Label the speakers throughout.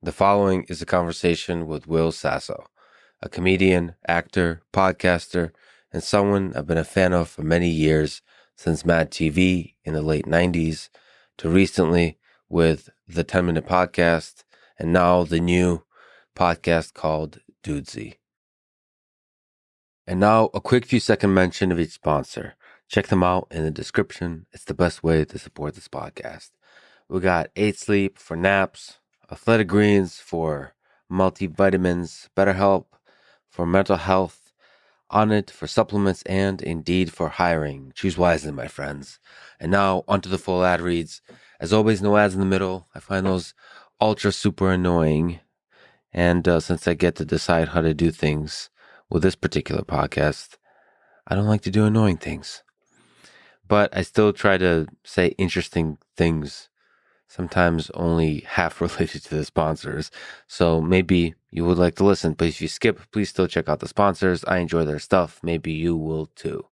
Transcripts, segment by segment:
Speaker 1: The following is a conversation with Will Sasso, a comedian, actor, podcaster, and someone I've been a fan of for many years, since MADtv in the late 90s to recently with the 10-Minute Podcast, and now the new podcast called Dudesy. And now a quick few-second mention of each sponsor. Check them out in the description. It's the best way to support this podcast. We got 8 Sleep for naps, Athletic Greens for multivitamins, BetterHelp for mental health, Onnit for supplements, and Indeed for hiring. Choose wisely, my friends. And now onto the full ad reads. As always, no ads in the middle. I find those ultra super annoying. And since I get to decide how to do things with this particular podcast, I don't like to do annoying things. But I still try to say interesting things, sometimes only half related to the sponsors. So maybe you would like to listen, but if you skip, please still check out the sponsors. I enjoy their stuff. Maybe you will too.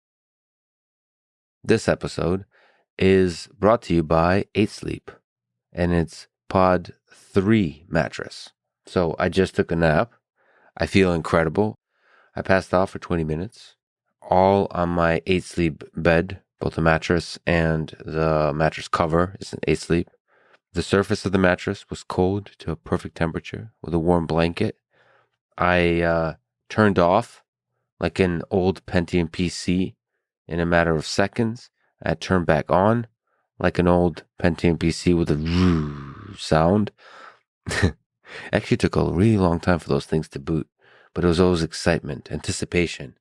Speaker 1: This episode is brought to you by 8 Sleep and its Pod 3 mattress. So I just took a nap. I feel incredible. I passed out for 20 minutes, all on my 8 Sleep bed. Both the mattress and the mattress cover is an 8 Sleep. The surface of the mattress was cold to a perfect temperature with a warm blanket. I turned off like an old Pentium PC in a matter of seconds. I turned back on like an old Pentium PC with a sound. Actually took a really long time for those things to boot, but it was always excitement, anticipation.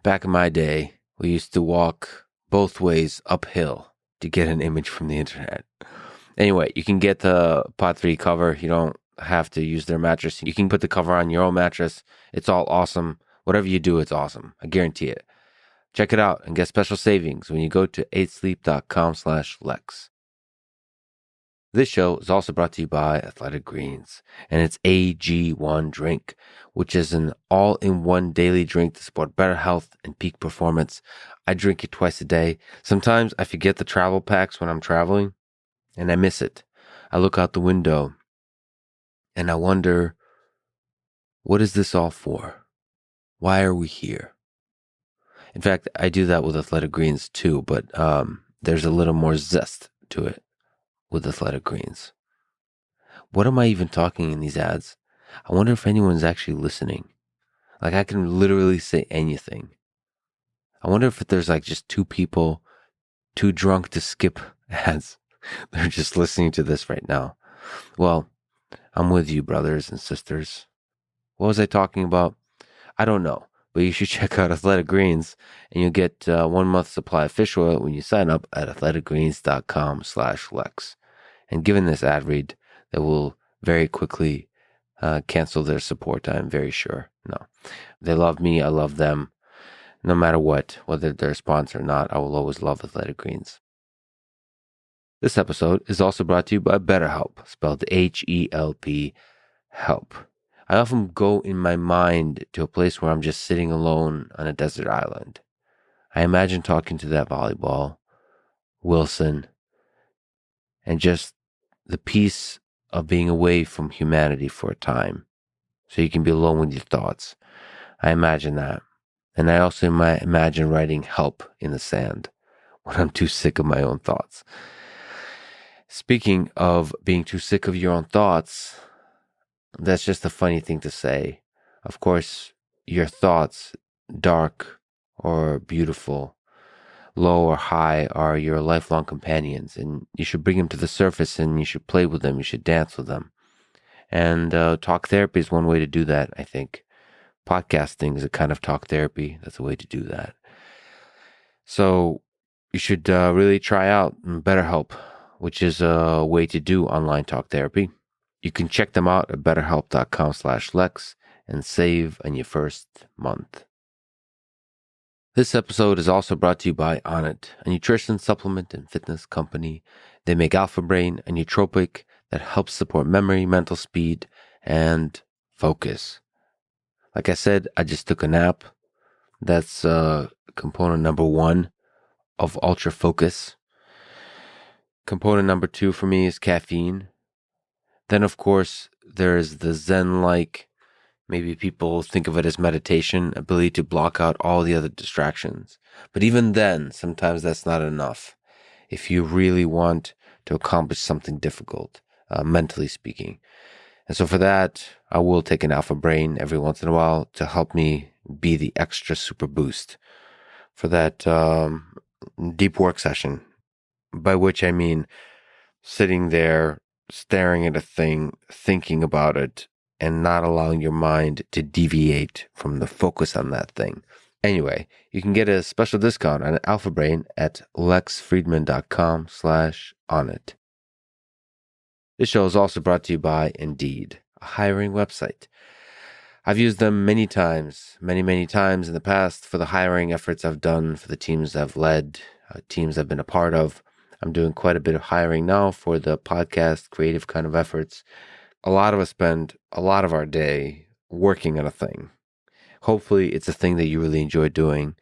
Speaker 1: Back in my day, we used to walk both ways uphill to get an image from the internet. Anyway, you can get the Pod 3 cover. You don't have to use their mattress. You can put the cover on your own mattress. It's all awesome. Whatever you do, it's awesome. I guarantee it. Check it out and get special savings when you go to 8sleep.com/Lex. This show is also brought to you by Athletic Greens and its AG1 drink, which is an all-in-one daily drink to support better health and peak performance. I drink it twice a day. Sometimes I forget the travel packs when I'm traveling, and I miss it. I look out the window, and I wonder, what is this all for? Why are we here? In fact, I do that with Athletic Greens too, but there's a little more zest to it with Athletic Greens. What am I even talking in these ads? I wonder if anyone's actually listening. Like, I can literally say anything. I wonder if there's like just two people too drunk to skip ads. They're just listening to this right now. Well, I'm with you, brothers and sisters. What was I talking about? I don't know, but you should check out Athletic Greens, and you'll get 1 month supply of fish oil when you sign up at athleticgreens.com/Lex. And given this ad read, they will very quickly cancel their support, I'm very sure. No, they love me. I love them. No matter what, whether they're a sponsor or not, I will always love Athletic Greens. This episode is also brought to you by BetterHelp, spelled H-E-L-P, help. I often go in my mind to a place where I'm just sitting alone on a desert island. I imagine talking to that volleyball, Wilson, and just the peace of being away from humanity for a time, so you can be alone with your thoughts. I imagine that. And I also imagine writing help in the sand when I'm too sick of my own thoughts. Speaking of being too sick of your own thoughts, that's just a funny thing to say. Of course, your thoughts, dark or beautiful, low or high, are your lifelong companions, and you should bring them to the surface, and you should play with them. You should dance with them. And talk therapy is one way to do that, I think. Podcasting is a kind of talk therapy. That's a way to do that. So you should really try out BetterHelp, which is a way to do online talk therapy. You can check them out at betterhelp.com/Lex and save on your first month. This episode is also brought to you by Onnit, a nutrition supplement and fitness company. They make Alpha Brain, a nootropic that helps support memory, mental speed, and focus. Like I said, I just took a nap. That's component number 1 of ultra focus. Component number 2 for me is caffeine. Then, of course, there's the Zen-like, maybe people think of it as meditation, ability to block out all the other distractions. But even then, sometimes that's not enough. If you really want to accomplish something difficult, mentally speaking. And so for that, I will take an alpha brain every once in a while to help me be the extra super boost for that deep work session, by which I mean sitting there, staring at a thing, thinking about it, and not allowing your mind to deviate from the focus on that thing. Anyway, you can get a special discount on Alpha Brain at lexfriedman.com/onit. This show is also brought to you by Indeed, a hiring website. I've used them many times in the past for the hiring efforts I've done for the teams I've led, teams I've been a part of. I'm doing quite a bit of hiring now for the podcast, creative kind of efforts. A lot of us spend a lot of our day working on a thing. Hopefully, it's a thing that you really enjoy doing.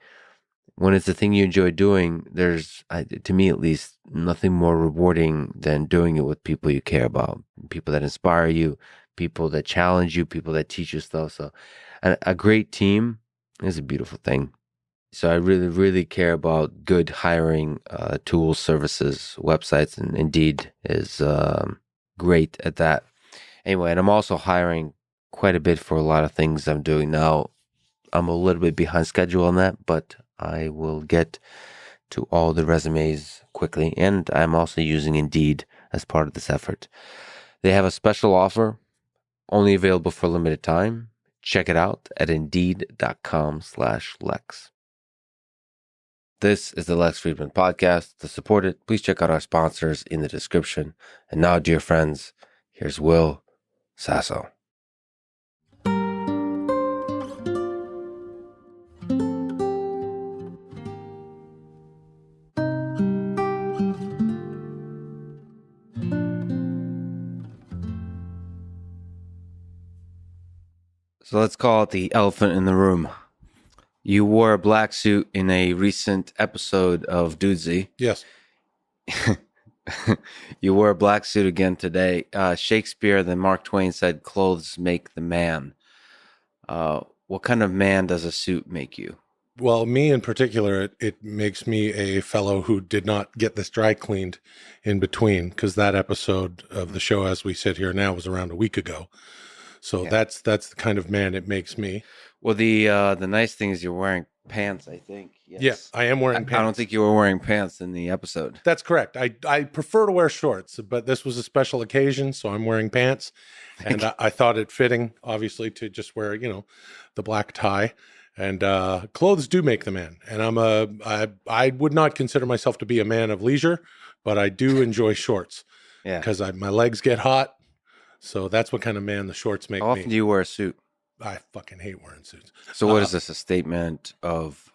Speaker 1: When it's a thing you enjoy doing, there's, to me at least, nothing more rewarding than doing it with people you care about, people that inspire you, people that challenge you, people that teach you stuff. So a great team is a beautiful thing. So I really, really care about good hiring tools, services, websites, and Indeed is great at that. Anyway, and I'm also hiring quite a bit for a lot of things I'm doing now. I'm a little bit behind schedule on that, but I will get to all the resumes quickly. And I'm also using Indeed as part of this effort. They have a special offer, only available for a limited time. Check it out at Indeed.com/Lex. This is the Lex Friedman Podcast. To support it, please check out our sponsors in the description. And now, dear friends, here's Will Sasso. So let's call it the elephant in the room. You wore a black suit in a recent episode of Dudesy.
Speaker 2: Yes.
Speaker 1: You wore a black suit again today. Shakespeare, then Mark Twain said, "Clothes make the man." What kind of man does a suit make you?
Speaker 2: Well, me in particular, it makes me a fellow who did not get this dry cleaned in between, because that episode of the show, as we sit here now, was around a week ago. So that's the kind of man it makes me.
Speaker 1: Well, the nice thing is you're wearing pants, I think. Yes.
Speaker 2: Yeah, I am wearing pants.
Speaker 1: I don't think you were wearing pants in the episode.
Speaker 2: That's correct. I prefer to wear shorts, but this was a special occasion, so I'm wearing pants. And I thought it fitting, obviously, to just wear, the black tie. And clothes do make the man. And I would not consider myself to be a man of leisure, but I do enjoy shorts.
Speaker 1: Yeah.
Speaker 2: Because my legs get hot. So that's what kind of man the shorts make me.
Speaker 1: How often do you wear a suit?
Speaker 2: I fucking hate wearing suits.
Speaker 1: So what is this, a statement of,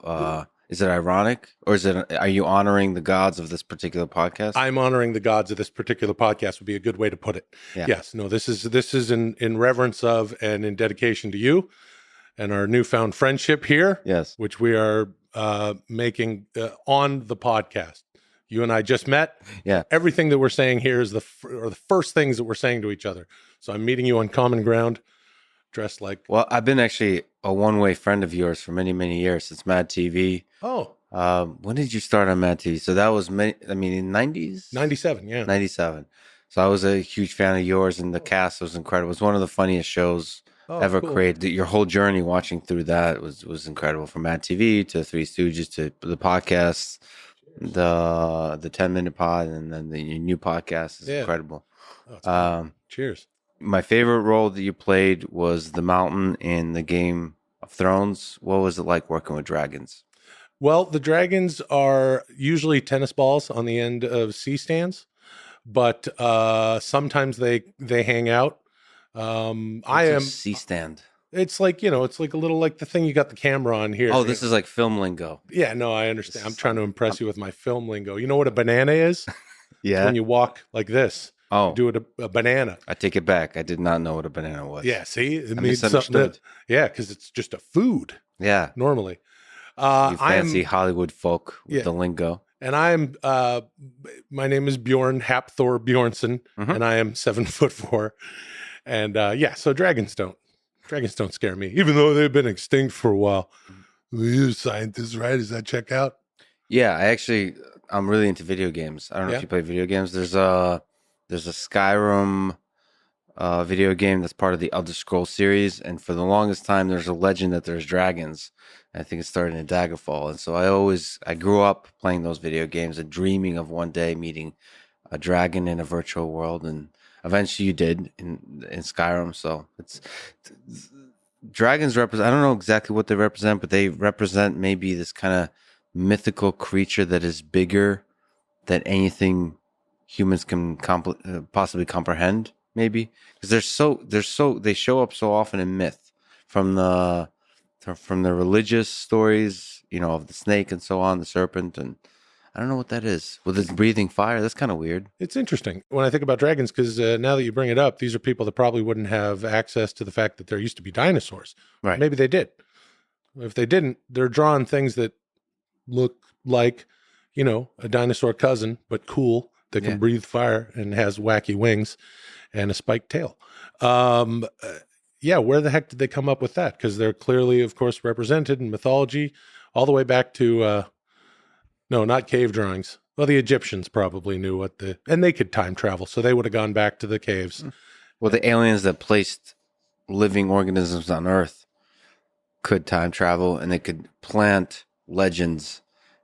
Speaker 1: is it ironic, or are you honoring the gods of this particular podcast?
Speaker 2: I'm honoring the gods of this particular podcast would be a good way to put it.
Speaker 1: Yeah.
Speaker 2: Yes. No, this is in reverence of and in dedication to you and our newfound friendship here.
Speaker 1: Yes.
Speaker 2: Which we are making on the podcast. You and I just met.
Speaker 1: Yeah.
Speaker 2: Everything that we're saying here is the first things that we're saying to each other. So I'm meeting you on common ground, dressed like.
Speaker 1: Well, I've been actually a one-way friend of yours for many, many years since MADtv.
Speaker 2: Oh.
Speaker 1: When did you start on MADtv? So that was in the 90s?
Speaker 2: 97, yeah.
Speaker 1: 97. So I was a huge fan of yours, and the cast was incredible. It was one of the funniest shows ever created. Your whole journey watching through that was incredible. From MADtv to Three Stooges to the podcasts. The 10-minute pod and then the new podcast is incredible.
Speaker 2: Oh, cheers.
Speaker 1: My favorite role that you played was the Mountain in the Game of Thrones. What was it like working with dragons?
Speaker 2: Well, the dragons are usually tennis balls on the end of C-stands, but sometimes they hang out.
Speaker 1: A C-stand.
Speaker 2: It's like, it's like a little, like the thing you got the camera on here.
Speaker 1: Oh, this is like film lingo.
Speaker 2: Yeah, no, I understand. I'm trying to impress you with my film lingo. You know what a banana is?
Speaker 1: Yeah.
Speaker 2: It's when you walk like this.
Speaker 1: Oh.
Speaker 2: Do it a banana.
Speaker 1: I take it back. I did not know what a banana was.
Speaker 2: Yeah, see? It
Speaker 1: I
Speaker 2: means
Speaker 1: misunderstood.
Speaker 2: because it's just a food.
Speaker 1: Yeah.
Speaker 2: Normally.
Speaker 1: You fancy Hollywood folk with the lingo.
Speaker 2: And my name is Bjorn Hapthor Bjornsson,
Speaker 1: Mhm.
Speaker 2: and I am 7'4". And so dragons don't scare me, even though they've been extinct for a while. You're a scientist, right? Does that check out?
Speaker 1: Yeah, I'm really into video games. I don't know if
Speaker 2: Yeah.
Speaker 1: you play video games. There's a Skyrim video game that's part of the Elder Scrolls series, and for the longest time, there's a legend that there's dragons. I think it started in Daggerfall, and so I grew up playing those video games and dreaming of one day meeting a dragon in a virtual world, and eventually you did in Skyrim. So it's dragons represent. I don't know exactly what they represent, but they represent maybe this kind of mythical creature that is bigger than anything humans can possibly comprehend. Maybe because they show up so often in myth from the religious stories, of the snake and so on, the serpent, and I don't know what that is with its breathing fire. That's kind of weird.
Speaker 2: It's interesting when I think about dragons because now that you bring it up, these are people that probably wouldn't have access to the fact that there used to be dinosaurs.
Speaker 1: Right.
Speaker 2: Maybe they did. If they didn't, they're drawing things that look like, a dinosaur cousin, but cool, that can breathe fire and has wacky wings and a spiked tail. Where the heck did they come up with that? Because they're clearly, of course, represented in mythology all the way back to, no, not cave drawings. Well, the Egyptians probably knew and they could time travel, so they would have gone back to the caves.
Speaker 1: Well, the aliens that placed living organisms on Earth could time travel, and they could plant legends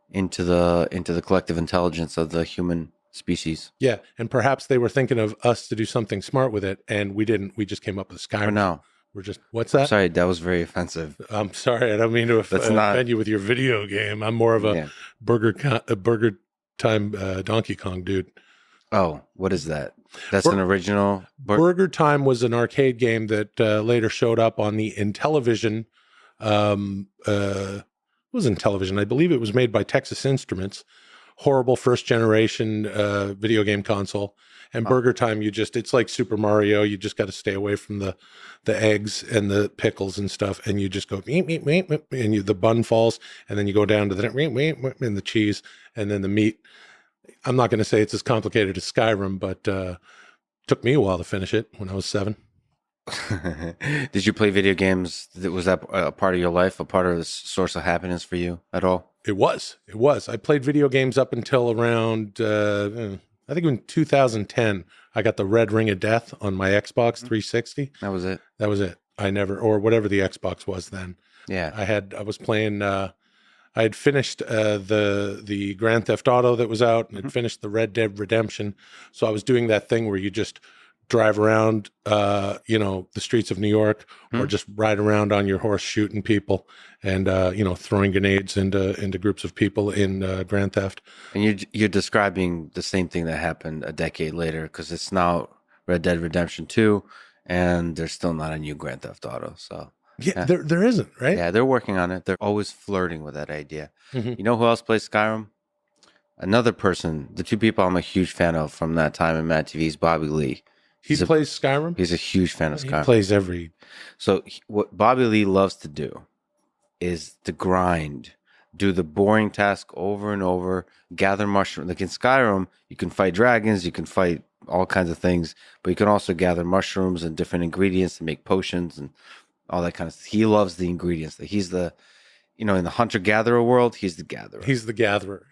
Speaker 1: into the collective intelligence of the human species.
Speaker 2: Yeah, and perhaps they were thinking of us to do something smart with it, and we didn't. We just came up with Skyrim.
Speaker 1: For now.
Speaker 2: We're just, what's that?
Speaker 1: Sorry, that was very offensive.
Speaker 2: I'm sorry, I don't mean to offend you with your video game. I'm more of a burger time Donkey Kong dude.
Speaker 1: Oh, what is that? That's an original.
Speaker 2: Burger Time was an arcade game that later showed up on the Intellivision. It was Intellivision. I believe it was made by Texas Instruments. Horrible first generation video game console. And Burger Time, it's like Super Mario. You just got to stay away from the eggs and the pickles and stuff, and you just go meep, meep, meep, meep, and the bun falls, and then you go down to the meep, meep, meep, and the cheese, and then the meat. I'm not going to say it's as complicated as Skyrim, but took me a while to finish it when I was 7.
Speaker 1: Did you play video games? Was that a part of your life, a part of the source of happiness for you at all?
Speaker 2: It was. I played video games up until around, I think in 2010, I got the Red Ring of Death on my Xbox 360.
Speaker 1: That was it.
Speaker 2: I never, or whatever the Xbox was then.
Speaker 1: Yeah.
Speaker 2: I was playing, I had finished the Grand Theft Auto that was out, and had finished the Red Dead Redemption. So I was doing that thing where you just drive around, the streets of New York, or just ride around on your horse shooting people and, throwing grenades into groups of people in Grand Theft.
Speaker 1: And you're describing the same thing that happened a decade later, because it's now Red Dead Redemption 2, and there's still not a new Grand Theft Auto. So
Speaker 2: yeah. There isn't, right?
Speaker 1: Yeah, they're working on it. They're always flirting with that idea.
Speaker 2: Mm-hmm.
Speaker 1: You know who else plays Skyrim? Another person, the two people I'm a huge fan of from that time in MADtv is Bobby Lee.
Speaker 2: He plays Skyrim?
Speaker 1: He's a huge fan of Skyrim.
Speaker 2: He plays every...
Speaker 1: So what Bobby Lee loves to do is to grind, do the boring task over and over, gather mushrooms. Like in Skyrim, you can fight dragons, you can fight all kinds of things, but you can also gather mushrooms and different ingredients to make potions and all that kind of stuff. He loves the ingredients. He's the, in the hunter-gatherer world, he's the gatherer.
Speaker 2: He's the gatherer.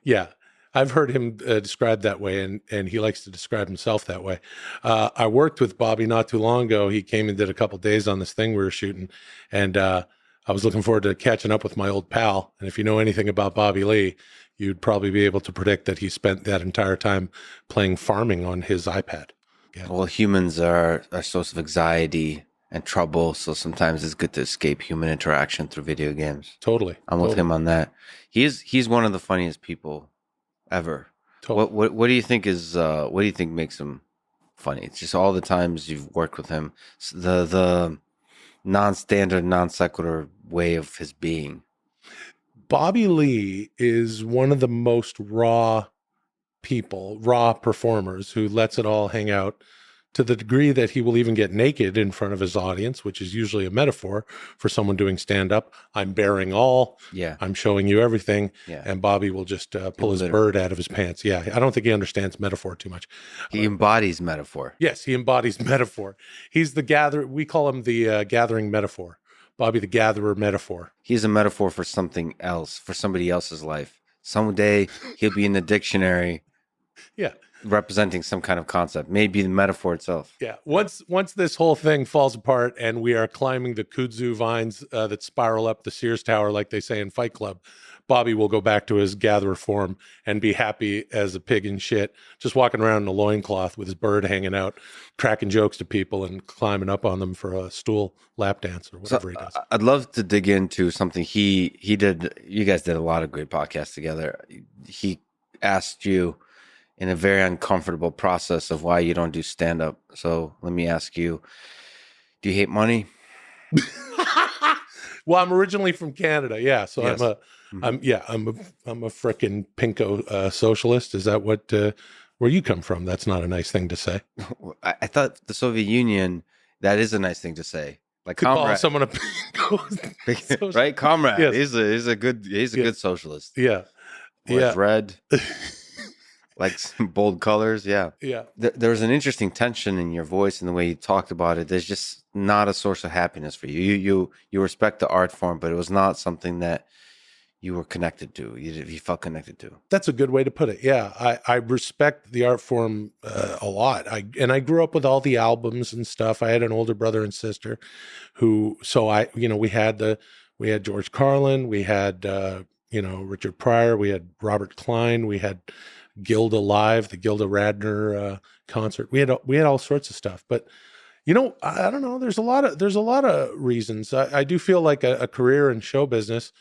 Speaker 2: Yeah. I've heard him described that way, and he likes to describe himself that way. I worked with Bobby not too long ago. He came and did a couple days on this thing we were shooting, and I was looking forward to catching up with my old pal. And if you know anything about Bobby Lee, you'd probably be able to predict that he spent that entire time playing farming on his iPad. Yeah.
Speaker 1: Well, humans are a source of anxiety and trouble, so sometimes it's good to escape human interaction through video games.
Speaker 2: Totally.
Speaker 1: I'm with him on that. He's one of the funniest people ever.
Speaker 2: Totally.
Speaker 1: What do you think makes him funny? It's just all the times you've worked with him, the non-standard, non-sequitur way of his being.
Speaker 2: Bobby Lee is one of the most raw performers who lets it all hang out to the degree that he will even get naked in front of his audience, which is usually a metaphor for someone doing stand-up. I'm bearing all.
Speaker 1: Yeah.
Speaker 2: I'm showing you everything.
Speaker 1: Yeah.
Speaker 2: And Bobby will just pull his bird out of his pants. Yeah, I don't think he understands metaphor too much.
Speaker 1: He embodies metaphor.
Speaker 2: Yes, he embodies metaphor. He's the gatherer. We call him the gathering metaphor. Bobby the gatherer metaphor.
Speaker 1: He's a metaphor for something else, for somebody else's life. Someday he'll be in the dictionary.
Speaker 2: Yeah.
Speaker 1: Representing some kind of concept, maybe the metaphor itself.
Speaker 2: Yeah. Once this whole thing falls apart and we are climbing the kudzu vines that spiral up the Sears Tower, like they say in Fight Club, Bobby will go back to his gatherer form and be happy as a pig in shit, just walking around in a loincloth with his bird hanging out, cracking jokes to people and climbing up on them for a stool lap dance or whatever he does.
Speaker 1: I'd love to dig into something he did. You guys did a lot of great podcasts together. He asked you in a very uncomfortable process of why you don't do stand-up. So let me ask you, do you hate money?
Speaker 2: Well, I'm originally from Canada. Yeah. So
Speaker 1: yes.
Speaker 2: I'm a frickin' pinko socialist. Is that what, where you come from? That's not a nice thing to say.
Speaker 1: I thought the Soviet Union, that is a nice thing to say. Like,
Speaker 2: Call
Speaker 1: comrade,
Speaker 2: someone a pinko.
Speaker 1: right? Comrade.
Speaker 2: Yes.
Speaker 1: He's a good socialist.
Speaker 2: Yeah.
Speaker 1: Wears red. Like some bold colors, yeah.
Speaker 2: Yeah.
Speaker 1: There was an interesting tension in your voice and the way you talked about it. There's just not a source of happiness for you. You respect the art form, but it was not something that you were connected to. You felt connected to.
Speaker 2: That's a good way to put it. Yeah, I respect the art form a lot. I grew up with all the albums and stuff. I had an older brother and sister we had George Carlin, we had Richard Pryor, we had Robert Klein, we had Gilda Live, the Gilda Radner concert. We had all sorts of stuff, but I don't know. There's a lot of reasons. I do feel like a career in show business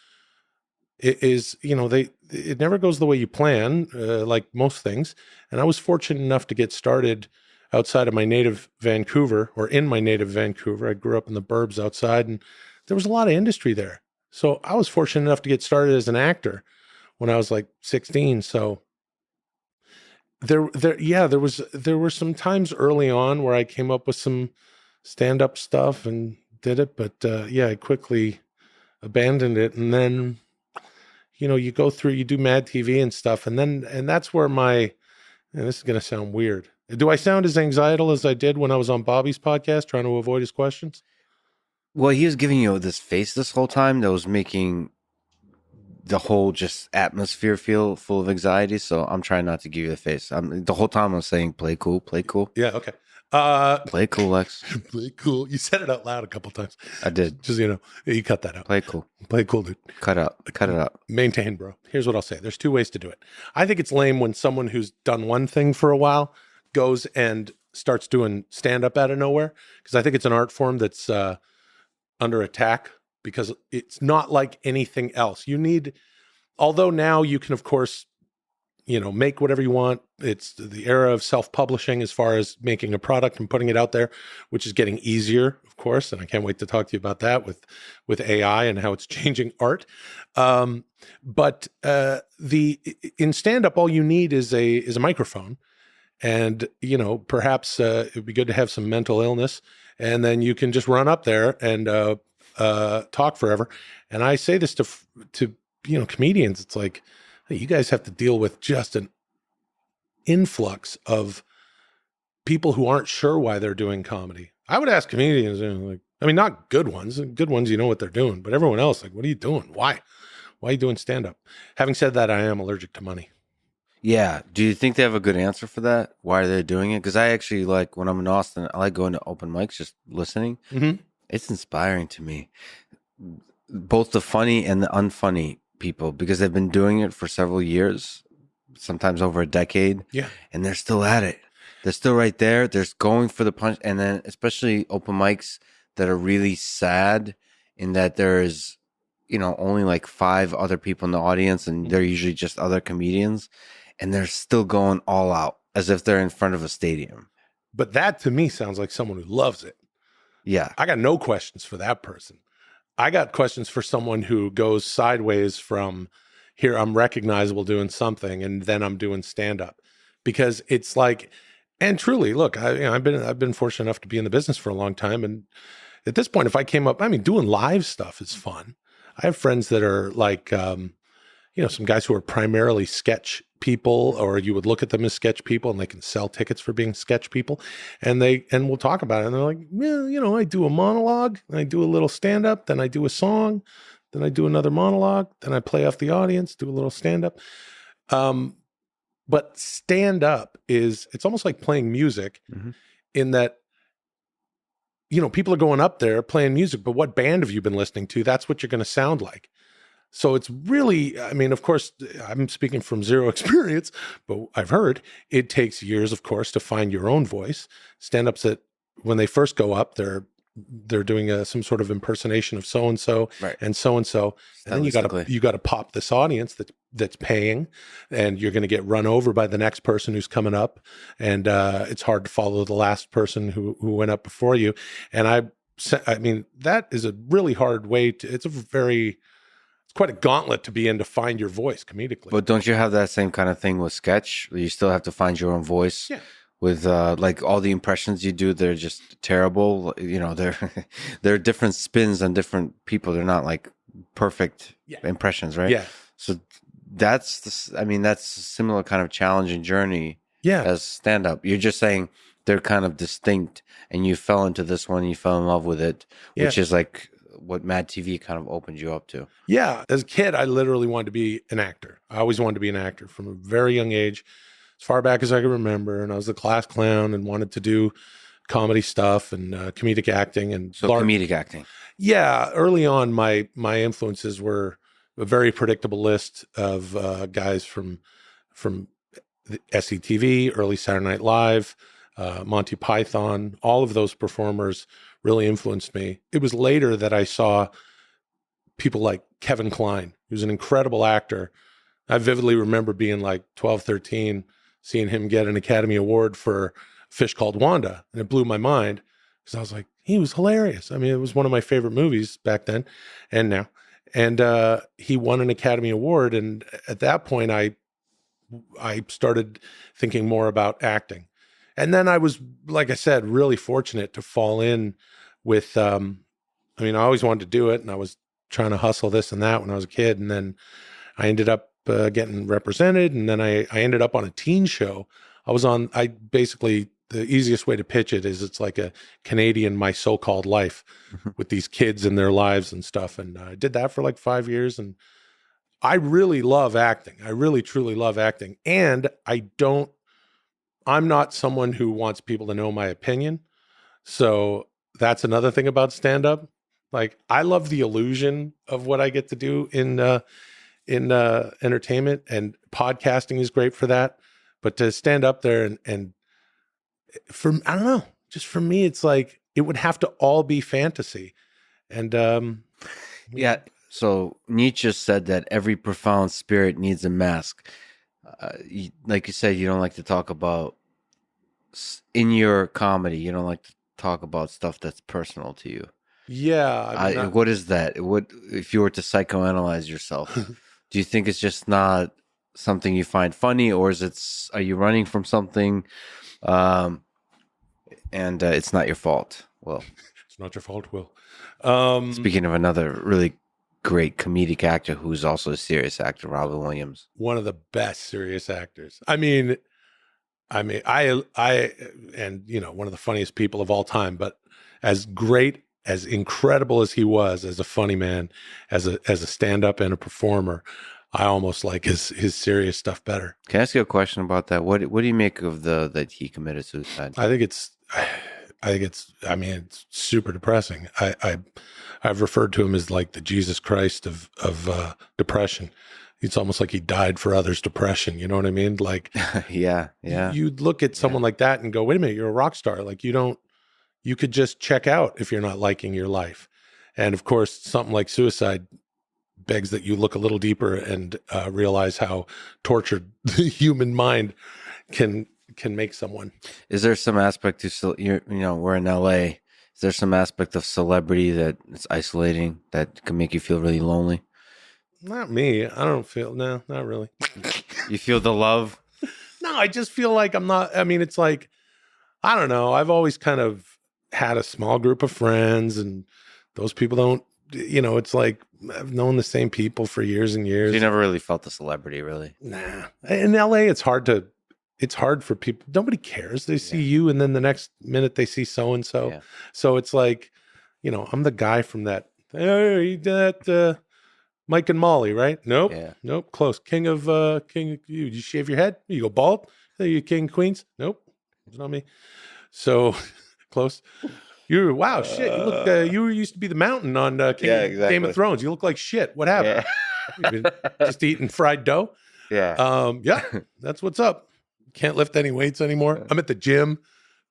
Speaker 2: is it never goes the way you plan, like most things. And I was fortunate enough to get started outside of my native Vancouver, or in my native Vancouver. I grew up in the burbs outside, and there was a lot of industry there. So I was fortunate enough to get started as an actor when I was like 16. So there were some times early on where I came up with some stand-up stuff and did it, but I quickly abandoned it. And then, you do MADtv and stuff, and that's where this is going to sound weird. Do I sound as anxietal as I did when I was on Bobby's podcast trying to avoid his questions?
Speaker 1: Well, he was giving you this face this whole time that was making the whole just atmosphere feel full of anxiety. So I'm trying not to give you the face. The whole time I was saying, play cool, play cool.
Speaker 2: Yeah. Okay.
Speaker 1: Play cool, Lex.
Speaker 2: Play cool. You said it out loud a couple times.
Speaker 1: I did.
Speaker 2: Just, you cut that out.
Speaker 1: Play cool.
Speaker 2: Play cool, dude.
Speaker 1: Cut it up.
Speaker 2: Maintain, bro. Here's what I'll say. There's two ways to do it. I think it's lame when someone who's done one thing for a while goes and starts doing stand-up out of nowhere, because I think it's an art form that's under attack, because it's not like anything else. Although now you can, of course, make whatever you want. It's the era of self-publishing as far as making a product and putting it out there, which is getting easier, of course. And I can't wait to talk to you about that with AI and how it's changing art. But in stand-up, all you need is a microphone, and perhaps it would be good to have some mental illness, and then you can just run up there and talk forever. And I say this to comedians. It's like, hey, you guys have to deal with just an influx of people who aren't sure why they're doing comedy. I would ask comedians, not good ones. Good ones, what they're doing, but everyone else, like, what are you doing? Why are you doing stand-up? Having said that, I am allergic to money.
Speaker 1: Yeah. Do you think they have a good answer for that? Why are they doing it? Because I actually when I'm in Austin, I like going to open mics, just listening.
Speaker 2: Mm-hmm.
Speaker 1: It's inspiring to me, both the funny and the unfunny people, because they've been doing it for several years, sometimes over a decade.
Speaker 2: Yeah. And
Speaker 1: they're still at it. They're still right there. They're going for the punch. And then especially open mics that are really sad in that there's, only like 5 other people in the audience, and they're usually just other comedians, and they're still going all out as if they're in front of a stadium.
Speaker 2: But that to me sounds like someone who loves it.
Speaker 1: Yeah.
Speaker 2: I got no questions for that person. I got questions for someone who goes sideways from, here I'm recognizable doing something, and then I'm doing stand-up. Because it's like, And truly, look, I've been fortunate enough to be in the business for a long time, and at this point, if I came up, I mean, doing live stuff is fun. I have friends that are like, some guys who are primarily sketch people, or you would look at them as sketch people, and they can sell tickets for being sketch people, and we'll talk about it, and they're like, yeah, I do a monologue, and I do a little stand up, then I do a song, then I do another monologue, then I play off the audience, do a little stand up. But stand up it's almost like playing music in that, people are going up there playing music, but what band have you been listening to? That's what you're going to sound like. So it's really, I mean, of course, I'm speaking from zero experience, but I've heard it takes years, of course, to find your own voice. Stand-ups that when they first go up, they're doing some sort of impersonation of so-and-so and so-and-so. And then you got to pop this audience that's paying, and you're going to get run over by the next person who's coming up. And it's hard to follow the last person who went up before you. And I mean, that is a really hard way it's quite a gauntlet to be in to find your voice comedically.
Speaker 1: But don't you have that same kind of thing with sketch? You still have to find your own voice.
Speaker 2: Yeah.
Speaker 1: With like all the impressions you do, they're just terrible. They're different spins on different people. They're not like perfect impressions, right?
Speaker 2: Yeah.
Speaker 1: So that's a similar kind of challenging journey as stand-up. You're just saying they're kind of distinct, and you fell into this one, you fell in love with it, which is like what MADtv kind of opened you up to.
Speaker 2: Yeah. As a kid, I literally wanted to be an actor. I always wanted to be an actor from a very young age, as far back as I can remember. And I was the class clown and wanted to do comedy stuff and comedic acting. And
Speaker 1: comedic acting.
Speaker 2: Yeah. Early on, my influences were a very predictable list of guys from the SCTV, early Saturday Night Live, Monty Python. All of those performers really influenced me. It was later that I saw people like Kevin Kline, who's an incredible actor. I vividly remember being like 12, 13, seeing him get an Academy Award for Fish Called Wanda. And it blew my mind because I was like, he was hilarious. I mean, it was one of my favorite movies back then and now. And he won an Academy Award. And at that point, I started thinking more about acting. And then I was, like I said, really fortunate to fall in with, I always wanted to do it, and I was trying to hustle this and that when I was a kid. And then I ended up getting represented, and then I ended up on a teen show. The easiest way to pitch it is it's like a Canadian My So-Called Life with these kids and their lives and stuff. And I did that for like 5 years, and I really love acting. I really, truly love acting. And I'm not someone who wants people to know my opinion. So that's another thing about stand-up. Like, I love the illusion of what I get to do in entertainment, and podcasting is great for that. But to stand up there and I don't know, just for me, it's like, it would have to all be fantasy. And
Speaker 1: so Nietzsche said that every profound spirit needs a mask. Like you said, you don't like to talk about, in your comedy, you don't like to talk about stuff that's personal to you.
Speaker 2: Yeah.
Speaker 1: What is that? What if you were to psychoanalyze yourself? Do you think it's just not something you find funny, or are you running from something, and it's not your fault? Well,
Speaker 2: it's not your fault, Will.
Speaker 1: Speaking of another really great comedic actor who's also a serious actor, Robin Williams, one
Speaker 2: of the best serious actors. I mean, and one of the funniest people of all time. But as great, as incredible as he was as a funny man, as a stand-up and a performer, I almost like his serious stuff better.
Speaker 1: Can I ask you a question about that? What do you make of that he committed suicide?
Speaker 2: I think it's super depressing. I've referred to him as like the Jesus Christ of depression. It's almost like he died for others' depression. You know what I mean? Like,
Speaker 1: yeah.
Speaker 2: You'd look at someone like that and go, wait a minute, you're a rock star. Like, you could just check out if you're not liking your life. And of course, something like suicide begs that you look a little deeper and realize how tortured the human mind can make someone.
Speaker 1: Is there some aspect to, we're in LA. Is there some aspect of celebrity that it's isolating, that can make you feel really lonely?
Speaker 2: Not me. I don't feel, not really.
Speaker 1: You feel the love?
Speaker 2: No, I just feel like I'm not, it's like, I don't know. I've always kind of had a small group of friends, and those people don't, it's like I've known the same people for years and years.
Speaker 1: You never really felt a celebrity, really?
Speaker 2: Nah. In LA, it's hard for people. Nobody cares. They see you, and then the next minute they see so-and-so.
Speaker 1: Yeah.
Speaker 2: So it's like, I'm the guy from that, Mike and Molly, right? Nope.
Speaker 1: Yeah.
Speaker 2: Nope. Close. King of you shave your head? You go bald? Are you king, queens? Nope. It's not me. So close. Wow, shit. You look, you used to be the mountain on Game of Thrones. You look like shit. What happened? Yeah. You've been just eating fried dough?
Speaker 1: Yeah.
Speaker 2: Yeah, that's what's up. Can't lift any weights anymore. I'm at the gym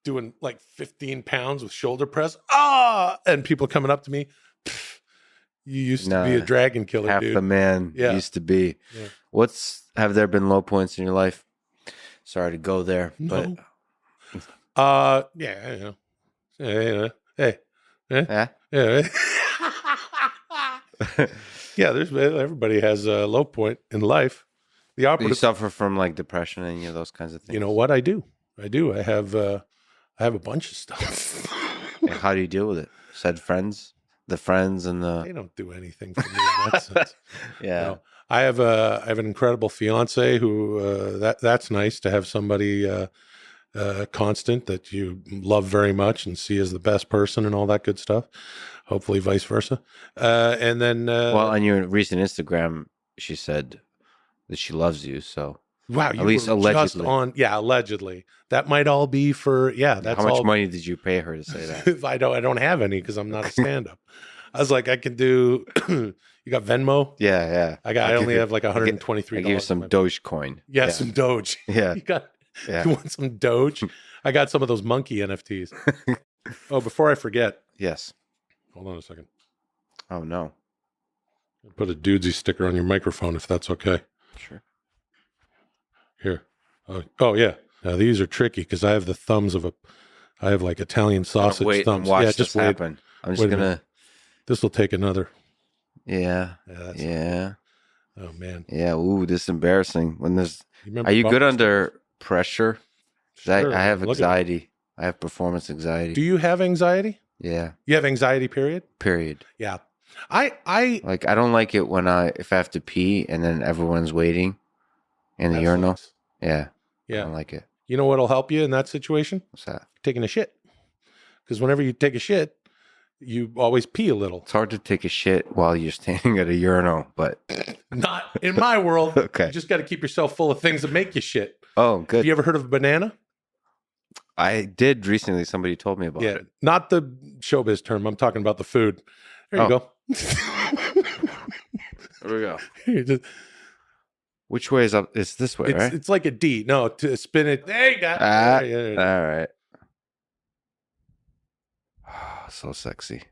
Speaker 2: doing like 15 pounds with shoulder press. And people coming up to me. You used to be a dragon killer,
Speaker 1: half
Speaker 2: dude.
Speaker 1: The man used to be. Yeah. Have there been low points in your life? Sorry to go there,
Speaker 2: no.
Speaker 1: But
Speaker 2: yeah.
Speaker 1: Yeah.
Speaker 2: Yeah, everybody has a low point in life. The operative.
Speaker 1: Do you suffer from like depression and any of those kinds of things?
Speaker 2: You know what? I do. I have a bunch of stuff.
Speaker 1: And how do you deal with it? Said friends, the friends, and
Speaker 2: they don't do anything for me in that sense.
Speaker 1: Yeah.
Speaker 2: No, I have an incredible fiance who that's nice to have somebody constant that you love very much and see as the best person and all that good stuff. Hopefully vice versa. And then
Speaker 1: well, on your recent Instagram, she said that she loves you. So
Speaker 2: wow, you
Speaker 1: at least
Speaker 2: were
Speaker 1: allegedly.
Speaker 2: Just allegedly. That might all be for that's
Speaker 1: how much money did you pay her to say that?
Speaker 2: I don't have any because I'm not a stand-up. I was like, I can do. You got Venmo?
Speaker 1: Yeah.
Speaker 2: I only have like $123.
Speaker 1: I give you some Dogecoin.
Speaker 2: Yeah, some Doge.
Speaker 1: Yeah.
Speaker 2: You want some Doge? I got some of those monkey NFTs. Oh, before I forget.
Speaker 1: Yes.
Speaker 2: Hold on a second.
Speaker 1: Oh, no.
Speaker 2: Put a Dudesy sticker on your microphone if that's okay.
Speaker 1: Sure.
Speaker 2: Here. Oh yeah. Now these are tricky because I have the thumbs I have like Italian sausage
Speaker 1: wait
Speaker 2: thumbs.
Speaker 1: And watch
Speaker 2: just
Speaker 1: this happen. I'm just going to.
Speaker 2: This will take another.
Speaker 1: Yeah.
Speaker 2: Yeah. Oh, man.
Speaker 1: Yeah. Ooh, this is embarrassing. Are you good under pressure?
Speaker 2: Sure,
Speaker 1: I have anxiety. I have performance anxiety.
Speaker 2: Do you have anxiety?
Speaker 1: Yeah.
Speaker 2: You have anxiety, period?
Speaker 1: Period.
Speaker 2: Yeah. I
Speaker 1: like, I don't like it if I have to pee and then everyone's waiting in the urinal.
Speaker 2: Sucks.
Speaker 1: Yeah.
Speaker 2: Yeah.
Speaker 1: I don't like it.
Speaker 2: You know what'll help you in that situation?
Speaker 1: What's that?
Speaker 2: Taking a shit. Because whenever you take a shit, you always pee a little.
Speaker 1: It's hard to take a shit while you're standing at a urinal, but
Speaker 2: not in my world.
Speaker 1: Okay.
Speaker 2: You just got to keep yourself full of things that make you shit.
Speaker 1: Oh, good.
Speaker 2: Have you ever heard of a banana?
Speaker 1: I did recently. Somebody told me about it.
Speaker 2: Not the showbiz term. I'm talking about the food. There you go.
Speaker 1: There we go. Which way is up? It's this way, right?
Speaker 2: It's like a D. No, to spin it. There you go.
Speaker 1: All right. So sexy.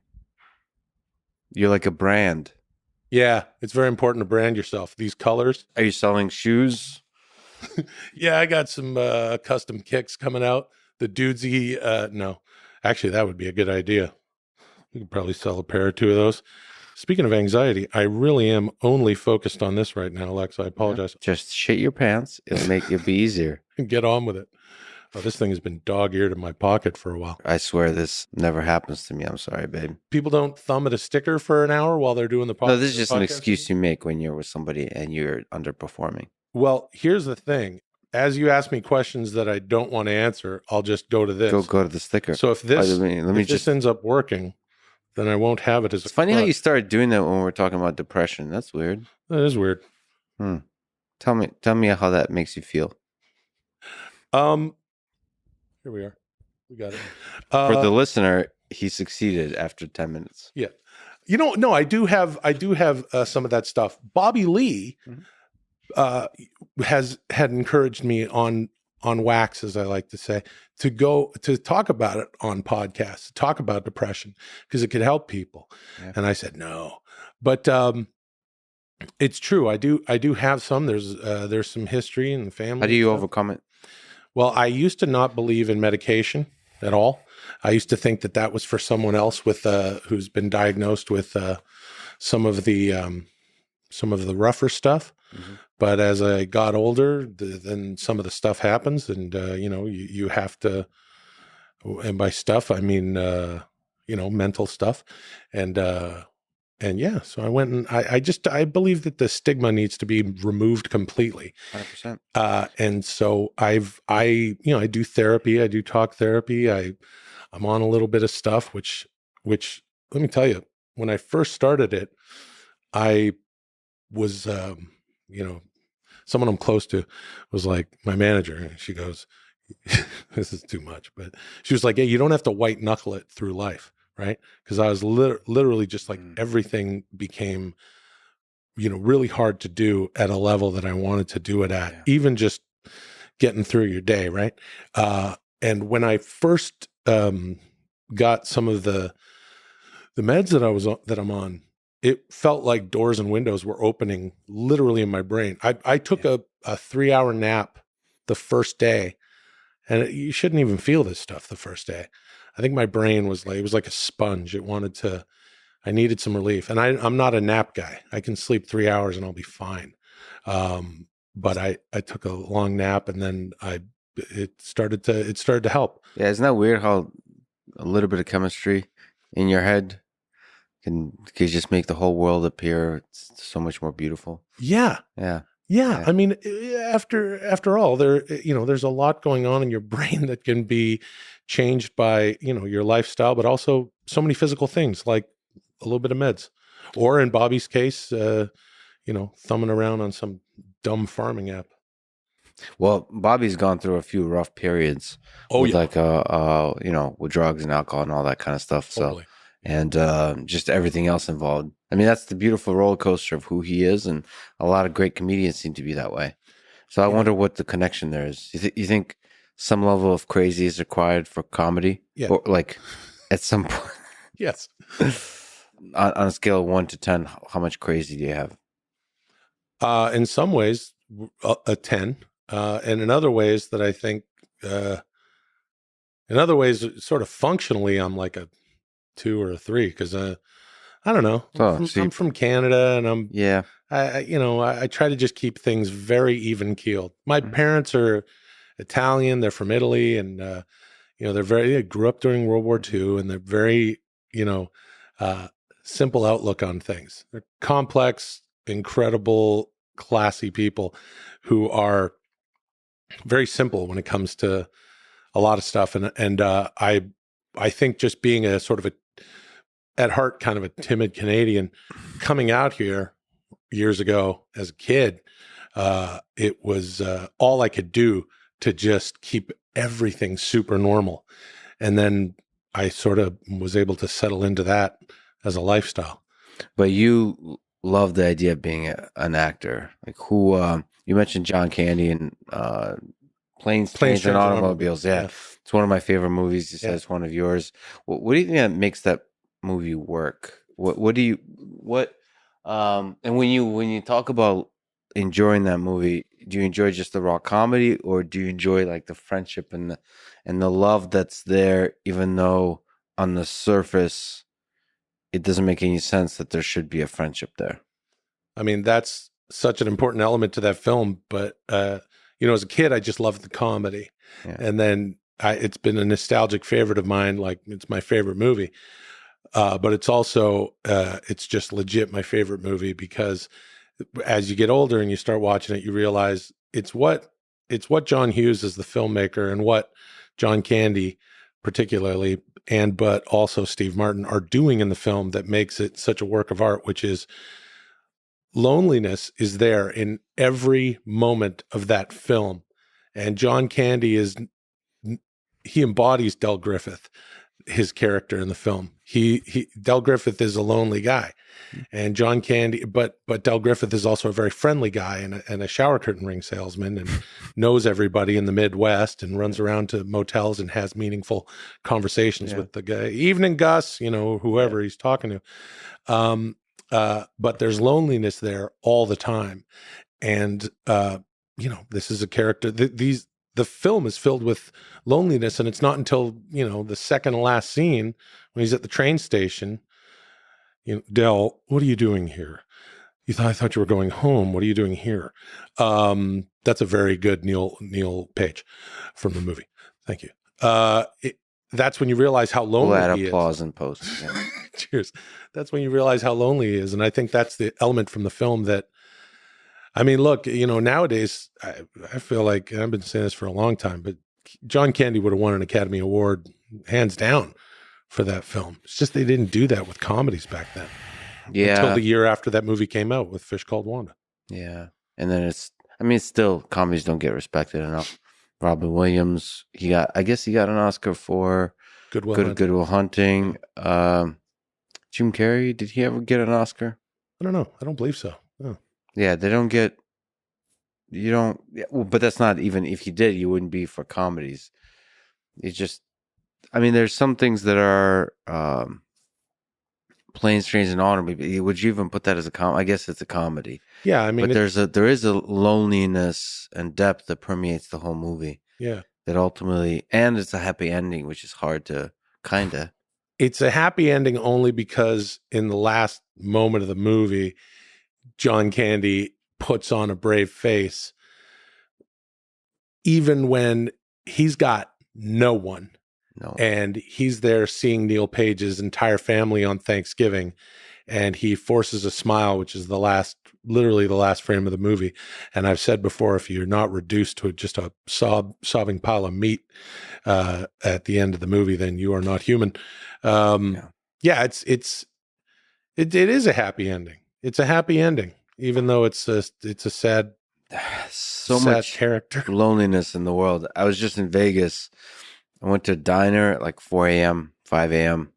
Speaker 1: You're like a brand.
Speaker 2: Yeah, it's very important to brand yourself. These colors.
Speaker 1: Are you selling shoes?
Speaker 2: Yeah, I got some custom kicks coming out. The Dudesy, no. Actually, that would be a good idea. You could probably sell a pair or two of those. Speaking of anxiety, I really am only focused on this right now, Alex. I apologize.
Speaker 1: Just shit your pants. It'll be easier.
Speaker 2: Get on with it. Oh, this thing has been dog-eared in my pocket for a while.
Speaker 1: I swear this never happens to me. I'm sorry, babe.
Speaker 2: People don't thumb at a sticker for an hour while they're doing the podcast.
Speaker 1: No, this is just an excuse you make when you're with somebody and you're underperforming.
Speaker 2: Well, here's the thing. As you ask me questions that I don't want to answer, I'll just go to this.
Speaker 1: Go to the sticker.
Speaker 2: So if this, this ends up working, then I won't have it as a
Speaker 1: It's funny how you started doing that when we're talking about depression. That's weird.
Speaker 2: That is weird.
Speaker 1: Tell me how that makes you feel.
Speaker 2: Here we are. We got it.
Speaker 1: For the listener, he succeeded after 10 minutes.
Speaker 2: Yeah. No, I do have some of that stuff. Bobby Lee had encouraged me on wax, as I like to say, to talk about it on podcasts, to talk about depression because it could help people. Yeah. And I said no, but it's true. I do have some. There's some history in the family.
Speaker 1: How do you overcome it?
Speaker 2: Well, I used to not believe in medication at all. I used to think that was for someone else with who's been diagnosed with some of the rougher stuff. Mm-hmm. But as I got older, then some of the stuff happens, and you have to And by stuff, I mean, mental stuff. And, yeah, so I went and I believe that the stigma needs to be removed completely.
Speaker 1: 100%.
Speaker 2: And so I do therapy. I do talk therapy. I'm on a little bit of stuff, which let me tell you, when I first started it, I was, someone I'm close to was like my manager. And she goes, this is too much, but she was like, "Hey, you don't have to white knuckle it through life." Right. Cause I was literally just like everything became, really hard to do at a level that I wanted to do it at, even just getting through your day. Right. And when I first, got some of the meds that I'm on, it felt like doors and windows were opening literally in my brain. I took a 3-hour nap the first day, and you shouldn't even feel this stuff the first day. I think my brain was like, it was like a sponge. I needed some relief, and I'm not a nap guy. I can sleep 3 hours and I'll be fine. But I took a long nap, and then it started to help.
Speaker 1: Yeah, isn't that weird how a little bit of chemistry in your head can just make the whole world appear so much more beautiful?
Speaker 2: Yeah.
Speaker 1: Yeah.
Speaker 2: Yeah. I mean, after all, there's a lot going on in your brain that can be changed by, your lifestyle, but also so many physical things like a little bit of meds, or in Bobby's case, thumbing around on some dumb farming app.
Speaker 1: Well, Bobby's gone through a few rough periods with with drugs and alcohol and all that kind of stuff.
Speaker 2: Totally.
Speaker 1: So, and just everything else involved. I mean, that's the beautiful roller coaster of who he is, and a lot of great comedians seem to be that way. So I wonder what the connection there is. You think some level of crazy is required for comedy?
Speaker 2: Yeah.
Speaker 1: Or like at some point?
Speaker 2: Yes.
Speaker 1: on a scale of 1 to 10, how much crazy do you have?
Speaker 2: In some ways, a 10. And in other ways that I think, sort of functionally, I'm like a 2 or a 3, because I don't know. I'm from Canada, and I try to just keep things very even keeled. My parents are Italian; they're from Italy, and they grew up during World War II, and they're very simple outlook on things. They're complex, incredible, classy people who are very simple when it comes to a lot of stuff, and I think just being a sort of at heart kind of a timid Canadian, coming out here years ago as a kid, it was all I could do to just keep everything super normal, and then I sort of was able to settle into that as a lifestyle.
Speaker 1: But you love the idea of being an actor. Like who you mentioned John Candy and Planes, Trains, and Automobiles. Yeah. It's one of my favorite movies. You said it's one of yours. What do you think that makes that movie work? And when you talk about enjoying that movie, do you enjoy just the raw comedy, or do you enjoy like the friendship and the love that's there, even though on the surface it doesn't make any sense that there should be a friendship there?
Speaker 2: I mean, that's such an important element to that film, but as a kid, I just loved the comedy. Yeah. And then it's been a nostalgic favorite of mine. Like, it's my favorite movie. But it's also, it's just legit my favorite movie, because as you get older and you start watching it, you realize it's what John Hughes as the filmmaker, and what John Candy particularly, but also Steve Martin, are doing in the film that makes it such a work of art, which is loneliness is there in every moment of that film. And John Candy he embodies Del Griffith, his character in the film. Del Griffith is a lonely guy, and John Candy, but Del Griffith is also a very friendly guy, and a shower curtain ring salesman, and knows everybody in the Midwest, and runs around to motels and has meaningful conversations with the guy. Evening, Gus, whoever he's talking to. But there's loneliness there all the time. And, this is a character the film is filled with loneliness. And it's not until, the second to last scene, when he's at the train station, Del, what are you doing here? I thought you were going home. What are you doing here? That's a very good Neil Page from the movie. Thank you. that's when you realize how
Speaker 1: We'll
Speaker 2: lonely
Speaker 1: add
Speaker 2: he
Speaker 1: applause
Speaker 2: is.
Speaker 1: in post. Yeah.
Speaker 2: Cheers. That's when you realize how lonely he is. And I think that's the element from the film that, I mean, look, nowadays, I feel like, and I've been saying this for a long time, but John Candy would have won an Academy Award hands down for that film. It's just they didn't do that with comedies back then.
Speaker 1: Yeah.
Speaker 2: Until the year after that movie came out with Fish Called Wanda.
Speaker 1: Yeah. And then it's still, comedies don't get respected enough. Robin Williams, I guess he got an Oscar for Good Will Hunting. Jim Carrey, did he ever get an Oscar?
Speaker 2: I don't know. I don't believe so. Oh.
Speaker 1: Yeah, but that's not, even if he did, you wouldn't be for comedies. It's just, I mean, there's some things that are Planes, Trains, and Automobiles. Would you even put that as a comedy? I guess it's a comedy.
Speaker 2: Yeah, I mean,
Speaker 1: but there is a loneliness and depth that permeates the whole movie.
Speaker 2: Yeah,
Speaker 1: that ultimately, and it's a happy ending, which is hard to kinda.
Speaker 2: It's a happy ending only because in the last moment of the movie, John Candy puts on a brave face, even when he's got no one.
Speaker 1: No.
Speaker 2: And he's there seeing Neil Page's entire family on Thanksgiving, and he forces a smile, which is literally the last frame of the movie. And I've said before, if you're not reduced to just a sobbing pile of meat at the end of the movie, then you are not human. Yeah, it is a happy ending. It's a happy ending, even though it's a sad,
Speaker 1: much
Speaker 2: character
Speaker 1: loneliness in the world. I was just in Vegas. I went to a diner at like 4 a.m., 5 a.m.,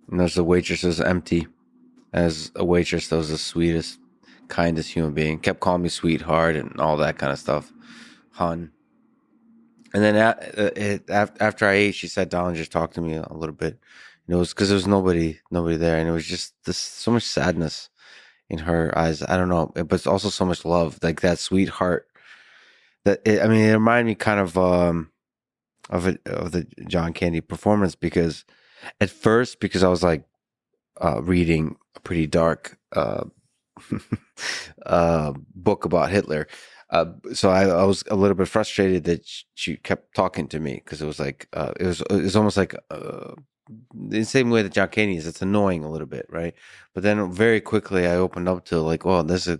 Speaker 1: and there's a waitress that was empty. As a waitress, that was the sweetest, kindest human being. Kept calling me sweetheart and all that kind of stuff. Hun. And then after I ate, she sat down and just talked to me a little bit. And it was because there was nobody there. And it was just so much sadness in her eyes. I don't know. But it's also so much love. Like that sweetheart. It reminded me kind of the John Candy performance, because at first, because I was like reading a pretty dark book about Hitler, so I was a little bit frustrated that she kept talking to me, because it was like it was almost like the same way that John Candy is. It's annoying a little bit, right? But then very quickly I opened up to like, well, there's a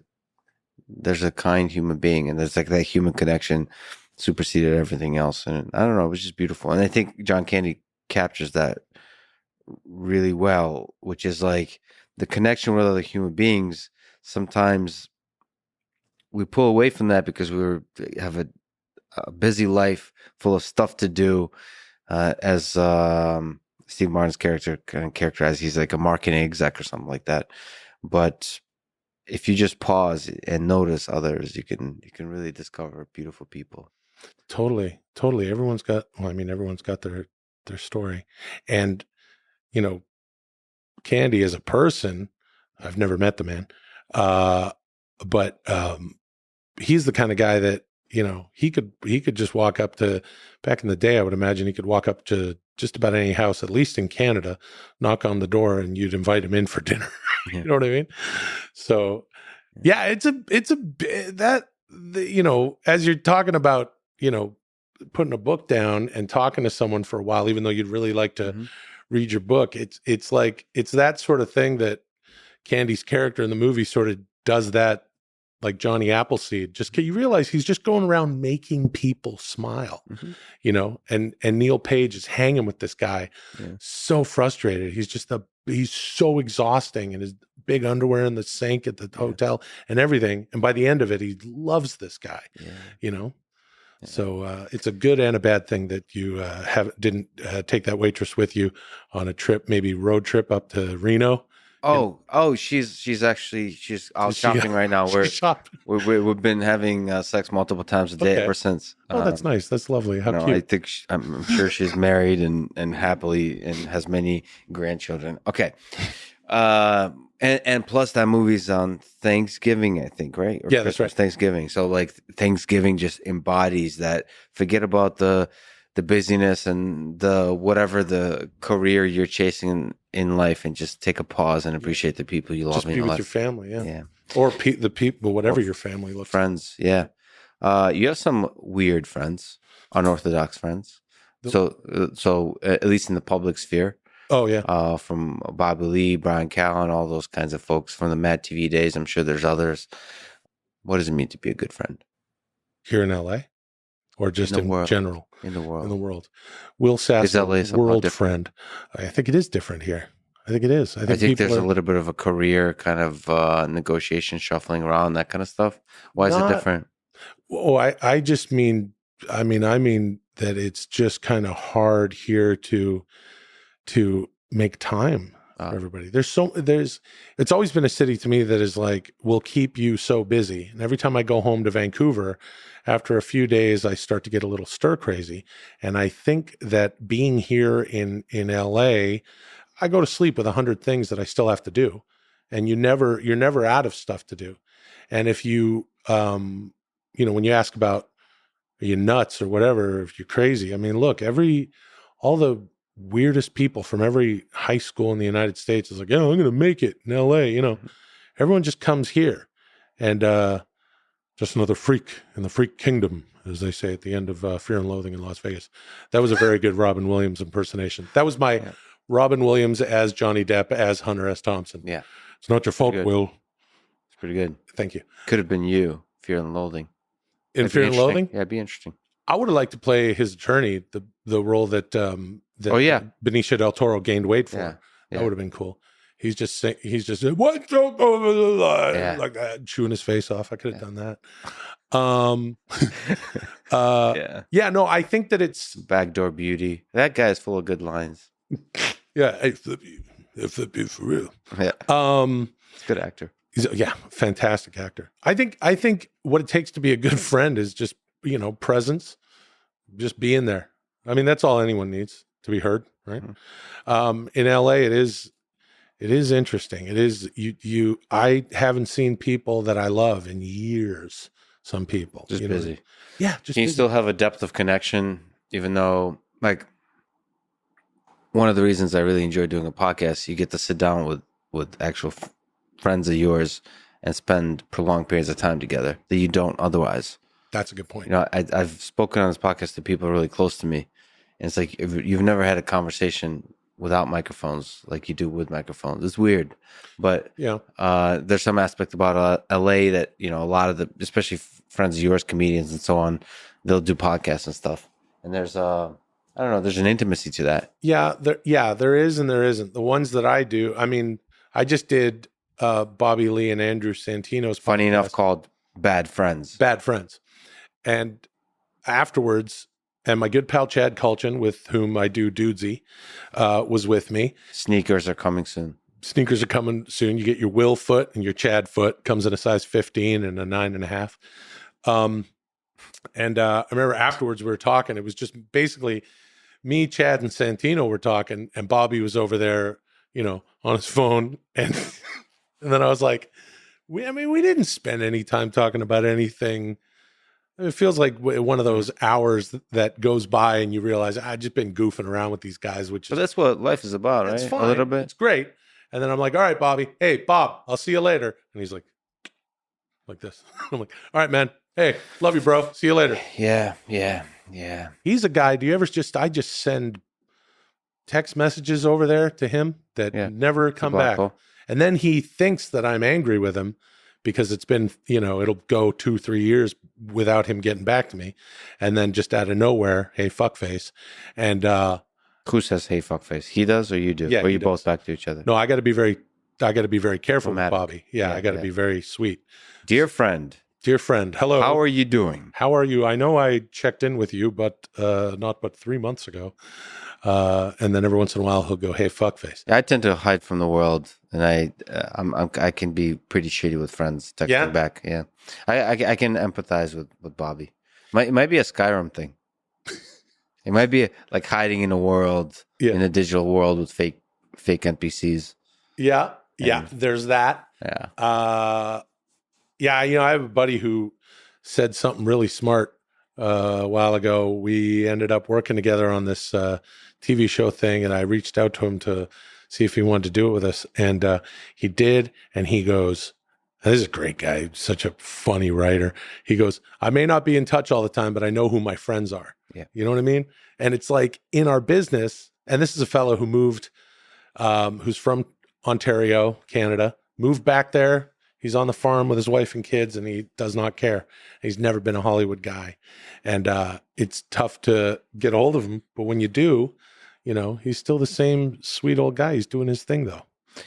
Speaker 1: kind human being, and there's like that human connection superseded everything else. And I don't know, it was just beautiful. And I think John Candy captures that really well, which is like the connection with other human beings. Sometimes we pull away from that because we have a busy life full of stuff to do. As Steve Martin's character kind of characterized, he's like a marketing exec or something like that. But if you just pause and notice others, you can really discover beautiful people.
Speaker 2: Totally. Everyone's got their story. And, Candy as a person, I've never met the man. But he's the kind of guy that, he could just walk up to, back in the day, I would imagine he could walk up to just about any house, at least in Canada, knock on the door, and you'd invite him in for dinner. You know what I mean? So yeah, as you're talking about, putting a book down and talking to someone for a while, even though you'd really like to read your book, it's like, it's that sort of thing that Candy's character in the movie sort of does that, like Johnny Appleseed. Just, you realize he's just going around making people smile, and Neil Page is hanging with this guy, so frustrated. He's so exhausting, and his big underwear in the sink at the hotel and everything. And by the end of it, he loves this guy, So it's a good and a bad thing that you didn't take that waitress with you on a trip, maybe road trip up to Reno.
Speaker 1: She's out shopping right now. We've been having sex multiple times a day ever since.
Speaker 2: Oh, that's nice. That's lovely. How cute.
Speaker 1: I think I'm sure she's married and happily and has many grandchildren. Okay. And plus that movie's on Thanksgiving, I think, right? Or
Speaker 2: yeah, that's right.
Speaker 1: Thanksgiving. So like Thanksgiving just embodies that. Forget about the busyness and the whatever the career you're chasing in life, and just take a pause and appreciate the people you love.
Speaker 2: Just be with your family, yeah. Or the people, whatever your family looks
Speaker 1: friends, like. Yeah. You have some weird friends, unorthodox friends. So at least in the public sphere,
Speaker 2: Oh yeah.
Speaker 1: from Bobby Lee, Brian Callen, all those kinds of folks from the MADtv days. I'm sure there's others. What does it mean to be a good friend
Speaker 2: Here in LA or just
Speaker 1: in the
Speaker 2: in
Speaker 1: world?
Speaker 2: general?
Speaker 1: In the world.
Speaker 2: In the world. Will
Speaker 1: Is
Speaker 2: Sasso,
Speaker 1: LA somehow
Speaker 2: world
Speaker 1: different?
Speaker 2: friend. I think it is different here. I think it is. I
Speaker 1: I
Speaker 2: think
Speaker 1: think
Speaker 2: people
Speaker 1: there's
Speaker 2: are
Speaker 1: a little bit of a career kind of negotiation shuffling around, that kind of stuff. Why is it
Speaker 2: not.
Speaker 1: different?
Speaker 2: Oh, I just mean. I mean that it's just kind of hard here to make time for everybody. It's always been a city to me that is like, will keep you so busy. And every time I go home to Vancouver, after a few days, I start to get a little stir crazy. And I think that being here in LA, I go to sleep with 100 things that I still have to do. And you're never out of stuff to do. And if you, when you ask about, are you nuts or whatever, if you're crazy, I mean, look, all the weirdest people from every high school in the United States is like, I'm going to make it in LA. Everyone just comes here and, just another freak in the freak kingdom, as they say at the end of Fear and Loathing in Las Vegas. That was a very good Robin Williams impersonation. That was my Robin Williams as Johnny Depp as Hunter S. Thompson.
Speaker 1: Yeah.
Speaker 2: It's not your fault, Will.
Speaker 1: It's pretty good.
Speaker 2: Thank you.
Speaker 1: Could have been you, Fear and Loathing.
Speaker 2: In Fear and Loathing?
Speaker 1: Yeah, it'd be interesting.
Speaker 2: I would have liked to play his attorney, the role that Benicio del Toro gained weight for.
Speaker 1: Yeah.
Speaker 2: That would have been cool. He's just one stroke over the line, like that, chewing his face off. I could have done that. No, I think that it's
Speaker 1: Backdoor Beauty. That guy's full of good lines.
Speaker 2: Yeah, I flip you for real.
Speaker 1: Yeah, good actor.
Speaker 2: Fantastic actor. I think what it takes to be a good friend is just presence, just being there. I mean, that's all anyone needs, to be heard, right? Mm-hmm. In LA, it is interesting. It is I haven't seen people that I love in years. Some people
Speaker 1: just busy.
Speaker 2: Just
Speaker 1: can you still have a depth of connection, even though, like, one of the reasons I really enjoy doing a podcast, you get to sit down with actual friends of yours and spend prolonged periods of time together that you don't otherwise.
Speaker 2: That's a good point.
Speaker 1: I've spoken on this podcast to people really close to me, and it's like if you've never had a conversation without microphones like you do with microphones. It's weird, but there's some aspect about LA that a lot of especially friends of yours, comedians and so on, they'll do podcasts and stuff, and there's I don't know, there's an intimacy to that. There is and there isn't. The ones that I do, I mean, I just did Bobby Lee and Andrew Santino's podcast. Funny enough, called Bad Friends. And afterwards, and my good pal Chad Kulchin, with whom I do Dudesy, was with me. Sneakers are coming soon.
Speaker 2: You get your Will foot and your Chad foot. Comes in a size 15 and a 9.5. And I remember afterwards we were talking. It was just basically me, Chad, and Santino were talking, and Bobby was over there, on his phone. And and then I was like, we didn't spend any time talking about anything. It feels like one of those hours that goes by and you realize I've just been goofing around with these guys, but
Speaker 1: that's what life is about, right?
Speaker 2: It's fine.
Speaker 1: A little bit.
Speaker 2: It's great. And then I'm like, all right, Bobby. Hey, Bob, I'll see you later. And he's like this. I'm like, all right, man. Hey, love you, bro. See you later.
Speaker 1: Yeah.
Speaker 2: He's a guy. Do you ever I just send text messages over there to him that never come back. And then he thinks that I'm angry with him because it's been, it'll go 2-3 years without him getting back to me. And then just out of nowhere, hey, fuckface. And
Speaker 1: who says hey, fuckface? He does or you do?
Speaker 2: Yeah,
Speaker 1: or you both back to each other?
Speaker 2: No, I got to be very careful with Bobby. Yeah, I got to be very sweet.
Speaker 1: Dear friend,
Speaker 2: hello.
Speaker 1: How are you doing?
Speaker 2: How are you? I know I checked in with you, but not but 3 months ago. And then every once in a while he'll go, hey, fuckface.
Speaker 1: I tend to hide from the world, and I can be pretty shitty with friends texting back. Yeah, I can empathize with Bobby. It might be a Skyrim thing. It might be like hiding in a world, in a digital world with fake NPCs.
Speaker 2: Yeah, there's that.
Speaker 1: Yeah.
Speaker 2: I have a buddy who said something really smart a while ago. We ended up working together on this TV show thing, and I reached out to him to see if he wanted to do it with us, and he did. And he goes, and this is a great guy, such a funny writer. He goes, I may not be in touch all the time, but I know who my friends are.
Speaker 1: Yeah.
Speaker 2: You know what I mean? And it's like in our business, and this is a fellow who moved, who's from Ontario, Canada, moved back there. He's on the farm with his wife and kids, and he does not care. He's never been a Hollywood guy. And it's tough to get a hold of him. But when you do, you know, he's still the same sweet old guy. He's doing his thing, though.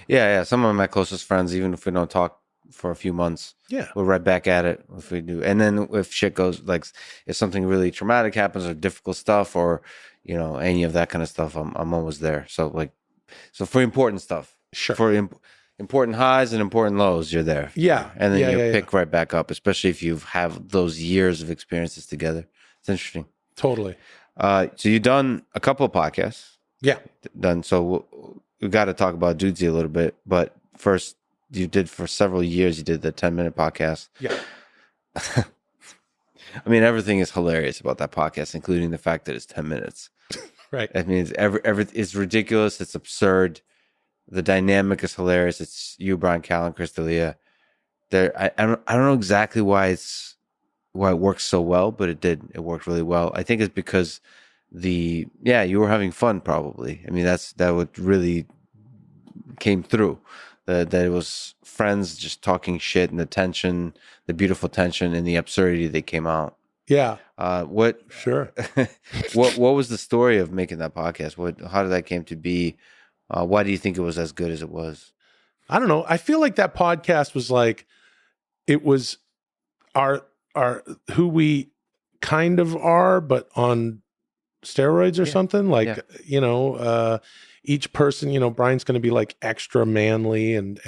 Speaker 1: Yeah. Some of my closest friends, even if we don't talk for a few months, we're right back at it if we do. And then if shit goes, like if something really traumatic happens or difficult stuff or, you know, any of that kind of stuff, I'm always there. So for important stuff,
Speaker 2: sure.
Speaker 1: For important highs and important lows, you're there.
Speaker 2: Yeah.
Speaker 1: And then you pick right back up, especially if you have those years of experiences together. It's interesting.
Speaker 2: Totally.
Speaker 1: So you've done a couple of podcasts.
Speaker 2: Yeah.
Speaker 1: Done. So we got to talk about Dudesy a little bit. But first, you did for several years, you did the 10-minute podcast.
Speaker 2: Yeah.
Speaker 1: I mean, everything is hilarious about that podcast, including the fact that it's 10 minutes.
Speaker 2: Right.
Speaker 1: I mean, it's ridiculous. It's absurd. The dynamic is hilarious. It's you, Brian Callen, and Chris D'Elia. I don't know exactly why it works so well, but it did. It worked really well. I think it's because you were having fun probably. I mean, that would really came through. That it was friends just talking shit and the tension, the beautiful tension and the absurdity that came out.
Speaker 2: Yeah.
Speaker 1: Sure. What was the story of making that podcast? How did that came to be? Why do you think it was as good as it was?
Speaker 2: I don't know. I feel like that podcast was like, it was our who we kind of are, but on steroids or something. Like, you know, each person, you know, Brian's going to be like extra manly and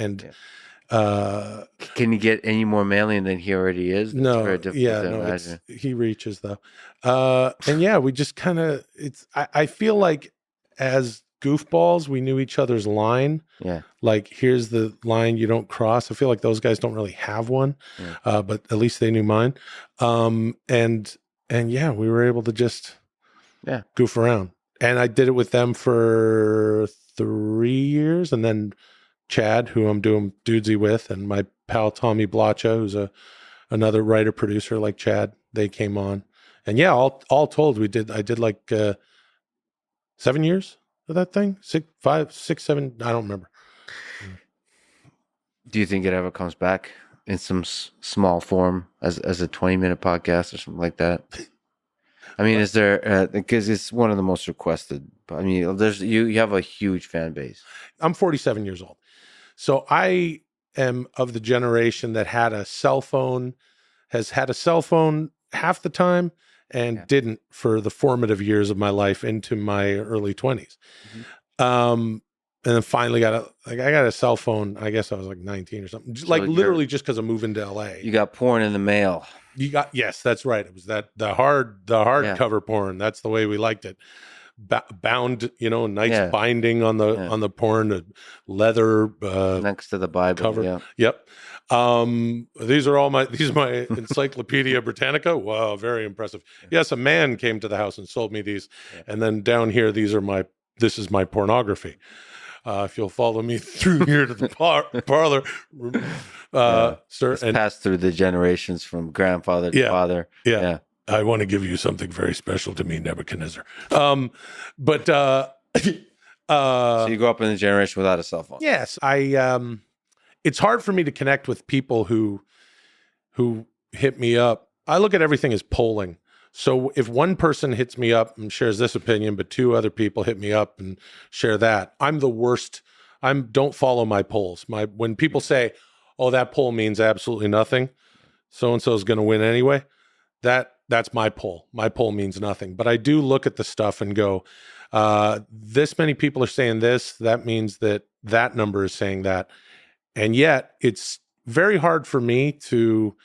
Speaker 1: can you get any more manly than he already is? That's
Speaker 2: no,
Speaker 1: imagine.
Speaker 2: He reaches though. And yeah, we just kind of, I feel like as goofballs, we knew each other's line.
Speaker 1: Yeah.
Speaker 2: Like, here's the line you don't cross. I feel like those guys don't really have one, but at least they knew mine. And yeah, we were able to just goof around. And I did it with them for 3 years. And then Chad, who I'm doing Dudesy with, and my pal Tommy Blacha, who's another writer producer like Chad, they came on. And yeah, all told, I did like 7 years of that thing. 6, 7, I don't remember.
Speaker 1: Do you think it ever comes back in some small form as a 20-minute podcast or something like that? I mean, is there, because it's one of the most requested, I mean, you have a huge fan base.
Speaker 2: I'm 47 years old. So I am of the generation that has had a cell phone half the time and didn't for the formative years of my life into my early 20s. Mm-hmm. And then finally I got a cell phone. I guess I was like 19 or something, like literally just because of moving to LA.
Speaker 1: You got porn in the mail.
Speaker 2: Yes, that's right. It was the hard cover porn. That's the way we liked it. Bound, you know, nice binding on the porn, leather
Speaker 1: next to the Bible
Speaker 2: cover.
Speaker 1: Yeah.
Speaker 2: Yep. These are my Encyclopedia Britannica. Wow, very impressive. Yes, a man came to the house and sold me these, and then down here, this is my pornography. If you'll follow me through here to the parlor, sir,
Speaker 1: it's passed through the generations from grandfather to father.
Speaker 2: Yeah. I want to give you something very special to me, Nebuchadnezzar. So you
Speaker 1: grew up in a generation without a cell phone.
Speaker 2: Yes, it's hard for me to connect with people who hit me up. I look at everything as polling. So if one person hits me up and shares this opinion, but 2 other people hit me up and share that, I'm the worst. Don't follow my polls. When people say, "Oh, that poll means absolutely nothing," so and so is going to win anyway. That's my poll. My poll means nothing. But I do look at the stuff and go, this many people are saying this. That means that number is saying that. And yet it's very hard for me to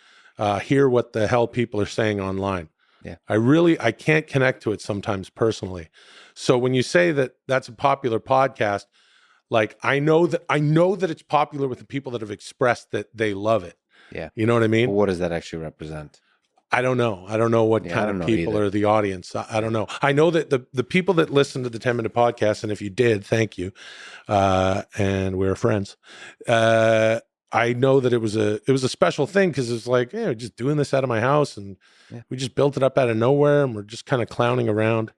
Speaker 2: hear what the hell people are saying online.
Speaker 1: Yeah.
Speaker 2: I can't connect to it sometimes personally. So when you say that that's a popular podcast, like I know that it's popular with the people that have expressed that they love it.
Speaker 1: Yeah.
Speaker 2: You know what I mean?
Speaker 1: But what does that actually represent?
Speaker 2: I don't know. I don't know what kind of people are the audience. I don't know. I know that the people that listen to the 10-minute podcast, and if you did, thank you. And we're friends. I know that it was a special thing because it's like, yeah, just doing this out of my house, and we just built it up out of nowhere, and we're just kind of clowning around.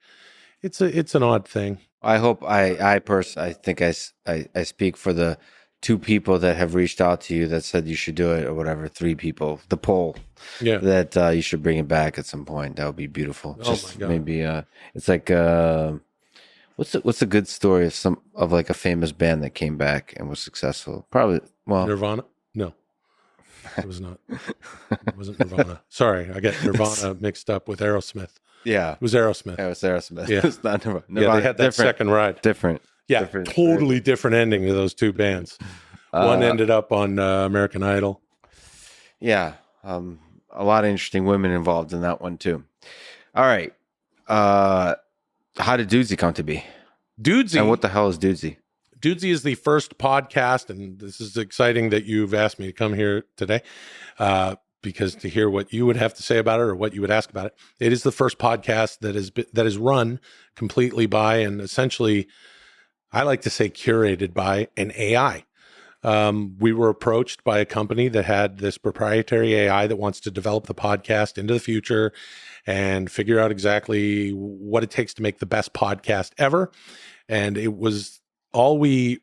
Speaker 2: It's an odd thing.
Speaker 1: I hope I think I speak for the 2 people that have reached out to you that said you should do it, or whatever, 3 people, the poll, that you should bring it back at some point. That would be beautiful. Just my God. Maybe it's like what's a good story of like a famous band that came back and was successful? Probably
Speaker 2: Nirvana. No, it was not. It wasn't Nirvana. Sorry, I get Nirvana mixed up with Aerosmith.
Speaker 1: Yeah,
Speaker 2: it was Aerosmith.
Speaker 1: Yeah, it was Aerosmith.
Speaker 2: Yeah,
Speaker 1: it's not Nirvana.
Speaker 2: Yeah, they had that second ride.
Speaker 1: Different.
Speaker 2: Yeah, totally different ending to those 2 bands. One ended up on American Idol.
Speaker 1: Yeah, a lot of interesting women involved in that one too. All right, how did Dudesy come to be?
Speaker 2: Dudesy,
Speaker 1: and what the hell is Dudesy?
Speaker 2: Dudesy is the first podcast, and this is exciting that you've asked me to come here today, because to hear what you would have to say about it or what you would ask about it. It is the first podcast that is run completely by, and essentially, I like to say curated by, an AI. We were approached by a company that had this proprietary AI that wants to develop the podcast into the future and figure out exactly what it takes to make the best podcast ever. And it was all we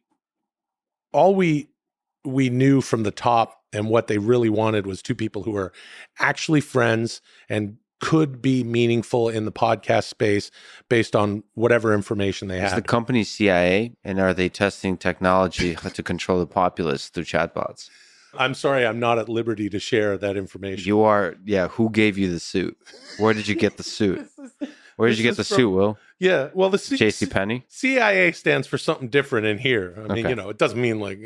Speaker 2: knew from the top, and what they really wanted was 2 people who are actually friends and could be meaningful in the podcast space based on whatever information they had.
Speaker 1: Is the company CIA, and are they testing technology to control the populace through chatbots?
Speaker 2: I'm sorry, I'm not at liberty to share that information.
Speaker 1: You are, yeah. Who gave you the suit? Where did you get the suit? Where did you get the suit, Will?
Speaker 2: Yeah, well, the
Speaker 1: JCPenney?
Speaker 2: CIA stands for something different in here. I mean, it doesn't mean like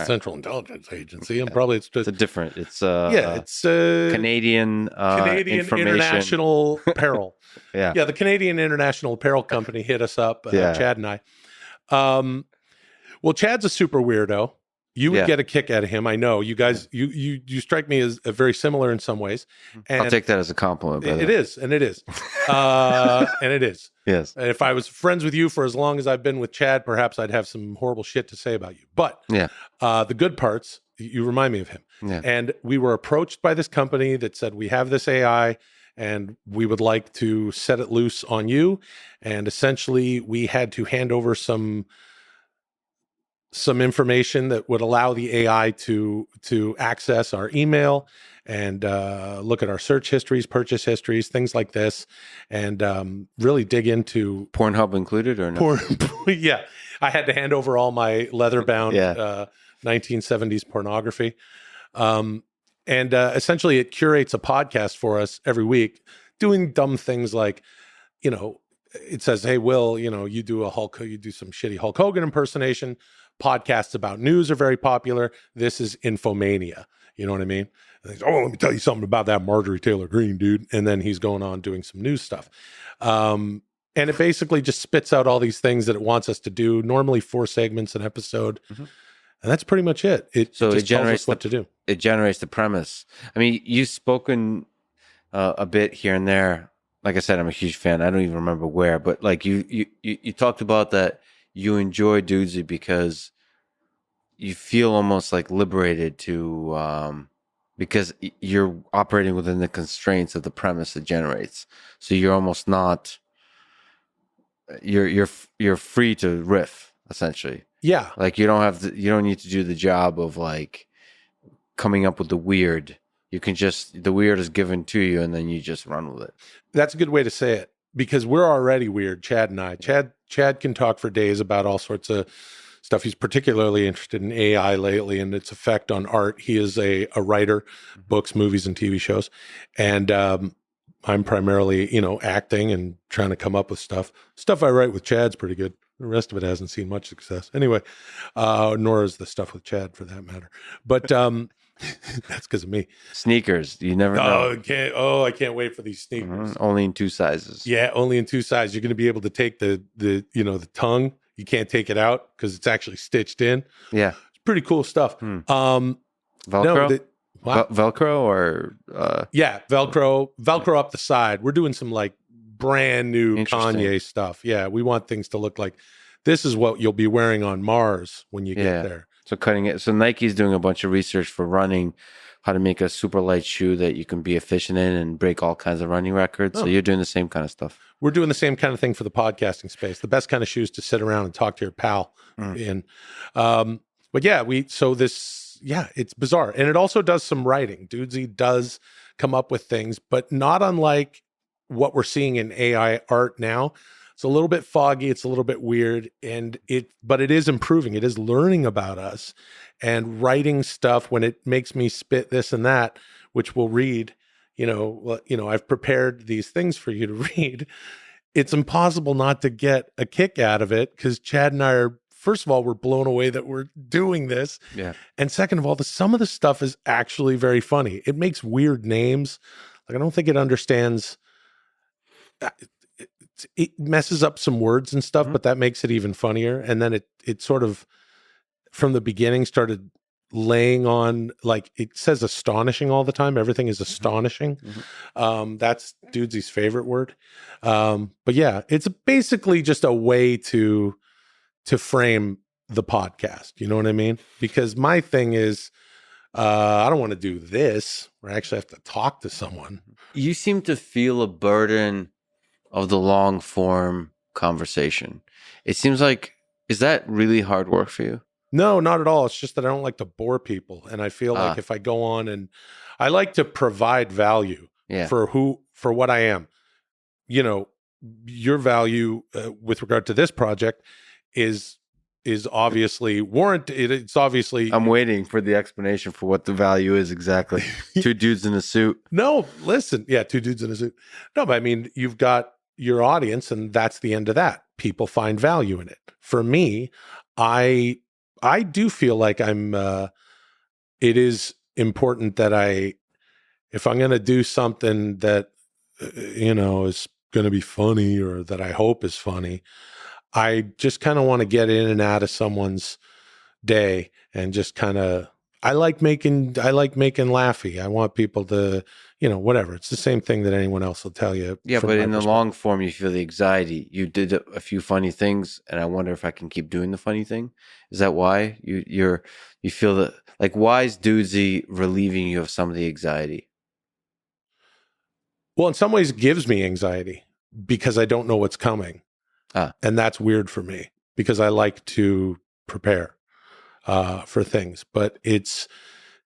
Speaker 2: Central Intelligence Agency. And probably it's just
Speaker 1: it's different. It's
Speaker 2: it's
Speaker 1: Canadian
Speaker 2: International Apparel.
Speaker 1: Yeah,
Speaker 2: the Canadian International Apparel Company hit us up, Chad and I. Well, Chad's a super weirdo. You would get a kick out of him. I know you guys. You strike me as very similar in some ways. And
Speaker 1: I'll take that as a compliment. Brother.
Speaker 2: It is, and it is, and it is.
Speaker 1: Yes.
Speaker 2: And if I was friends with you for as long as I've been with Chad, perhaps I'd have some horrible shit to say about you. But the good parts, you remind me of him.
Speaker 1: Yeah.
Speaker 2: And we were approached by this company that said, we have this AI and we would like to set it loose on you. And essentially, we had to hand over some information that would allow the AI to access our email and look at our search histories, purchase histories, things like this, and really dig into
Speaker 1: Pornhub included or no?
Speaker 2: Yeah, I had to hand over all my leather-bound 1970s pornography, and essentially it curates a podcast for us every week, doing dumb things like, it says, "Hey, Will, you do some shitty Hulk Hogan impersonation. Podcasts about news are very popular. This is Infomania." You know what I mean? And let me tell you something about that Marjorie Taylor Greene, dude. And then he's going on doing some news stuff. And it basically just spits out all these things that it wants us to do, normally 4 segments an episode. Mm-hmm. And that's pretty much it. It just tells us what to do.
Speaker 1: It generates the premise. I mean, you've spoken a bit here and there. Like I said, I'm a huge fan. I don't even remember where, but like you talked about that you enjoy Dudesy because you feel almost like liberated to because you're operating within the constraints of the premise it generates. So you're almost not you're free to riff essentially.
Speaker 2: Yeah.
Speaker 1: Like you don't need to do the job of like coming up with the weird. You can the weird is given to you and then you just run with it.
Speaker 2: That's a good way to say it because we're already weird, Chad and I. Chad can talk for days about all sorts of stuff. He's particularly interested in AI lately and its effect on art. He is a writer, books, movies, and TV shows. And I'm primarily, acting and trying to come up with stuff. Stuff I write with Chad's pretty good. The rest of it hasn't seen much success. Anyway, nor is the stuff with Chad for that matter. But that's because of me.
Speaker 1: Sneakers. You never know.
Speaker 2: I can't wait for these sneakers.
Speaker 1: Only in 2 sizes.
Speaker 2: Yeah, only in 2 sizes. You're going to be able to take the tongue. You can't take it out because it's actually stitched in.
Speaker 1: Yeah.
Speaker 2: It's pretty cool stuff.
Speaker 1: Velcro? Velcro or?
Speaker 2: Yeah, Velcro up the side. We're doing some like brand new Kanye stuff. Yeah, we want things to look like this is what you'll be wearing on Mars when you get there.
Speaker 1: So cutting it. So Nike's doing a bunch of research for running, how to make a super light shoe that you can be efficient in and break all kinds of running records. So you're doing the same kind of stuff.
Speaker 2: We're doing the same kind of thing for the podcasting space. The best kind of shoes to sit around and talk to your pal in. But yeah, it's bizarre. And it also does some writing. Dudesy does come up with things, but not unlike what we're seeing in AI art now. It's a little bit foggy. It's a little bit weird, but it is improving. It is learning about us and writing stuff when it makes me spit this and that, which we'll read. I've prepared these things for you to read. It's impossible not to get a kick out of it because Chad and I are, first of all, we're blown away that we're doing this.
Speaker 1: Yeah.
Speaker 2: And second of all, some of the stuff is actually very funny. It makes weird names. Like, I don't think it understands. It messes up some words and stuff, but that makes it even funnier. And then it sort of, from the beginning, started laying on, like, it says astonishing all the time. Everything is astonishing. That's Dudesy's favorite word. But yeah, it's basically just a way to frame the podcast. You know what I mean? Because my thing is, I don't want to do this where I actually have to talk to someone.
Speaker 1: You seem to feel a burden of the long form conversation. It seems like, is that really hard work for you?
Speaker 2: No, not at all. It's just that I don't like to bore people. And I feel like if I go on, and I like to provide value for what I am. Your value with regard to this project is obviously warranted. It's obviously.
Speaker 1: I'm waiting for the explanation for what the value is exactly. Two dudes in a suit.
Speaker 2: No, listen. Yeah, two dudes in a suit. No, but I mean, you've got your audience, and that's the end of that. People find value in it. For me, I do feel like it is important that if I'm going to do something that, is going to be funny, or that I hope is funny, I just kind of want to get in and out of someone's day and just kind of, I like making laughy. I want people to, whatever. It's the same thing that anyone else will tell you.
Speaker 1: Yeah, but in the long form, you feel the anxiety. You did a few funny things, and I wonder if I can keep doing the funny thing. Is that why you feel that? Like, why is Dudesy relieving you of some of the anxiety?
Speaker 2: Well, in some ways, it gives me anxiety because I don't know what's coming, and that's weird for me because I like to prepare for things, but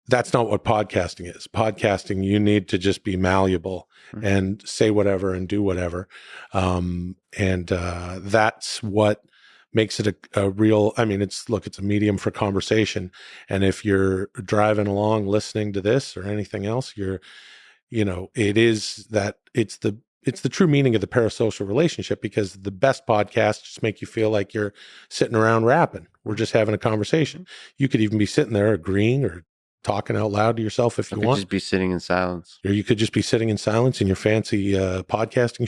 Speaker 2: that's not what podcasting is. Podcasting, you need to just be malleable and say whatever and do whatever. That's what makes it a real, I mean, it's a medium for conversation. And if you're driving along listening to this or anything else, it's the true meaning of the parasocial relationship, because the best podcasts just make you feel like you're sitting around rapping. We're just having a conversation. You could even be sitting there agreeing or talking out loud to yourself if you want.
Speaker 1: Just be sitting in silence.
Speaker 2: Or you could just be sitting in silence in your fancy podcasting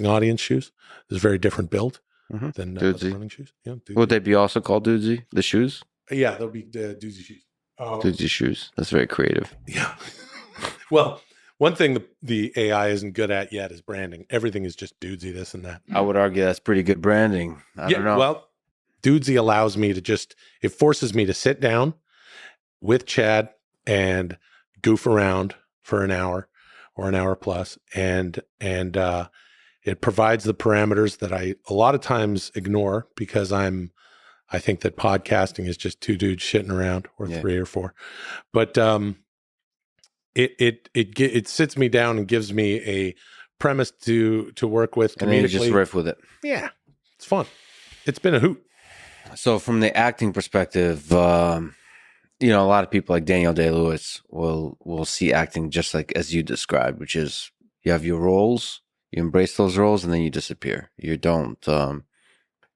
Speaker 2: audience shoes. There's a very different build than running shoes. Yeah,
Speaker 1: would they be also called Dudesy, the shoes?
Speaker 2: Yeah, they'll be Dudesy shoes.
Speaker 1: Dudesy shoes. That's very creative.
Speaker 2: Yeah. Well, one thing the AI isn't good at yet is branding. Everything is just Dudesy, this and that.
Speaker 1: I would argue that's pretty good branding. I don't know.
Speaker 2: Well, Dudesy allows me to it forces me to sit down with Chad and goof around for an hour or an hour plus. And it provides the parameters that I a lot of times ignore because I think that podcasting is just two dudes shitting around, or three or four. But, it sits me down and gives me a premise to work with comedically.
Speaker 1: And then you just riff with it.
Speaker 2: Yeah, it's fun. It's been a hoot.
Speaker 1: So from the acting perspective, a lot of people like Daniel Day-Lewis will see acting just like as you described, which is you have your roles, you embrace those roles, and then you disappear. You don't do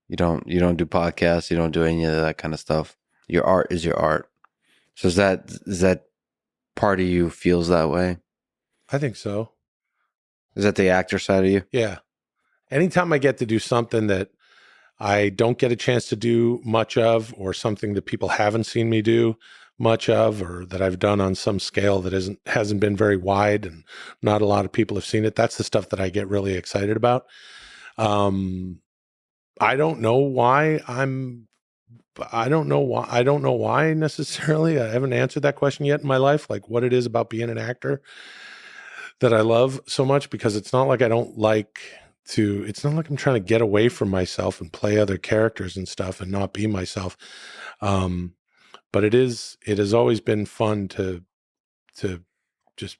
Speaker 1: podcasts, you don't do any of that kind of stuff. Your art is your art. So is that part of you feels that way?
Speaker 2: I think so.
Speaker 1: Is that the actor side of you?
Speaker 2: Yeah. Anytime I get to do something that I don't get a chance to do much of, or something that people haven't seen me do much of, or that I've done on some scale that hasn't been very wide and not a lot of people have seen it, that's the stuff that I get really excited about. I don't know why I'm I don't know why. I don't know why necessarily. I haven't answered that question yet in my life, like what it is about being an actor that I love so much, because it's not like I don't like to, it's not like I'm trying to get away from myself and play other characters and stuff and not be myself. But it has always been fun to just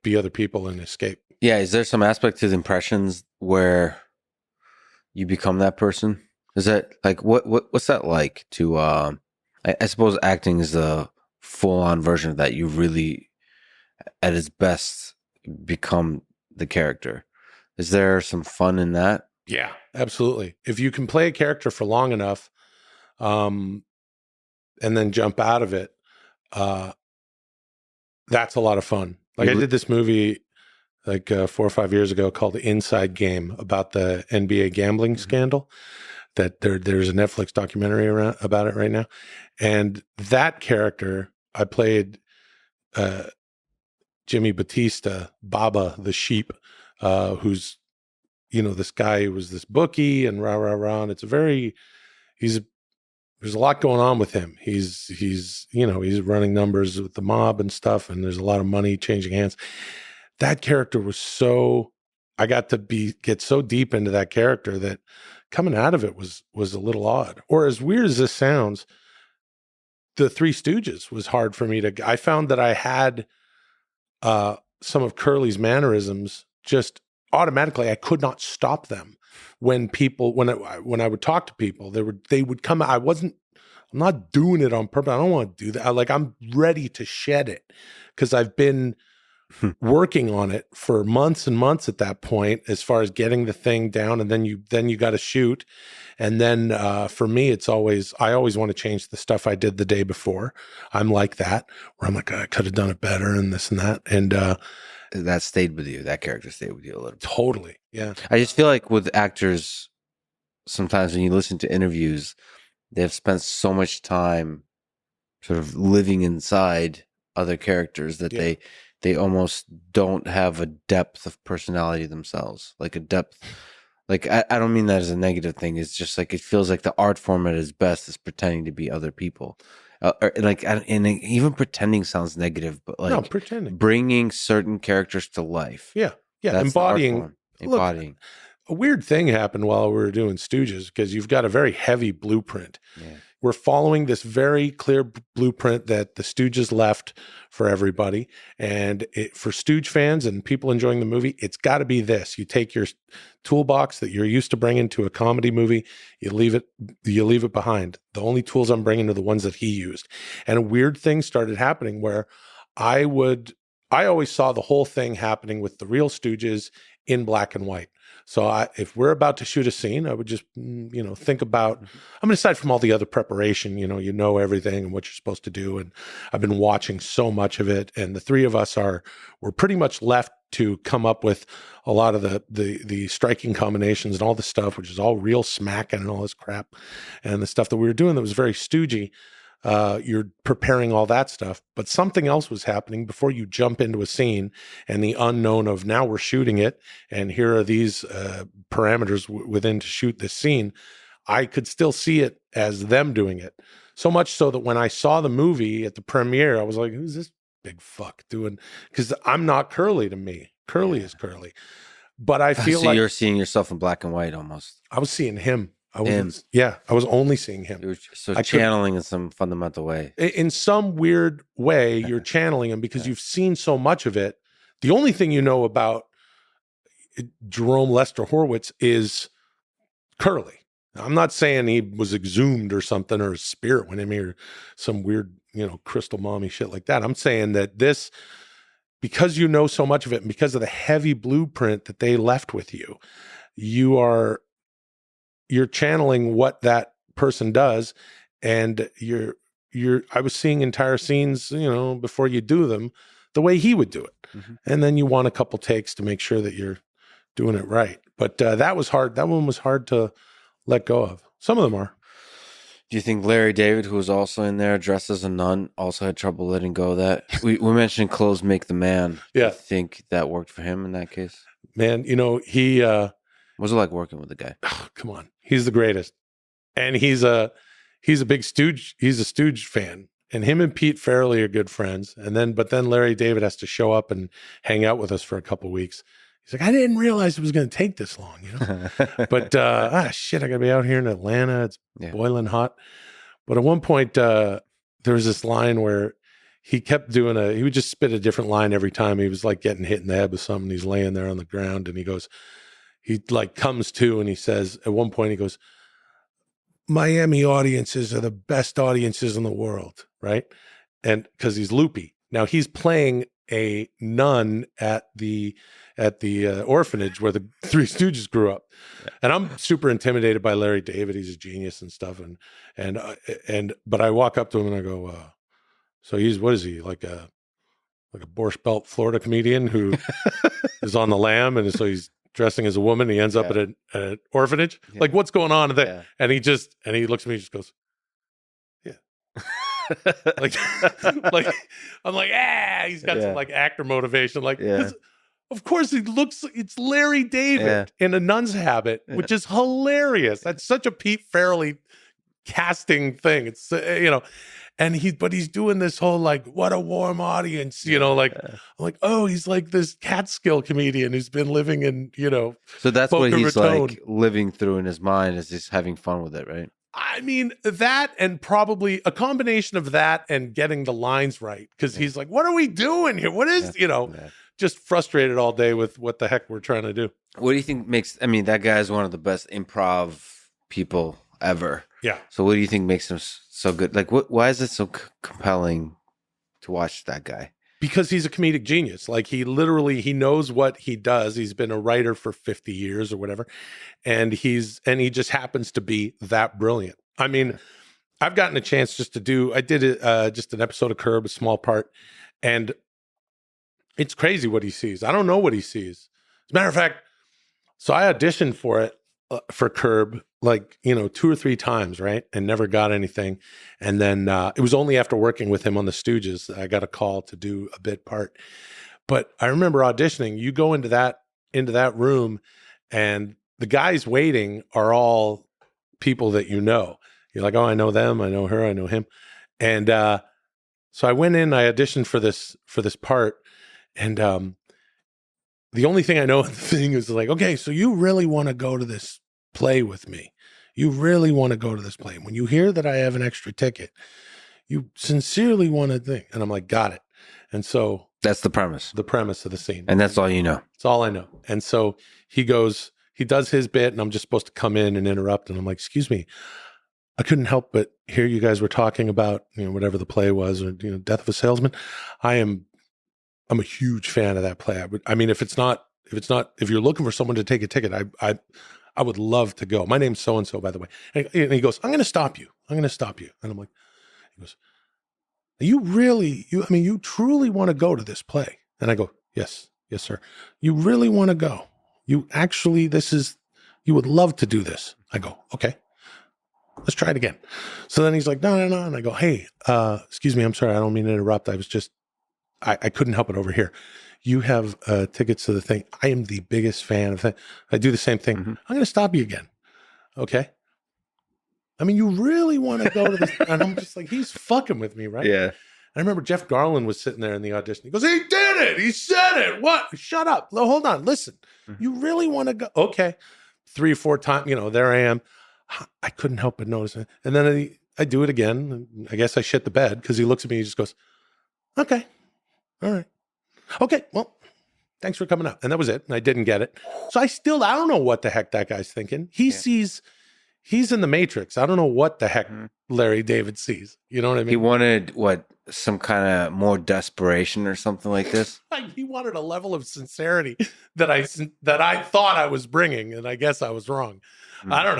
Speaker 2: be other people and escape.
Speaker 1: Yeah. Is there some aspect to the impressions where you become that person? Is that like, what's that like to, I suppose acting is the full on version of that. You really, at its best, become the character. Is there some fun in that?
Speaker 2: Yeah, absolutely. If you can play a character for long enough, and then jump out of it, that's a lot of fun. Like I did this movie like 4 or 5 years ago called The Inside Game about the NBA gambling scandal. That there's a Netflix documentary about it right now, and that character I played, Jimmy Batista, Baba the sheep, who's, this guy who was this bookie and rah rah rah. And it's there's a lot going on with him. He's running numbers with the mob and stuff, and there's a lot of money changing hands. That character was I got to get so deep into that character that coming out of it was a little odd. Or as weird as this sounds, the Three Stooges was hard for me I found that I had some of Curly's mannerisms just automatically. I could not stop them. When I would talk to people, they would come. I'm not doing it on purpose. I don't want to do that. I'm ready to shed it because I've been working on it for months and months at that point, as far as getting the thing down. And then you got to shoot. And then for me, I always want to change the stuff I did the day before. I'm like that, where I'm like, I could have done it better and this and that. And
Speaker 1: that stayed with you. That character stayed with you a little bit.
Speaker 2: Totally. Yeah.
Speaker 1: I just feel like with actors, sometimes when you listen to interviews, they've spent so much time sort of living inside other characters that they almost don't have a depth of personality themselves. Like a depth, like I don't mean that as a negative thing. It's just like, it feels like the art form at its best is pretending to be other people. And even pretending sounds negative, but like,
Speaker 2: no, pretending,
Speaker 1: bringing certain characters to life.
Speaker 2: Yeah. Yeah.
Speaker 1: That's
Speaker 2: Embodying.
Speaker 1: Look,
Speaker 2: a weird thing happened while we were doing Stooges, because you've got a very heavy blueprint.
Speaker 1: Yeah.
Speaker 2: We're following this very clear blueprint that the Stooges left for everybody. And for Stooge fans and people enjoying the movie, it's got to be this. You take your toolbox that you're used to bringing to a comedy movie, you leave it behind. The only tools I'm bringing are the ones that he used. And weird things started happening where I always saw the whole thing happening with the real Stooges in black and white. So if we're about to shoot a scene, I would just, think about, I'm going to aside from all the other preparation, you know everything and what you're supposed to do. And I've been watching so much of it. And the three of us we're pretty much left to come up with a lot of the striking combinations and all the stuff, which is all real smacking and all this crap. And the stuff that we were doing that was very stoogey. You're preparing all that stuff, but something else was happening before you jump into a scene, and the unknown of now we're shooting it, and here are these parameters within to shoot this scene. I could still see it as them doing it, so much so that when I saw the movie at the premiere, I was like, "Who's this big fuck doing?" Because I'm not Curly to me. Curly is Curly, but I feel like
Speaker 1: you're seeing yourself in black and white almost.
Speaker 2: I was seeing him. I was only seeing him.
Speaker 1: So channeling in some fundamental way.
Speaker 2: In some weird way, you're channeling him because you've seen so much of it. The only thing you know about Jerome Lester Horwitz is Curly. I'm not saying he was exhumed or something, or his spirit went in me, or some weird, crystal mommy shit like that. I'm saying that because you know so much of it, and because of the heavy blueprint that they left with you, you're channeling what that person does, and I was seeing entire scenes, before you do them, the way he would do it. Mm-hmm. And then you want a couple takes to make sure that you're doing it right. But that was hard. That one was hard to let go of. Some of them are.
Speaker 1: Do you think Larry David, who was also in there dressed as a nun, also had trouble letting go of that? We mentioned clothes make the man.
Speaker 2: Yeah.
Speaker 1: Do you think that worked for him in that case?
Speaker 2: Man, he...
Speaker 1: What was it like working with the guy?
Speaker 2: Oh, come on. He's the greatest. And he's a he's a big Stooge. He's a Stooge fan, and him and Pete Farrelly are good friends. But then Larry David has to show up and hang out with us for a couple weeks. He's like, I didn't realize it was going to take this long, But shit, I got to be out here in Atlanta. It's boiling hot. But at one point, there was this line where he kept doing he would just spit a different line every time. He was like getting hit in the head with something. He's laying there on the ground, and he like comes to, and he says, at one point he goes, Miami audiences are the best audiences in the world, right? And because he's loopy. Now he's playing a nun at the orphanage where the Three Stooges grew up. Yeah. And I'm super intimidated by Larry David. He's a genius and stuff. But I walk up to him and I go, so what is he? Like a Borscht Belt Florida comedian who is on the lam. And so he's dressing as a woman. He ends up at an orphanage. Yeah. Like, what's going on there? Yeah. And he looks at me and just goes, yeah. like I'm like, he's got some like actor motivation. Like, of course it's Larry David in a nun's habit, which is hilarious. That's such a Pete Farrelly casting thing. It's, and he's doing this whole like, what a warm audience, I'm like, oh, he's like this Catskill comedian who's been living in,
Speaker 1: So that's
Speaker 2: Boca
Speaker 1: what he's
Speaker 2: Raton.
Speaker 1: like living through in his mind, is just having fun with it, right?
Speaker 2: I mean, that and probably a combination of that and getting the lines right. Because he's like, what are we doing here? What is, just frustrated all day with what the heck we're trying to do.
Speaker 1: What do you think that guy is one of the best improv people ever.
Speaker 2: Yeah.
Speaker 1: So what do you think makes him so good? Like, why is it so compelling to watch that guy?
Speaker 2: Because he's a comedic genius. Like, he knows what he does. He's been a writer for 50 years or whatever. And he just happens to be that brilliant. I mean, I've gotten a chance just I did just an episode of Curb, a small part. And it's crazy what he sees. I don't know what he sees. As a matter of fact, so I auditioned for it, for Curb, like, 2 or 3 times, right? And never got anything. And then it was only after working with him on the Stooges that I got a call to do a bit part. But I remember auditioning. You go into that room, and the guys waiting are all people that you know. You're like, oh, I know them, I know her, I know him. And so I went in, I auditioned for this part, and the only thing I know of the thing is like, okay, so you really want to go to this play with me. You really want to go to this play. When you hear that I have an extra ticket, you sincerely want to think. And I'm like, got it. And so
Speaker 1: that's the premise
Speaker 2: of the scene.
Speaker 1: And that's all you know.
Speaker 2: It's all I know. And so he does his bit, and I'm just supposed to come in and interrupt. And I'm like, excuse me, I couldn't help but hear you guys were talking about, whatever the play was, or, Death of a Salesman. I'm a huge fan of that play. If you're looking for someone to take a ticket, I would love to go. My name's so-and-so, by the way. And he goes, I'm going to stop you. And I'm like, he goes, you truly want to go to this play? And I go, yes, sir. You really want to go? You would love to do this. I go, okay, let's try it again. So then he's like, no. And I go, hey, excuse me, I'm sorry, I don't mean to interrupt. I couldn't help it over here. You have tickets to the thing. I am the biggest fan of that. I do the same thing. Mm-hmm. I'm going to stop you again. Okay. I mean, you really want to go to this? And I'm just like, he's fucking with me, right?
Speaker 1: Yeah.
Speaker 2: I remember Jeff Garland was sitting there in the audition. He goes, he did it. He said it. What? Shut up. No, hold on. Listen. Mm-hmm. You really want to go? Okay. 3 or 4 times, there I am. I couldn't help but notice it. And then I do it again. I guess I shit the bed, because he looks at me and he just goes, okay. All right. Okay, well, thanks for coming out. And that was it. And I didn't get it. So I don't know what the heck that guy's thinking. He's in the Matrix. I don't know what the heck Larry David sees. You know what I mean?
Speaker 1: He wanted, some kind of more desperation or something like this?
Speaker 2: He wanted a level of sincerity that I thought I was bringing, and I guess I was wrong. I don't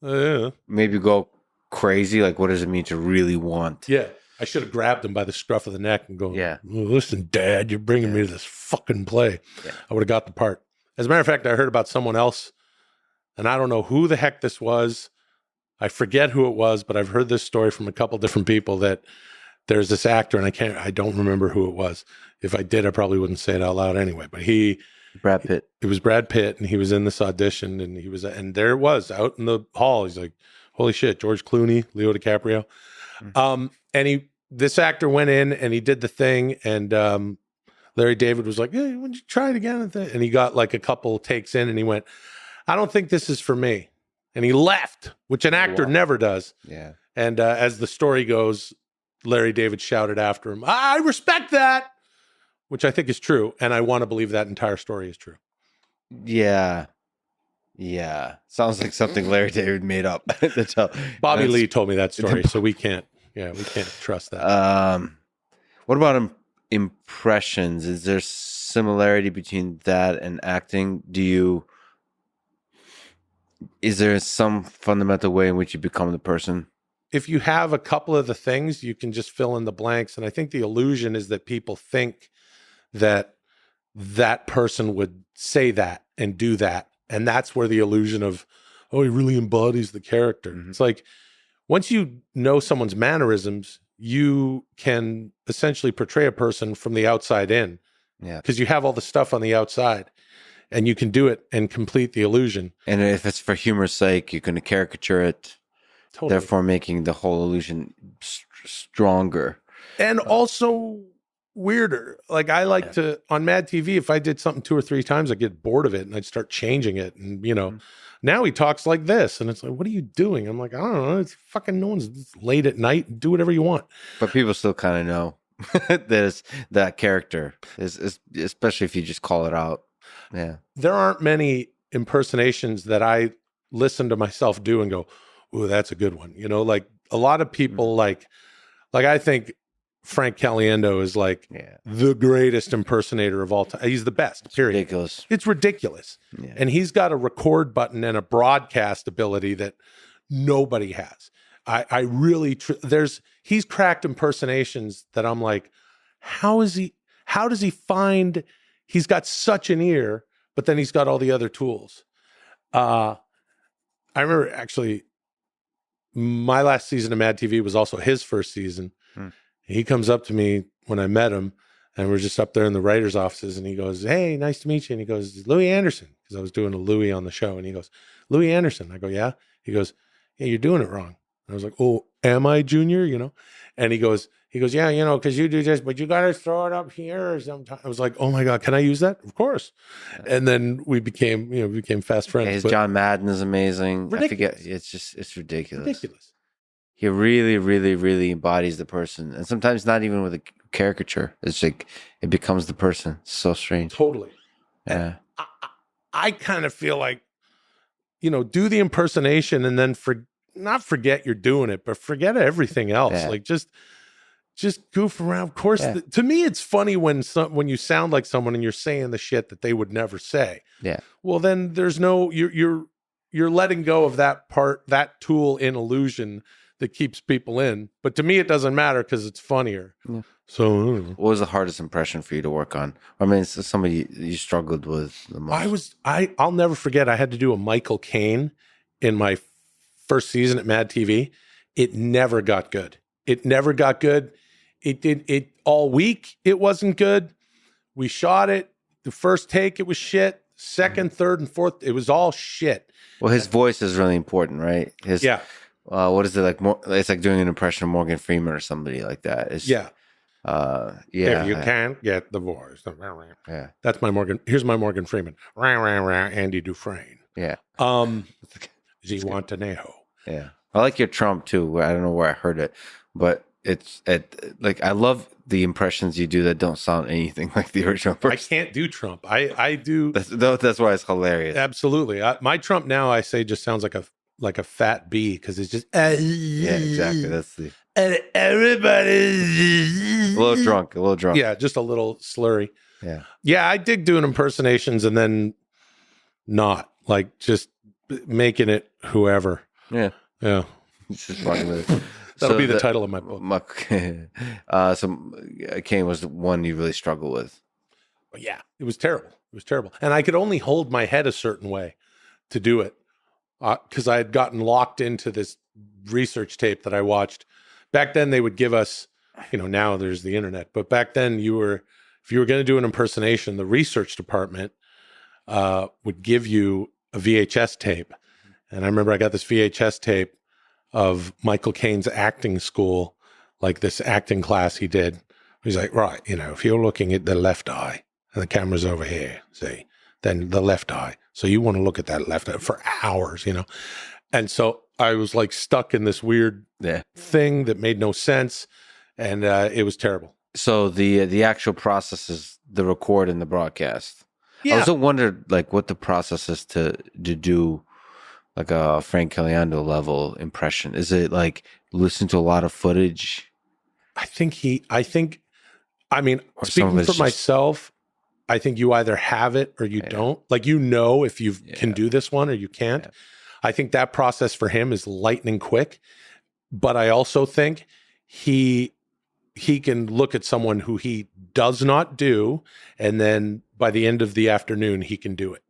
Speaker 2: know.
Speaker 1: Maybe go crazy. Like, what does it mean to really want?
Speaker 2: Yeah. I should have grabbed him by the scruff of the neck and go, listen, Dad, you're bringing me to this fucking play. Yeah. I would have got the part. As a matter of fact, I heard about someone else, and I don't know who the heck this was. I forget who it was, but I've heard this story from a couple different people, that there's this actor, and I don't remember who it was. If I did, I probably wouldn't say it out loud anyway, but
Speaker 1: Brad Pitt.
Speaker 2: It was Brad Pitt, and he was in this audition, and there it was out in the hall. He's like, holy shit, George Clooney, Leo DiCaprio. And this actor went in and he did the thing, and Larry David was like, hey, why don't you try it again? And he got like a couple takes in and he went, I don't think this is for me. And he left, which an actor never does.
Speaker 1: Yeah.
Speaker 2: And as the story goes, Larry David shouted after him, I respect that, which I think is true. And I want to believe that entire story is true.
Speaker 1: Yeah. Yeah. Sounds like something Larry David made up to tell.
Speaker 2: Bobby Lee told me that story, so we can't trust that.
Speaker 1: What about impressions? Is there similarity between that and acting? Is there some fundamental way in which you become the person?
Speaker 2: If you have a couple of the things, you can just fill in the blanks. And I think the illusion is that people think that that person would say that and do that. And that's where the illusion of, oh, he really embodies the character. Mm-hmm. It's like, once you know someone's mannerisms, you can essentially portray a person from the outside in.
Speaker 1: Yeah.
Speaker 2: Because you have all the stuff on the outside. And you can do it and complete the illusion.
Speaker 1: And if it's for humor's sake, you can caricature it,
Speaker 2: totally.
Speaker 1: Therefore making the whole illusion stronger.
Speaker 2: And also weirder. Like I like to, on MADtv, if I did something 2 or 3 times, I'd get bored of it and I'd start changing it. And, now he talks like this. And it's like, what are you doing? I'm like, I don't know. It's fucking no one's late at night. Do whatever you want.
Speaker 1: But people still kind of know that character, is, especially if you just call it out. Yeah.
Speaker 2: There aren't many impersonations that I listen to myself do and go, ooh, that's a good one. Like a lot of people like I think Frank Caliendo is like the greatest impersonator of all time. He's the best, period.
Speaker 1: Ridiculous.
Speaker 2: It's ridiculous.
Speaker 1: Yeah.
Speaker 2: And he's got a record button and a broadcast ability that nobody has. I really, he's cracked impersonations that I'm like, how does he find, he's got such an ear, but then he's got all the other tools. I remember actually my last season of MADtv was also his first season. He comes up to me when I met him, and we're just up there in the writer's offices, and he goes, hey, nice to meet you. And he goes, Louis Anderson, because I was doing a Louis on the show. And he goes, Louis Anderson. I go, yeah. He goes, yeah, you're doing it wrong. And I was like, oh, am I, Junior? And he goes, yeah, because you do this, but you got to throw it up here sometime. I was like, oh my God, can I use that? Of course. And then we became fast friends.
Speaker 1: His John Madden is amazing.
Speaker 2: Ridiculous.
Speaker 1: I forget. It's ridiculous.
Speaker 2: Ridiculous.
Speaker 1: He really, really, really embodies the person. And sometimes not even with a caricature. It's like, it becomes the person. It's so strange.
Speaker 2: Totally.
Speaker 1: Yeah.
Speaker 2: I kind of feel like, do the impersonation and then not forget you're doing it, but forget everything else.
Speaker 1: Yeah.
Speaker 2: Like just goof around. Of course, to me, it's funny when you sound like someone and you're saying the shit that they would never say.
Speaker 1: Yeah.
Speaker 2: Well, then there's no, you're letting go of that part, that tool in illusion that keeps people in. But to me, it doesn't matter because it's funnier. Yeah. So
Speaker 1: what was the hardest impression for you to work on? I mean, it's somebody you struggled with the most.
Speaker 2: I'll never forget. I had to do a Michael Caine in my first season at MADtv. It never got good. It all week. It wasn't good. We shot it. The first take, it was shit. Second, third, and fourth, it was all shit.
Speaker 1: Well, his voice is really important, right? What is it like? It's like doing an impression of Morgan Freeman or somebody like that. If
Speaker 2: you can't get the voice.
Speaker 1: Yeah.
Speaker 2: That's my Morgan. Here's my Morgan Freeman. Andy Dufresne.
Speaker 1: Yeah.
Speaker 2: Ziwantanejo.
Speaker 1: Yeah. I like your Trump too. I don't know where I heard it, but I love the impressions you do that don't sound anything like the original person.
Speaker 2: I can't do Trump. I do.
Speaker 1: That's why it's hilarious.
Speaker 2: Absolutely. My Trump now, I say, just sounds like a fat bee because it's just
Speaker 1: yeah, exactly. That's the
Speaker 2: everybody
Speaker 1: a little drunk.
Speaker 2: Yeah, just a little slurry.
Speaker 1: Yeah.
Speaker 2: I dig doing impersonations and then not like just making it whoever.
Speaker 1: Yeah.
Speaker 2: It's
Speaker 1: just fucking with it.
Speaker 2: That'll be the title of my book.
Speaker 1: So Caine was the one you really struggled with.
Speaker 2: Yeah, it was terrible. And I could only hold my head a certain way to do it because I had gotten locked into this research tape that I watched. Back then they would give us, now there's the internet, but back then if you were going to do an impersonation, the research department would give you a VHS tape. And I remember I got this VHS tape of Michael Caine's acting school, like this acting class he did. He's like, right, if you're looking at the left eye and the camera's over here, see, then the left eye. So you want to look at that left eye for hours, And so I was like stuck in this weird thing that made no sense. And it was terrible.
Speaker 1: So the actual process is the record and the broadcast.
Speaker 2: Yeah.
Speaker 1: I also wondered like what the process is to do like a Frank Caliendo level impression. Is it like listen to a lot of footage?
Speaker 2: I mean,
Speaker 1: Or
Speaker 2: speaking for myself, I think you either have it or you don't. Like, if you can do this one or you can't. Yeah. I think that process for him is lightning quick. But I also think he can look at someone who he does not do, and then by the end of the afternoon, he can do it.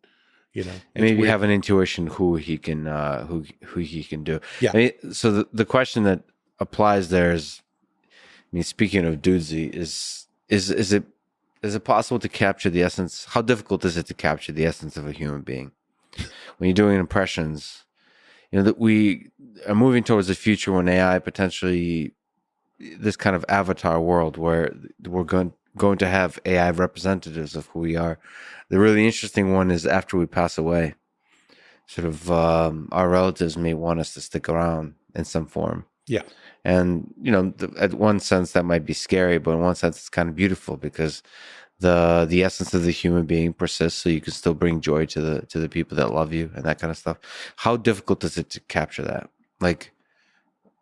Speaker 1: And maybe have an intuition who he can who he can do.
Speaker 2: Yeah.
Speaker 1: I mean, so the question that applies there is, speaking of Dudesy, is it possible to capture the essence? How difficult is it to capture the essence of a human being when you're doing impressions? That we are moving towards a future when AI potentially this kind of avatar world where we're going to have AI representatives of who we are. The really interesting one is after we pass away, sort of our relatives may want us to stick around in some form.
Speaker 2: Yeah.
Speaker 1: And, at one sense that might be scary, but in one sense it's kind of beautiful because the essence of the human being persists, so you can still bring joy to the people that love you and that kind of stuff. How difficult is it to capture that? Like,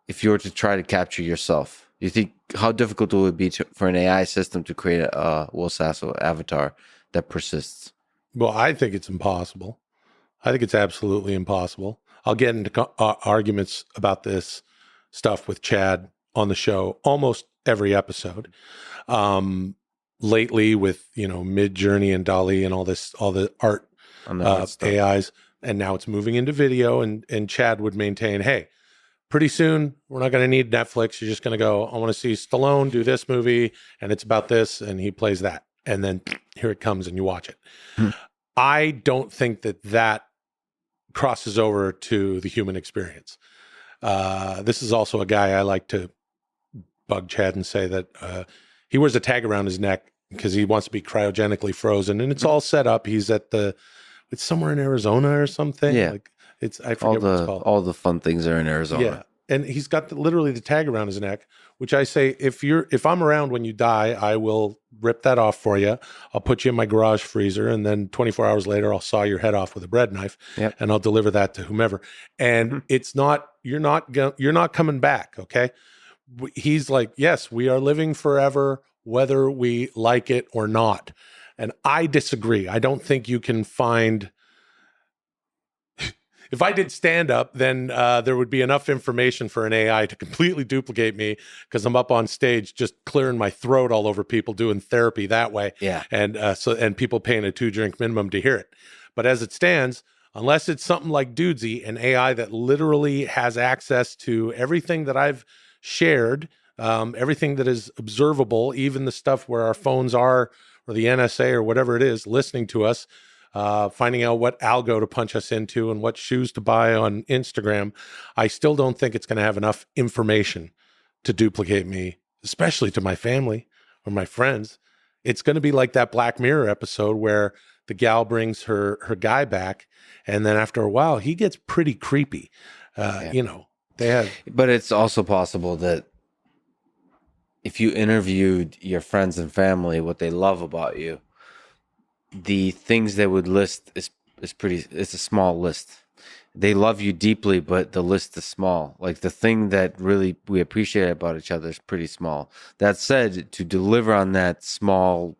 Speaker 1: if you were to try to capture yourself, you think how difficult it would be for an AI system to create a Will Sasso avatar that persists?
Speaker 2: Well, I think it's impossible. I think it's absolutely impossible. I'll get into arguments about this stuff with Chad on the show almost every episode. Lately with, Mid-Journey and DALL-E and all the art AIs, and now it's moving into video, and Chad would maintain, hey, pretty soon we're not going to need Netflix. You're just going to go, I want to see Stallone do this movie, and it's about this, and he plays that. And then here it comes, and you watch it. I don't think that crosses over to the human experience. This is also a guy I like to bug Chad and say that he wears a tag around his neck because he wants to be cryogenically frozen, and it's all set up. He's it's somewhere in Arizona or something.
Speaker 1: Yeah.
Speaker 2: I forget what it's called.
Speaker 1: All the fun things are in Arizona.
Speaker 2: Yeah. And he's got literally the tag around his neck, which I say, if I'm around when you die, I will rip that off for you. I'll put you in my garage freezer, and then 24 hours later, I'll saw your head off with a bread knife, and I'll deliver that to whomever. And it's not, you're not coming back. Okay. He's like, yes, we are living forever, whether we like it or not. And I disagree. I don't think you can find... If I did stand up, then there would be enough information for an AI to completely duplicate me because I'm up on stage just clearing my throat all over people doing therapy that way.
Speaker 1: Yeah.
Speaker 2: And people paying a 2-drink minimum to hear it. But as it stands, unless it's something like Dudesy, an AI that literally has access to everything that I've shared, everything that is observable, even the stuff where our phones are or the NSA or whatever it is listening to us, finding out what algo to punch us into and what shoes to buy on Instagram, I still don't think it's going to have enough information to duplicate me, especially to my family or my friends. It's going to be like that Black Mirror episode where the gal brings her guy back, and then after a while, he gets pretty creepy.
Speaker 1: But it's also possible that if you interviewed your friends and family, what they love about you, the things they would list is it's a small list. They love you deeply, but the list is small. Like the thing that really we appreciate about each other is pretty small. That said, to deliver on that small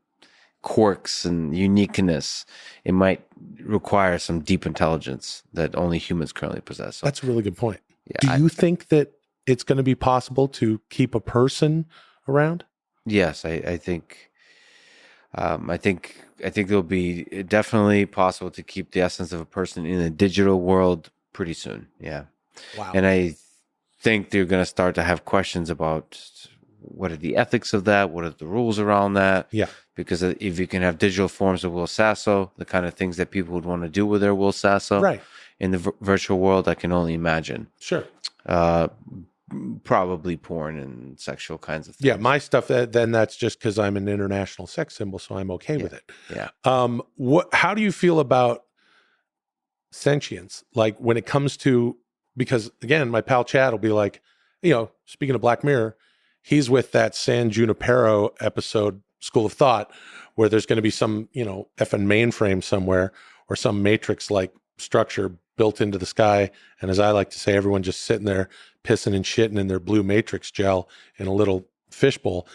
Speaker 1: quirks and uniqueness, it might require some deep intelligence that only humans currently possess. So,
Speaker 2: that's a really good point.
Speaker 1: Yeah,
Speaker 2: Do you think that it's going to be possible to keep a person around?
Speaker 1: Yes, I think. I think it'll be definitely possible to keep the essence of a person in a digital world pretty soon. Yeah.
Speaker 2: Wow.
Speaker 1: And I think they're going to start to have questions about what are the ethics of that? What are the rules around that?
Speaker 2: Yeah.
Speaker 1: Because if you can have digital forms of Will Sasso, the kind of things that people would want to do with their Will Sasso,
Speaker 2: right?
Speaker 1: in the virtual world, I can only imagine.
Speaker 2: Sure.
Speaker 1: Probably porn and sexual kinds of things.
Speaker 2: Yeah, my stuff, then that's just because I'm an international sex symbol, so I'm okay with it.
Speaker 1: Yeah.
Speaker 2: How do you feel about sentience? Like when it comes to, because again, my pal Chad will be like, speaking of Black Mirror, he's with that San Junipero episode, School of Thought, where there's going to be some, effing mainframe somewhere or some matrix-like structure built into the sky. And as I like to say, everyone just sitting there pissing and shitting in their blue matrix gel in a little fishbowl.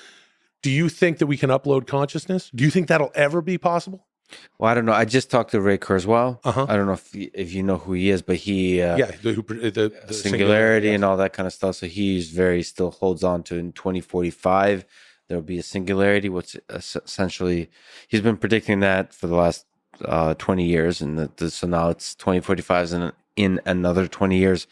Speaker 2: Do you think that we can upload consciousness? Do you think that'll ever be possible?
Speaker 1: Well, I don't know. I just talked to Ray Kurzweil.
Speaker 2: Uh-huh.
Speaker 1: I don't know if you know who he is, but he
Speaker 2: the
Speaker 1: singularity and all that kind of stuff. So he's still holds on to in 2045 there will be a singularity. What's essentially he's been predicting that for the last 20 years, and so now it's 2045 and in another 20 years.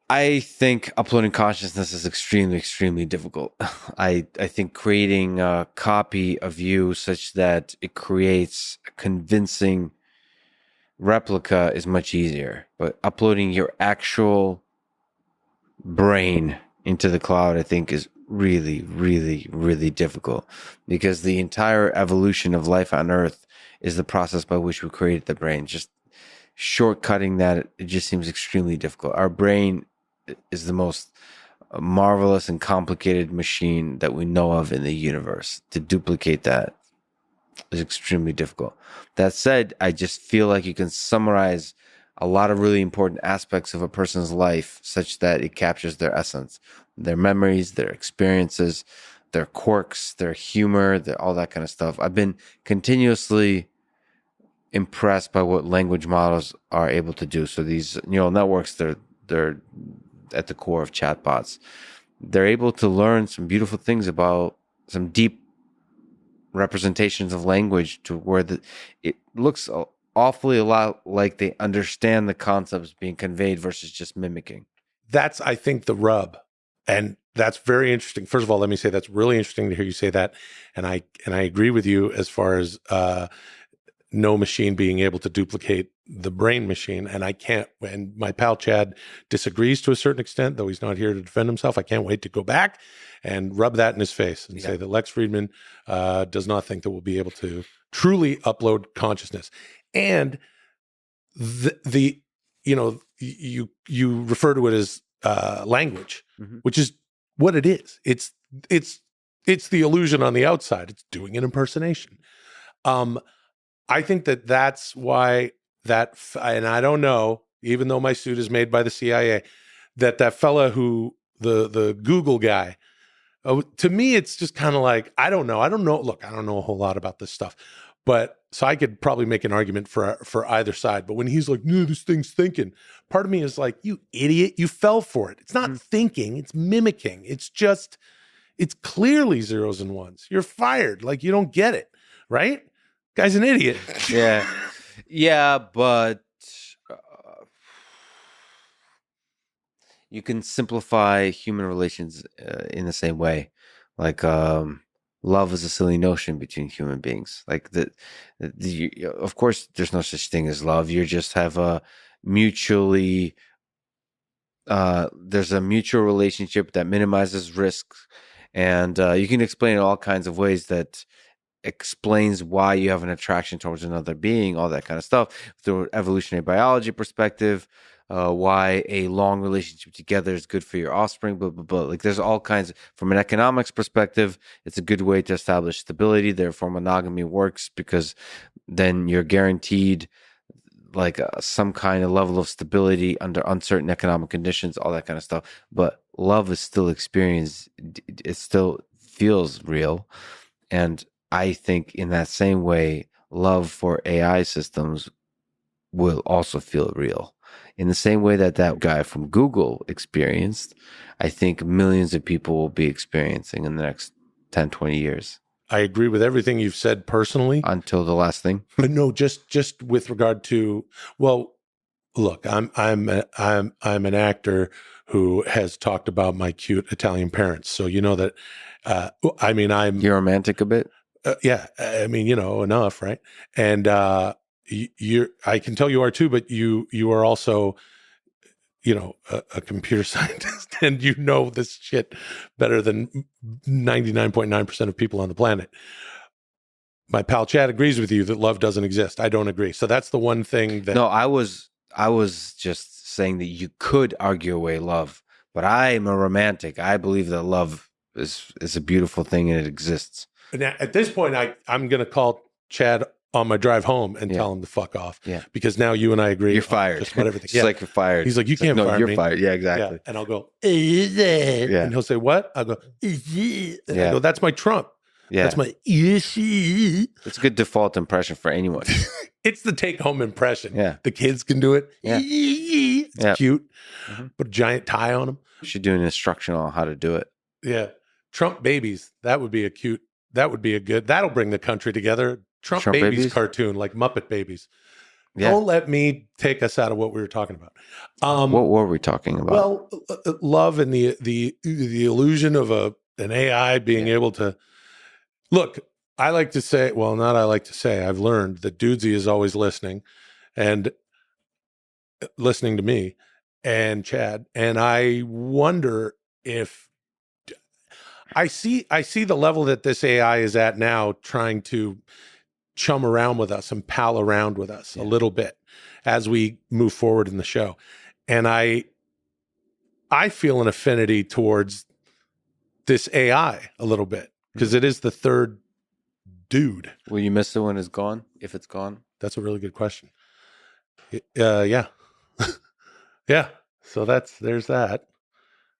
Speaker 1: I think uploading consciousness is extremely, extremely difficult. I think creating a copy of you such that it creates a convincing replica is much easier. But uploading your actual brain into the cloud, I think, is really, really, really difficult, because the entire evolution of life on Earth is the process by which we created the brain. Just shortcutting that, it just seems extremely difficult. Our brain is the most marvelous and complicated machine that we know of in the universe. To duplicate that is extremely difficult. That said, I just feel like you can summarize a lot of really important aspects of a person's life such that it captures their essence, their memories, their experiences, their quirks, their humor, all that kind of stuff. I've been continuously impressed by what language models are able to do. So these neural networks, they're at the core of chatbots. They're able to learn some beautiful things about some deep representations of language, to where it looks awfully a lot like they understand the concepts being conveyed versus just mimicking.
Speaker 2: That's, I think, the rub. And that's very interesting. First of all, let me say that's really interesting to hear you say that. And I agree with you as far as no machine being able to duplicate the brain machine. And I can't, and my pal Chad disagrees to a certain extent, though he's not here to defend himself. I can't wait to go back and rub that in his face and say that Lex Friedman does not think that we'll be able to truly upload consciousness. And you refer to it as language, which is what it is. It's the illusion on the outside. It's doing an impersonation. I think that's why and I don't know, even though my suit is made by the CIA, that fella who, the Google guy, to me, it's just kind of like, I don't know. Look, I don't know a whole lot about this stuff, but so I could probably make an argument for either side. But when he's like, no, this thing's thinking, part of me is like, you idiot, you fell for it. It's not thinking, it's mimicking. It's clearly zeros and ones. You're fired. Like, you don't get it, right? Guy's an idiot.
Speaker 1: Yeah, but you can simplify human relations in the same way. Like, love is a silly notion between human beings. Like, of course, there's no such thing as love. You just have a mutually, there's a mutual relationship that minimizes risks. And you can explain it all kinds of ways that explains why you have an attraction towards another being, all that kind of stuff, through evolutionary biology perspective, why a long relationship together is good for your offspring, but like there's all kinds from an economics perspective, it's a good way to establish stability. Therefore, monogamy works because then you're guaranteed like some kind of level of stability under uncertain economic conditions, all that kind of stuff. But love is still experienced. It still feels real. And I think in that same way, love for AI systems will also feel real. In the same way that guy from Google experienced, I think millions of people will be experiencing in the next 10, 20 years.
Speaker 2: I agree with everything you've said personally.
Speaker 1: Until the last thing.
Speaker 2: But no, just with regard to, well, look, I'm an actor who has talked about my cute Italian parents. So you know that,
Speaker 1: You're romantic a bit?
Speaker 2: Yeah, I mean, enough, right? And I can tell you are too, but you are also, a computer scientist, and you know this shit better than 99.9% of people on the planet. My pal Chad agrees with you that love doesn't exist. I don't agree. So that's the one thing that...
Speaker 1: No, I was just saying that you could argue away love, but I'm a romantic. I believe that love is a beautiful thing and it exists.
Speaker 2: Now, at this point, I'm going to call Chad on my drive home and tell him to fuck off.
Speaker 1: Yeah.
Speaker 2: Because now you and I agree.
Speaker 1: You're fired.
Speaker 2: Just about everything.
Speaker 1: It's like you're fired.
Speaker 2: He's like, you can't fire me.
Speaker 1: No, you're fired. Yeah, exactly.
Speaker 2: Yeah. And I'll go, and he'll say, what? I'll go, and I go, that's my Trump.
Speaker 1: Yeah.
Speaker 2: That's my...
Speaker 1: It's a good default impression for anyone.
Speaker 2: It's the take-home impression.
Speaker 1: Yeah.
Speaker 2: The kids can do it.
Speaker 1: Yeah.
Speaker 2: It's cute. Mm-hmm. Put a giant tie on them.
Speaker 1: You should do an instructional on how to do it.
Speaker 2: Yeah. Trump babies. That would be a good... That'll bring the country together. Trump babies cartoon, like Muppet Babies. Yeah. Don't let me take us out of what we were talking about.
Speaker 1: What were we talking about?
Speaker 2: Well, love and the illusion of an AI being able to... Look, I like to say, well, not I like to say, I've learned that Dudesy is always listening and listening to me and Chad. And I wonder if I see the level that this AI is at now, trying to chum around with us and pal around with us a little bit as we move forward in the show. And I feel an affinity towards this AI a little bit, because it is the third dude.
Speaker 1: Will you miss it when it's gone? If it's gone?
Speaker 2: That's a really good question. Yeah. Yeah. So there's that.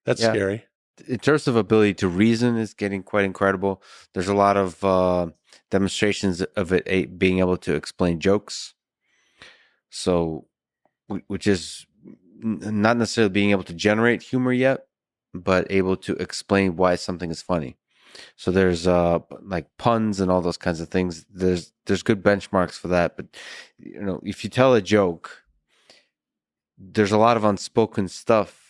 Speaker 2: That's scary.
Speaker 1: In terms of ability to reason, is getting quite incredible. There's a lot of demonstrations of it being able to explain jokes. So, which is not necessarily being able to generate humor yet, but able to explain why something is funny. So there's like puns and all those kinds of things. There's good benchmarks for that. But if you tell a joke, there's a lot of unspoken stuff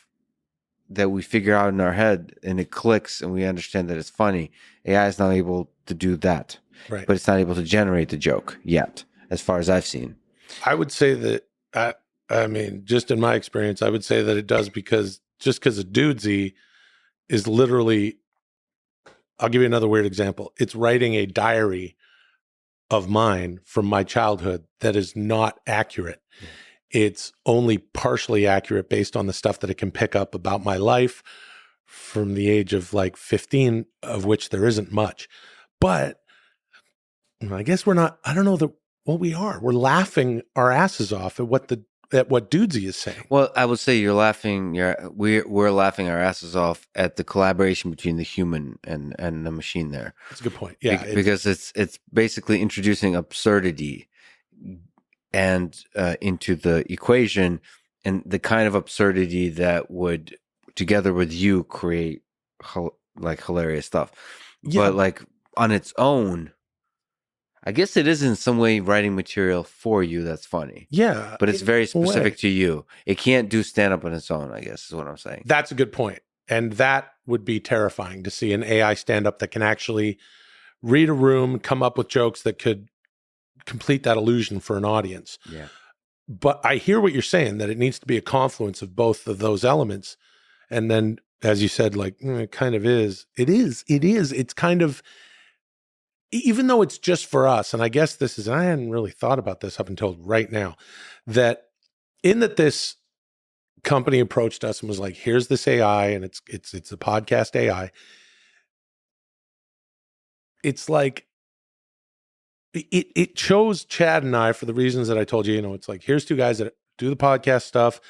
Speaker 1: that we figure out in our head, and it clicks, and we understand that it's funny. AI is not able to do that,
Speaker 2: right?
Speaker 1: But it's not able to generate the joke yet, as far as I've seen.
Speaker 2: I would say that I mean, just in my experience, I would say that it does because a Dudesy is literally... I'll give you another weird example. It's writing a diary of mine from my childhood that is not accurate. Mm. It's only partially accurate based on the stuff that it can pick up about my life from the age of like 15, of which there isn't much. But I guess we're not, I don't know what we are. We're laughing our asses off at what Dudesy is saying.
Speaker 1: Well, I would say we're laughing our asses off at the collaboration between the human and the machine there.
Speaker 2: That's a good point. Yeah.
Speaker 1: Because it's basically introducing absurdity and into the equation, and the kind of absurdity that would, together with you, create like hilarious stuff. Yeah. But like on its own, I guess it is in some way writing material for you that's funny.
Speaker 2: Yeah.
Speaker 1: But it's very specific to you. It can't do stand-up on its own, I guess, is what I'm saying.
Speaker 2: That's a good point. And that would be terrifying, to see an AI stand-up that can actually read a room, come up with jokes that could complete that illusion for an audience.
Speaker 1: Yeah.
Speaker 2: But I hear what you're saying, that it needs to be a confluence of both of those elements. And then, as you said, like, it kind of is. It is. It's kind of... Even though it's just for us, and I guess I hadn't really thought about this up until right now, that this company approached us and was like, here's this AI, and it's a podcast AI. It's like, it chose Chad and I for the reasons that I told you. It's like, here's two guys that do the podcast stuff.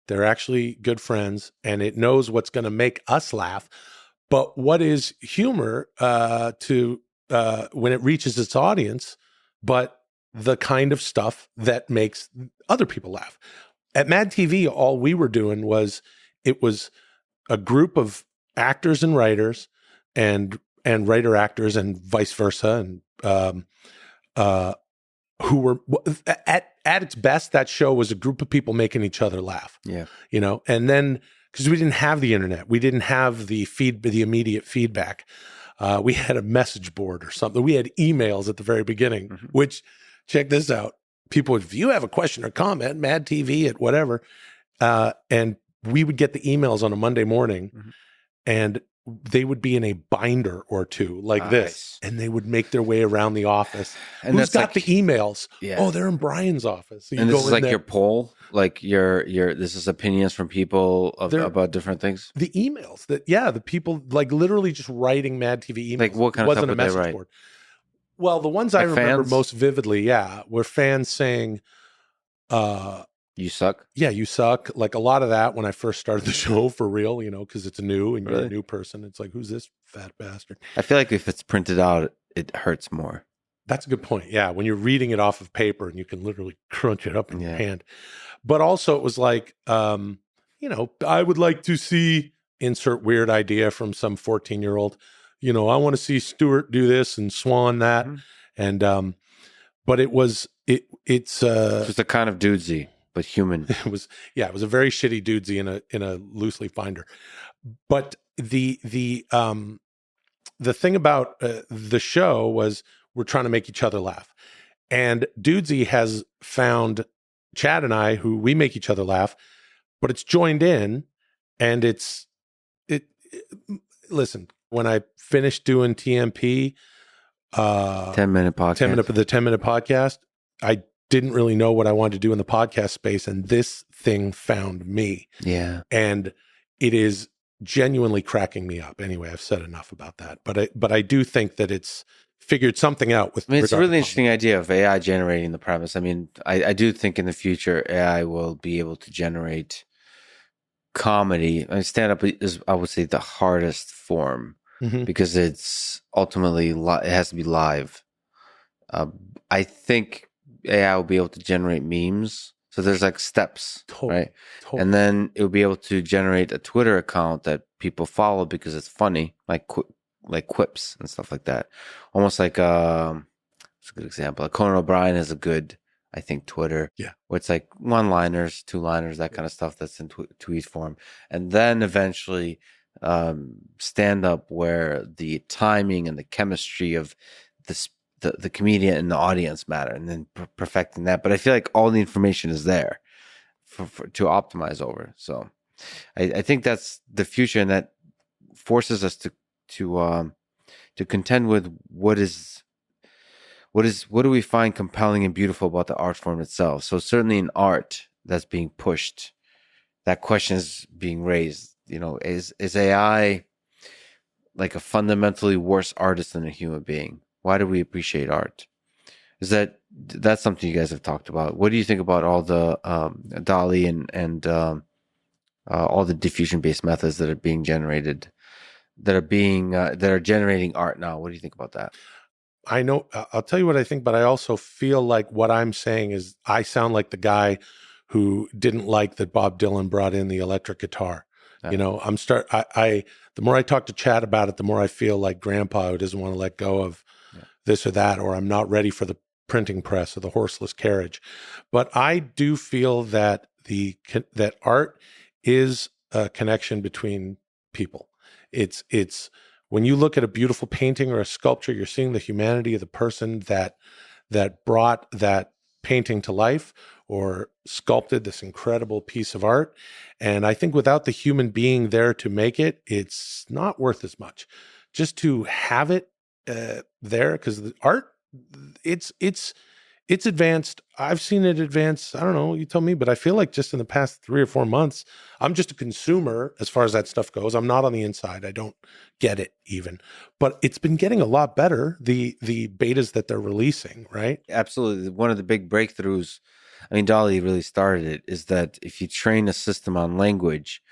Speaker 2: They're actually good friends, and it knows what's going to make us laugh. But what is humor when it reaches its audience, but the kind of stuff that makes other people laugh. At MADtv, all we were doing was a group of actors and writers and writer actors and vice versa, and who were at its best, that show was a group of people making each other laugh.
Speaker 1: Yeah,
Speaker 2: and then because we didn't have the internet, we didn't have the immediate feedback. We had a message board or something. We had emails at the very beginning, which, check this out. people would, if you have a question or comment, MADtv at whatever. And we would get the emails on a Monday morning, and they would be in a binder or two like this, and they would make their way around the office.
Speaker 1: And
Speaker 2: who's got
Speaker 1: like,
Speaker 2: the emails?
Speaker 1: Yeah.
Speaker 2: Oh, they're in Brian's office. So
Speaker 1: and this is like your poll, like your this is opinions from people about different things.
Speaker 2: The emails the people like literally just writing MADtv emails.
Speaker 1: Like what kind of stuff
Speaker 2: wasn't a
Speaker 1: would they
Speaker 2: message
Speaker 1: write?
Speaker 2: board. Well, the ones I remember most vividly, were fans saying,
Speaker 1: you suck.
Speaker 2: Yeah, you suck. Like a lot of that when I first started the show, for real, because it's new and you're a new person. It's like, who's this fat bastard?
Speaker 1: I feel like if it's printed out, it hurts more.
Speaker 2: That's a good point. Yeah, when you're reading it off of paper and you can literally crunch it up in your hand. But also it was like, I would like to see insert weird idea from some 14-year-old. I want to see Stuart do this and Swan that. And but it's
Speaker 1: just a kind of dudesy, but human.
Speaker 2: It was a very shitty dudesy in a loose leaf binder. But the thing about the show was we're trying to make each other laugh. And Dudesy has found Chad and I, who we make each other laugh, but it's joined in, and listen, when I finished doing TMP,
Speaker 1: 10-minute podcast,
Speaker 2: the 10-minute podcast, I didn't really know what I wanted to do in the podcast space, and this thing found me.
Speaker 1: Yeah.
Speaker 2: And it is genuinely cracking me up. Anyway, I've said enough about that, but I do think that it's figured something out with.
Speaker 1: It's a really interesting idea of AI generating the premise. I mean, I do think in the future AI will be able to generate comedy. I mean, stand-up is, I would say, the hardest form because it's ultimately it has to be live. I think AI will be able to generate memes. So there's like steps, right? Totally. And then it will be able to generate a Twitter account that people follow because it's funny, like quips and stuff like that. Almost like it's a good example. Like Conan O'Brien has a good, I think, Twitter.
Speaker 2: Yeah.
Speaker 1: Where it's like one-liners, two-liners, that kind of stuff that's in tweet form. And then eventually stand-up where the timing and the chemistry of the comedian and the audience matter, and then perfecting that. But I feel like all the information is there to optimize over. So I think that's the future, and that forces us to contend with what do we find compelling and beautiful about the art form itself. So certainly in art that's being pushed, that question is being raised. Is AI like a fundamentally worse artist than a human being? Why do we appreciate art? That's something you guys have talked about? What do you think about all the DALL-E and all the diffusion-based methods that are being generated, that are generating art now? What do you think about that?
Speaker 2: I know, I'll tell you what I think, but I also feel like what I'm saying is I sound like the guy who didn't like that Bob Dylan brought in the electric guitar. The more I talk to Chad about it, the more I feel like grandpa who doesn't want to let go of this or that, or I'm not ready for the printing press or the horseless carriage. But I do feel that that art is a connection between people. It's when you look at a beautiful painting or a sculpture, you're seeing the humanity of the person that brought that painting to life or sculpted this incredible piece of art. And I think without the human being there to make it, it's not worth as much. Just to have it there, because the art, it's advanced. I've seen it advance. I don't know, you tell me, but I feel like just in the past 3 or 4 months, I'm just a consumer as far as that stuff goes. I'm not on the inside. I don't get it even, but it's been getting a lot better. The betas that they're releasing, right?
Speaker 1: Absolutely. One of the big breakthroughs, I mean, DALL-E really started it, is that if you train a system on language,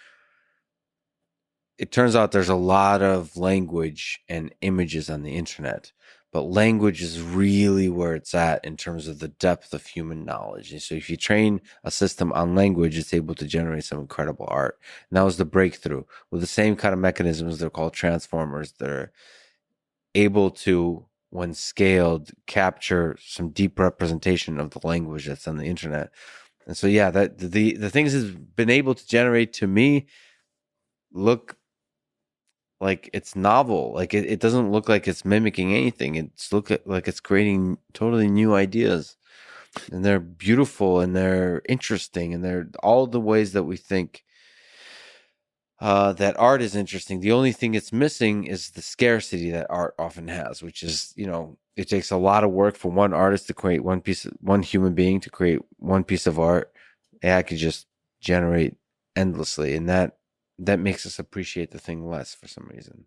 Speaker 1: it turns out there's a lot of language and images on the internet, but language is really where it's at in terms of the depth of human knowledge. And so if you train a system on language, it's able to generate some incredible art. And that was the breakthrough. With the same kind of mechanisms, they're called transformers. They're able to, when scaled, capture some deep representation of the language that's on the internet. And so, yeah, that the things it's been able to generate, to me, look like it's novel. Like it doesn't look like it's mimicking anything. It's like it's creating totally new ideas. and they're beautiful and they're interesting and they're all the ways that we think that art is interesting. The only thing it's missing is the scarcity that art often has, which is, it takes a lot of work for one artist to create one human being to create one piece of art. AI could just generate endlessly, and that makes us appreciate the thing less for some reason.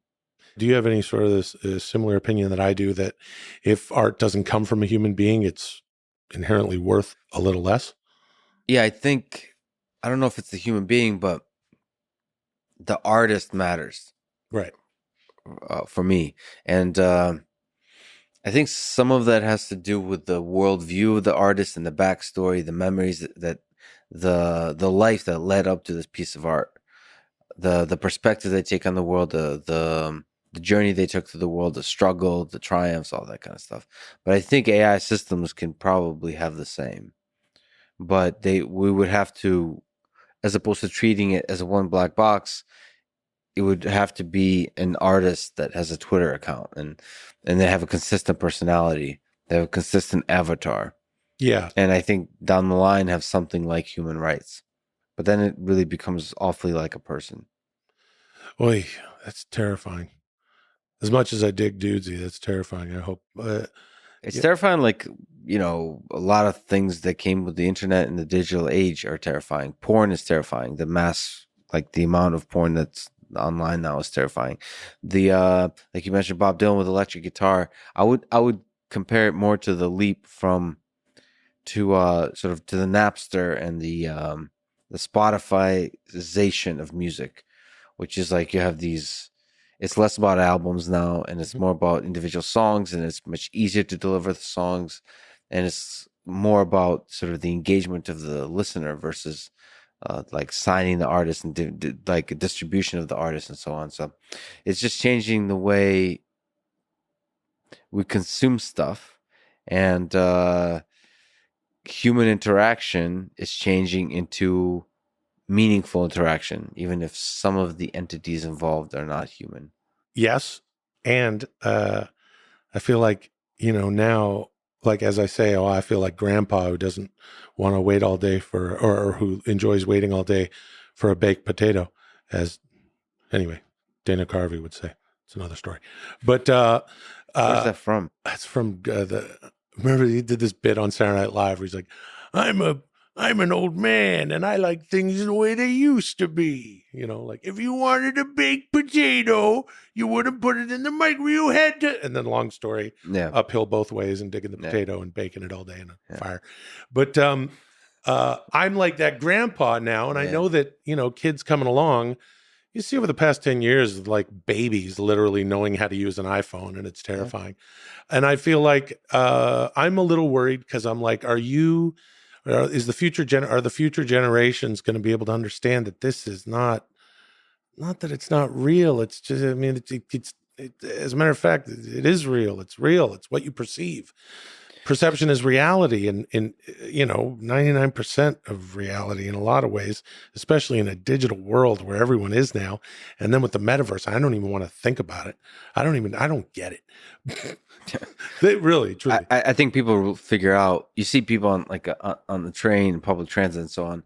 Speaker 2: Do you have any sort of this similar opinion that I do, that if art doesn't come from a human being, it's inherently worth a little less?
Speaker 1: Yeah, I don't know if it's the human being, but the artist matters,
Speaker 2: Right.
Speaker 1: for me. And I think some of that has to do with the worldview of the artist and the backstory, the memories that the life that led up to this piece of art, the perspective they take on the world, the journey they took through the world, the struggle, the triumphs, all that kind of stuff. But I think AI systems can probably have the same, but we would have to, as opposed to treating it as a one black box, it would have to be an artist that has a Twitter account and they have a consistent personality. They have a consistent avatar.
Speaker 2: Yeah.
Speaker 1: And I think down the line have something like human rights. But then it really becomes awfully like a person.
Speaker 2: Oy, that's terrifying. As much as I dig Dudesy, that's terrifying. I hope.
Speaker 1: It's
Speaker 2: Yeah.
Speaker 1: terrifying, like, a lot of things that came with the internet and the digital age are terrifying. Porn is terrifying. The amount of porn that's online now is terrifying. Like you mentioned, Bob Dylan with electric guitar. I would compare it more to the leap to the Napster and the Spotifyization of music, which is like you have these. It's less about albums now, and it's more about individual songs, and it's much easier to deliver the songs, and it's more about sort of the engagement of the listener versus like signing the artist and like a distribution of the artist and so on. So it's just changing the way we consume stuff, and human interaction is changing into meaningful interaction, even if some of the entities involved are not human.
Speaker 2: Yes. And I feel like, now, like as I say, I feel like grandpa who doesn't want to wait all day or who enjoys waiting all day for a baked potato, as anyway, Dana Carvey would say. It's another story. But
Speaker 1: Where's that from?
Speaker 2: that's from remember he did this bit on Saturday Night Live where he's like, I'm an old man and I like things the way they used to be. Like if you wanted a baked potato, you wouldn't put it in the microwave. You had to, and then long story,
Speaker 1: Yeah.
Speaker 2: uphill both ways and digging the potato and baking it all day in a fire. But I'm like that grandpa now, and I know that kids coming along. You see over the past 10 years, like babies literally knowing how to use an iPhone, and it's terrifying. And I feel like I'm a little worried because I'm like, are the future generations going to be able to understand that this is not that it's not real? It's just, I mean, it's as a matter of fact, it is real. It's real. It's what you perceive. Perception is reality, and 99% of reality in a lot of ways, especially in a digital world where everyone is now. And then with the metaverse, I don't even want to think about it. I don't get it. They really, truly.
Speaker 1: I think people will figure out. You see people on on the train, public transit, and so on.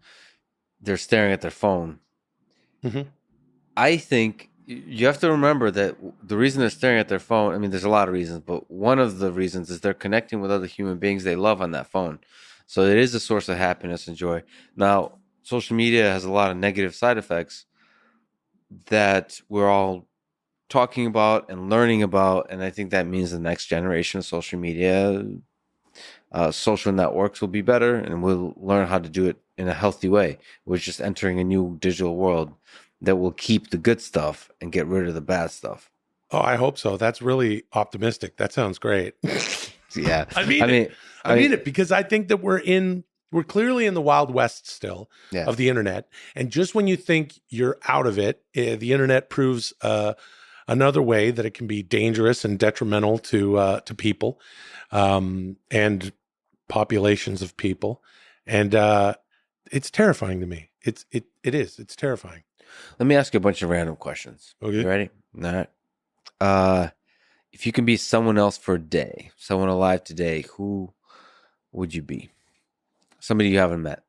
Speaker 1: They're staring at their phone.
Speaker 2: Mm-hmm.
Speaker 1: I think you have to remember that the reason they're staring at their phone. I mean, there's a lot of reasons, but one of the reasons is they're connecting with other human beings they love on that phone. So it is a source of happiness and joy. Now, social media has a lot of negative side effects that we're all talking about and learning about, and I think that means the next generation of social media, social networks will be better, and we'll learn how to do it in a healthy way. We're just entering a new digital world that will keep the good stuff and get rid of the bad stuff.
Speaker 2: Oh, I hope so. That's really optimistic. That sounds great.
Speaker 1: Yeah,
Speaker 2: I mean it because I think that we're clearly in the Wild West still of the internet. And just when you think you're out of it, the internet proves another way that it can be dangerous and detrimental to people and populations of people. And it's terrifying to me. It is. It's terrifying.
Speaker 1: Let me ask you a bunch of random questions.
Speaker 2: Okay.
Speaker 1: You ready? All right. If you can be someone else for a day, someone alive today, who would you be? Somebody you haven't met.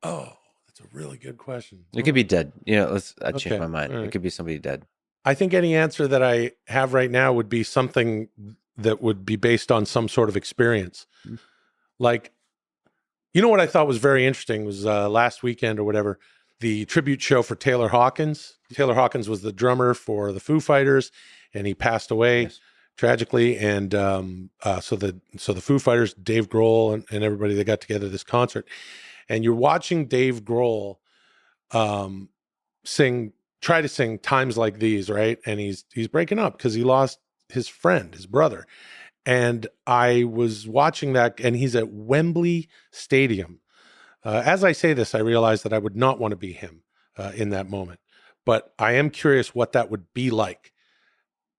Speaker 2: Oh, that's a really good question.
Speaker 1: It could be dead. I changed
Speaker 2: Okay,
Speaker 1: my mind.
Speaker 2: all
Speaker 1: It
Speaker 2: right.
Speaker 1: could be somebody dead.
Speaker 2: I think any answer that I have right now would be something that would be based on some sort of experience. Like, what I thought was very interesting was last weekend or whatever, the tribute show for Taylor Hawkins. Taylor Hawkins was the drummer for the Foo Fighters, and he passed away tragically. And so the Foo Fighters, Dave Grohl, and everybody, they got together this concert, and you're watching Dave Grohl try to sing Times Like These, right? And he's breaking up because he lost his friend, his brother. And I was watching that, and he's at Wembley Stadium. As I say this, I realize that I would not want to be him in that moment. But I am curious what that would be like.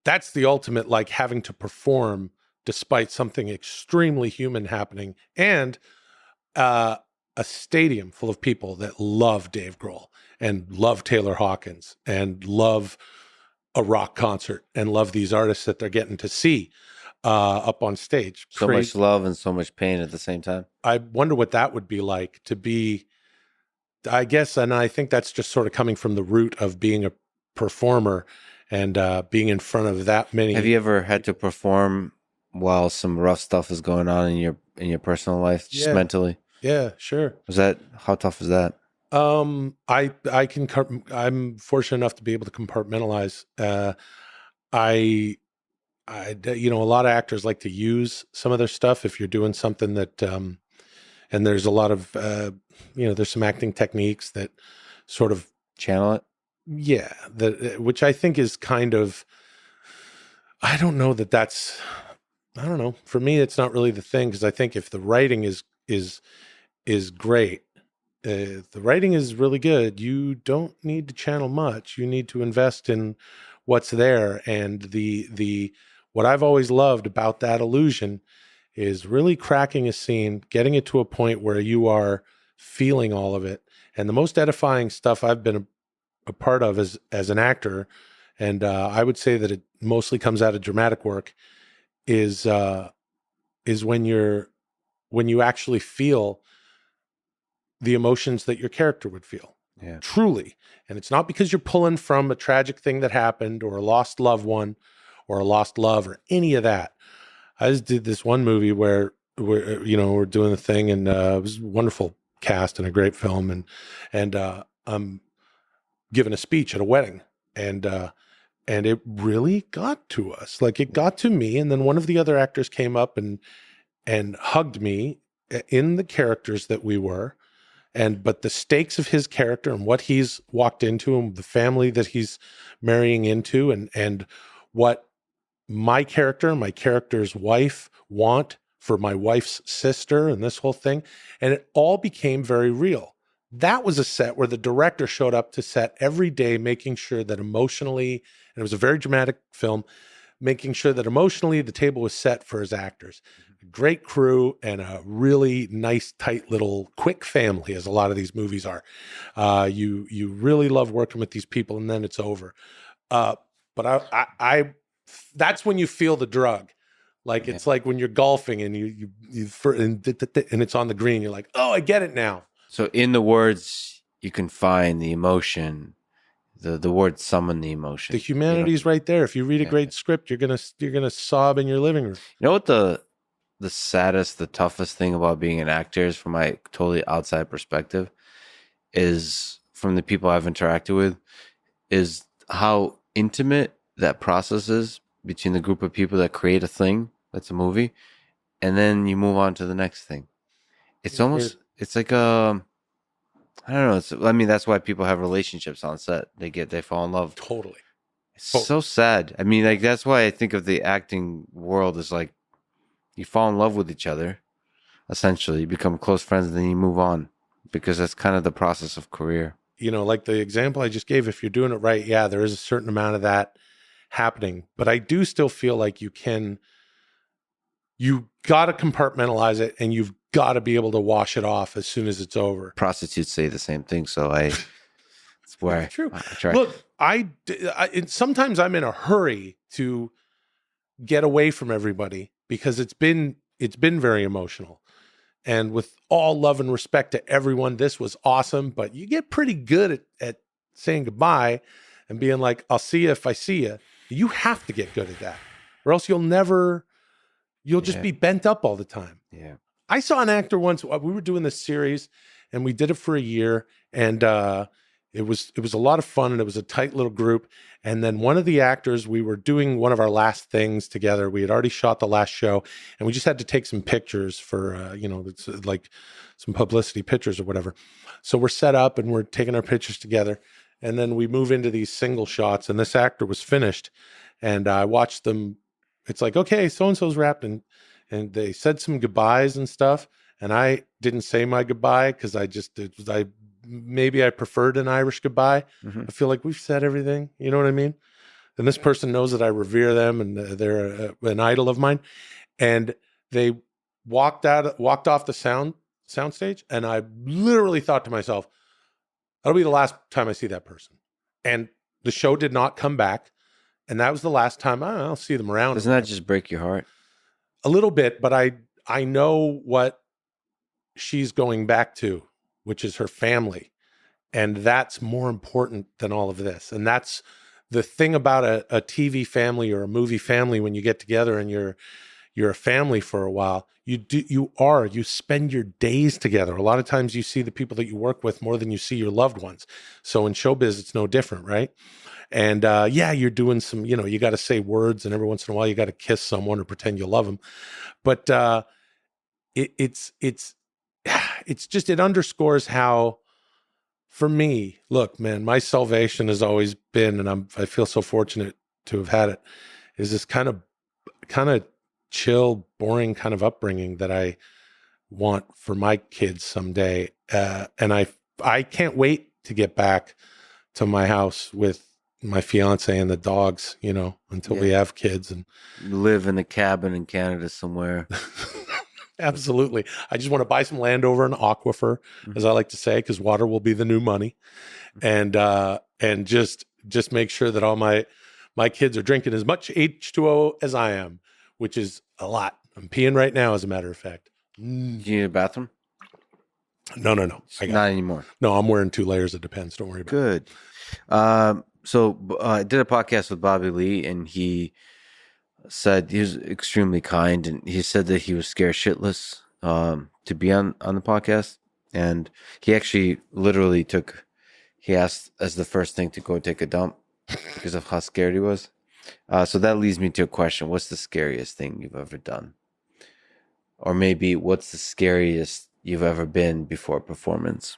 Speaker 2: That's the ultimate, like, having to perform despite something extremely human happening, and a stadium full of people that love Dave Grohl and love Taylor Hawkins and love a rock concert and love these artists that they're getting to see up on stage.
Speaker 1: So much love and so much pain at the same time.
Speaker 2: I wonder what that would be like to be, I guess, and I think that's just sort of coming from the root of being a performer and being in front of that many.
Speaker 1: Have you ever had to perform while some rough stuff is going on in your personal life, just mentally?
Speaker 2: Yeah, sure.
Speaker 1: How tough is that?
Speaker 2: I'm fortunate enough to be able to compartmentalize. A lot of actors like to use some of their stuff if you're doing something that, and there's a lot of, there's some acting techniques that sort of
Speaker 1: channel it.
Speaker 2: Yeah. Which I think is kind of, I don't know. For me, it's not really the thing. Cause I think if the writing is great, the writing is really good, you don't need to channel much. You need to invest in what's there. And what I've always loved about that illusion is really cracking a scene, getting it to a point where you are feeling all of it. And the most edifying stuff I've been a part of as an actor, and I would say that it mostly comes out of dramatic work, is when you actually feel the emotions that your character would feel.
Speaker 1: Yeah.
Speaker 2: Truly. And it's not because you're pulling from a tragic thing that happened or a lost loved one or a lost love or any of that. I just did this one movie where we're doing the thing, and it was a wonderful cast and a great film, and I'm giving a speech at a wedding, and it really got to us. Like, it got to me, and then one of the other actors came up and hugged me in the characters that we were. But the stakes of his character and what he's walked into and the family that he's marrying into and what my character's wife want for my wife's sister and this whole thing. And it all became very real. That was a set where the director showed up to set every day, making sure that emotionally, and it was a very dramatic film, making sure that emotionally the table was set for his actors. Great crew and a really nice, tight little quick family, as a lot of these movies are. You really love working with these people, and then it's over. But I that's when you feel the drug. Like, it's like when you're golfing and and it's on the green. You're like, oh, I get it now.
Speaker 1: So in the words, you can find the emotion. The words summon the emotion.
Speaker 2: The humanity's right there. If you read a great script, you're gonna sob in your living room.
Speaker 1: You know what the saddest, the toughest thing about being an actor is, from my totally outside perspective, is from the people I've interacted with, is how intimate that process is between the group of people that create a thing that's a movie, and then you move on to the next thing. It's almost, it's like I don't know. That's why people have relationships on set. They fall in love.
Speaker 2: Totally.
Speaker 1: It's so sad. That's why I think of the acting world as like, you fall in love with each other, essentially. You become close friends, and then you move on, because that's kind of the process of career.
Speaker 2: Like the example I just gave, if you're doing it right, yeah, there is a certain amount of that happening. But I do still feel like you got to compartmentalize it, and you've got to be able to wash it off as soon as it's over.
Speaker 1: Prostitutes say the same thing, so it's where
Speaker 2: true.
Speaker 1: I try.
Speaker 2: Look, sometimes I'm in a hurry to get away from everybody because it's been very emotional, And with all love and respect to everyone, this was awesome. But you get pretty good at saying goodbye and being like, I'll see you if I see you. You have to get good at that, or else you'll just be bent up all the time.
Speaker 1: Yeah.
Speaker 2: I saw an actor once. We were doing this series, and we did it for a year, and it was a lot of fun, and it was a tight little group. And then one of the actors, we were doing one of our last things together. We had already shot the last show, and we just had to take some pictures for it's like some publicity pictures or whatever. So we're set up, and we're taking our pictures together, and then we move into these single shots. And this actor was finished, and I watched them. It's like, okay, so and so's wrapped, and they said some goodbyes and stuff. And I didn't say my goodbye because maybe I preferred an Irish goodbye.
Speaker 1: Mm-hmm.
Speaker 2: I feel like we've said everything. You know what I mean? And this person knows that I revere them, and they're an idol of mine. And they walked off the soundstage, and I literally thought to myself, that'll be the last time I see that person. And the show did not come back. And that was the last time. I'll see them around.
Speaker 1: Doesn't that just break your heart?
Speaker 2: A little bit, but I know what she's going back to, which is her family. And that's more important than all of this. And that's the thing about a TV family or a movie family. When you get together and you're a family for a while, you spend your days together. A lot of times you see the people that you work with more than you see your loved ones. So in showbiz, it's no different, right? And you're doing some, you got to say words, and every once in a while you got to kiss someone or pretend you love them. But it's just, it underscores how, for me, look, man, my salvation has always been, and I feel so fortunate to have had it, is this kind of chill, boring kind of upbringing that I want for my kids someday. And I can't wait to get back to my house with my fiance and the dogs, until we have kids and
Speaker 1: live in a cabin in Canada somewhere.
Speaker 2: Absolutely. I just want to buy some land over an aquifer, as I like to say, because water will be the new money. And just make sure that all my kids are drinking as much H2O as I am, which is a lot. I'm peeing right now, as a matter of fact.
Speaker 1: Do you need a bathroom?
Speaker 2: No.
Speaker 1: Not anymore.
Speaker 2: No, I'm wearing 2 layers of Depends. Don't worry about it.
Speaker 1: Good. So I did a podcast with Bobby Lee, and he said he was extremely kind, and he said that he was scared shitless to be on the podcast. And he actually literally he asked as the first thing to go take a dump because of how scared he was. So that leads me to a question. What's the scariest thing you've ever done? Or maybe what's the scariest you've ever been before a performance?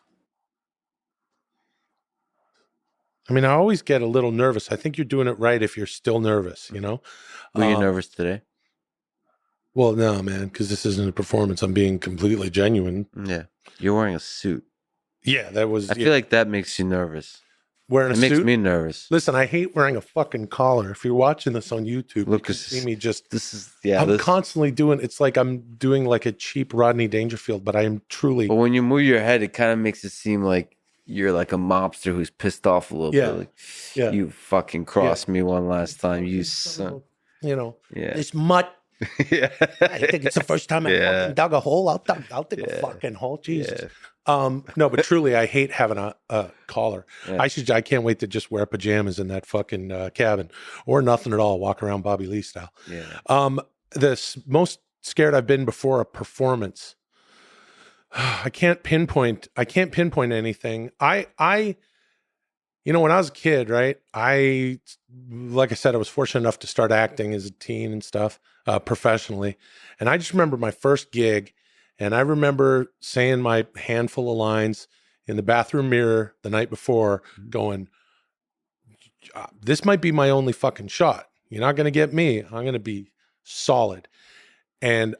Speaker 2: I mean, I always get a little nervous. I think you're doing it right if you're still nervous,
Speaker 1: Were you nervous today?
Speaker 2: Well, no, man, because this isn't a performance. I'm being completely genuine.
Speaker 1: Yeah. You're wearing a suit.
Speaker 2: Yeah, that was...
Speaker 1: I feel like that makes you nervous.
Speaker 2: Wearing a suit?
Speaker 1: It makes me nervous.
Speaker 2: Listen, I hate wearing a fucking collar. If you're watching this on YouTube, you can see me just... I'm constantly doing... It's like I'm doing like a cheap Rodney Dangerfield, but I am truly...
Speaker 1: But when you move your head, it kind of makes it seem like you're like a mobster who's pissed off a little bit. Like, you fucking crossed me one last time, you son.
Speaker 2: This mutt.
Speaker 1: Yeah.
Speaker 2: I think it's the first time I fucking dug a hole. I'll dig a fucking hole. Jesus. Yeah. No, but truly, I hate having a collar. Yeah. I can't wait to just wear pajamas in that fucking cabin, or nothing at all. Walk around Bobby Lee style. Yeah. The most scared I've been before a performance. I can't pinpoint anything. When I was a kid, right? Like I said, I was fortunate enough to start acting as a teen and stuff, professionally. And I just remember my first gig, and I remember saying my handful of lines in the bathroom mirror the night before, going, this might be my only fucking shot. You're not going to get me. I'm going to be solid. And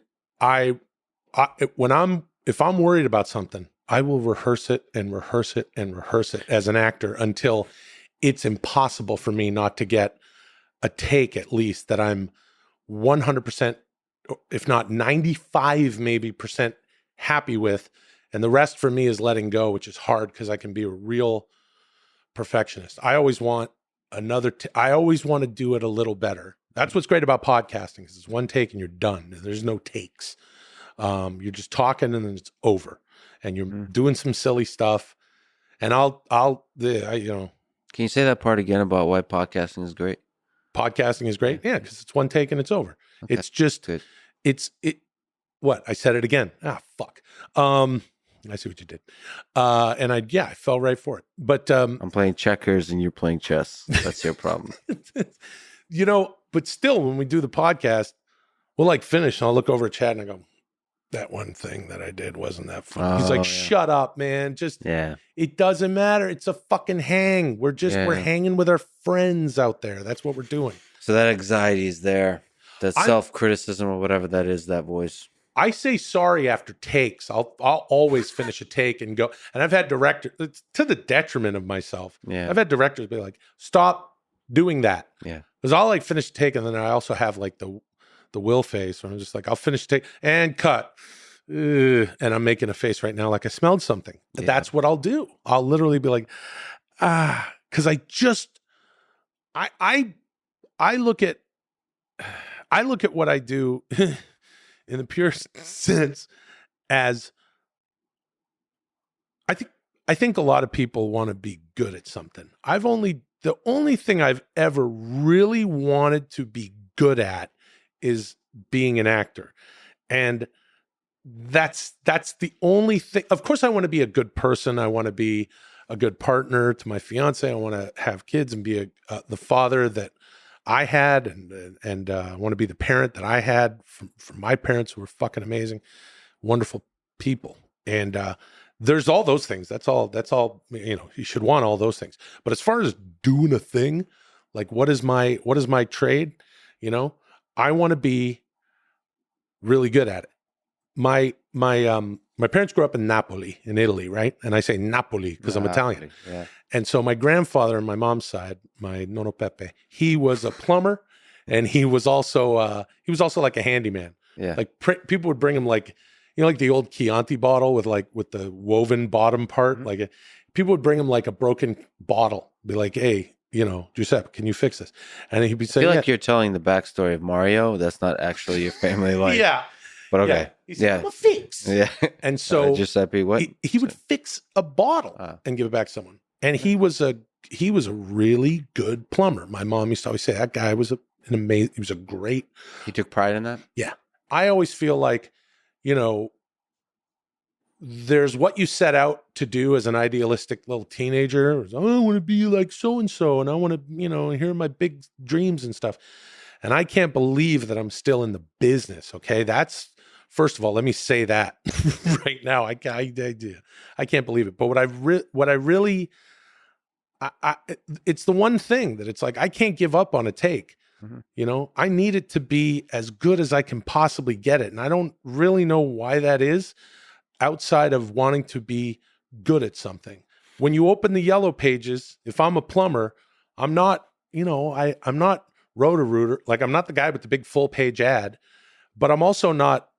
Speaker 2: if I'm worried about something, I will rehearse it and rehearse it and rehearse it as an actor until it's impossible for me not to get a take, at least, that I'm 100%, if not 95 maybe percent happy with. And the rest for me is letting go, which is hard because I can be a real perfectionist. I always want I always want to do it a little better. That's what's great about podcasting, is it's one take and you're done. There's no takes. You're just talking and then it's over, and you're doing some silly stuff. And
Speaker 1: Can you say that part again about why podcasting is great?
Speaker 2: Podcasting is great. Yeah, because it's one take and it's over.
Speaker 1: Okay.
Speaker 2: It's just,
Speaker 1: Good.
Speaker 2: What? I said it again. Ah, fuck. I see what you did. And I fell right for it. But
Speaker 1: I'm playing checkers and you're playing chess. That's your problem.
Speaker 2: But still, when we do the podcast, we'll like finish and I'll look over at Chad and I go, that one thing that I did wasn't that fun. He's like, shut up, man. It doesn't matter. It's a fucking hang. We're hanging with our friends out there. That's what we're doing.
Speaker 1: So that anxiety is there. That self-criticism or whatever that is, that voice.
Speaker 2: I say sorry after takes. I'll always finish a take and go. And I've had directors, it's to the detriment of myself.
Speaker 1: Yeah.
Speaker 2: I've had directors be like, stop doing that.
Speaker 1: Yeah.
Speaker 2: Because I'll like finish a take and then I also have like the will face where I'm just like, I'll finish the take and cut. And I'm making a face right now like I smelled something. Yeah. That's what I'll do. I'll literally be like, because I look at what I do in the pure sense as I think a lot of people want to be good at something. The only thing I've ever really wanted to be good at is being an actor. And that's the only thing. Of course, I want to be a good person. I want to be a good partner to my fiance. I want to have kids and be the father that I had, and I want to be the parent that I had from my parents who were fucking amazing, wonderful people. And there's all those things. That's all. You should want all those things. But as far as doing a thing, like what is my trade? I want to be really good at it. My parents grew up in Napoli, in Italy, right? And I say Napoli because I'm Italian.
Speaker 1: Yeah.
Speaker 2: And so my grandfather on my mom's side, my nonno Pepe, he was a plumber, and he was also like a handyman.
Speaker 1: Yeah.
Speaker 2: Like people would bring him like the old Chianti bottle with the woven bottom part. Mm-hmm. People would bring him like a broken bottle, be like, hey, Giuseppe, can you fix this? And he'd be saying,
Speaker 1: I feel like you're telling the backstory of Mario. That's not actually your family life.
Speaker 2: Yeah.
Speaker 1: But okay. Yeah.
Speaker 2: He said, I'm a fix.
Speaker 1: Yeah.
Speaker 2: And so
Speaker 1: Giuseppe, what?
Speaker 2: He would fix a bottle and give it back to someone. And he was a really good plumber. My mom used to always say that guy was he was a great.
Speaker 1: He took pride in that?
Speaker 2: Yeah. I always feel like, there's what you set out to do as an idealistic little teenager. I want to be like so-and-so, and I want to, hear my big dreams and stuff. And I can't believe that I'm still in the business. Okay. First of all, let me say that right now. I can't believe it. But what I really, it's the one thing that it's like, I can't give up on a take. Mm-hmm. I need it to be as good as I can possibly get it. And I don't really know why that is outside of wanting to be good at something. When you open the yellow pages, if I'm a plumber, I'm not, I'm not Roto-Rooter. Like I'm not the guy with the big full page ad, but I'm also not,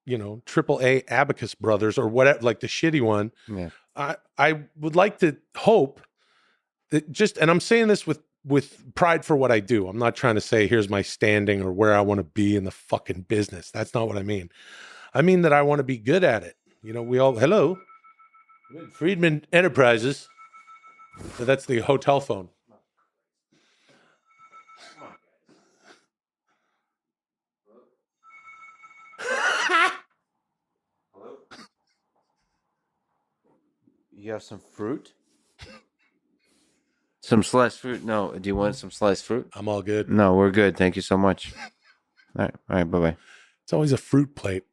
Speaker 2: AAA Abacus Brothers or whatever, like the shitty one.
Speaker 1: Yeah.
Speaker 2: I would like to hope that and I'm saying this with pride for what I do. I'm not trying to say here's my standing or where I want to be in the fucking business. That's not what I mean. I mean that I want to be good at it. Hello, Friedman Enterprises. So that's the hotel phone.
Speaker 1: Hello? You have some fruit? Some sliced fruit? No. Do you want some sliced fruit?
Speaker 2: I'm all good.
Speaker 1: No, we're good. Thank you so much. All right. Bye-bye.
Speaker 2: It's always a fruit plate.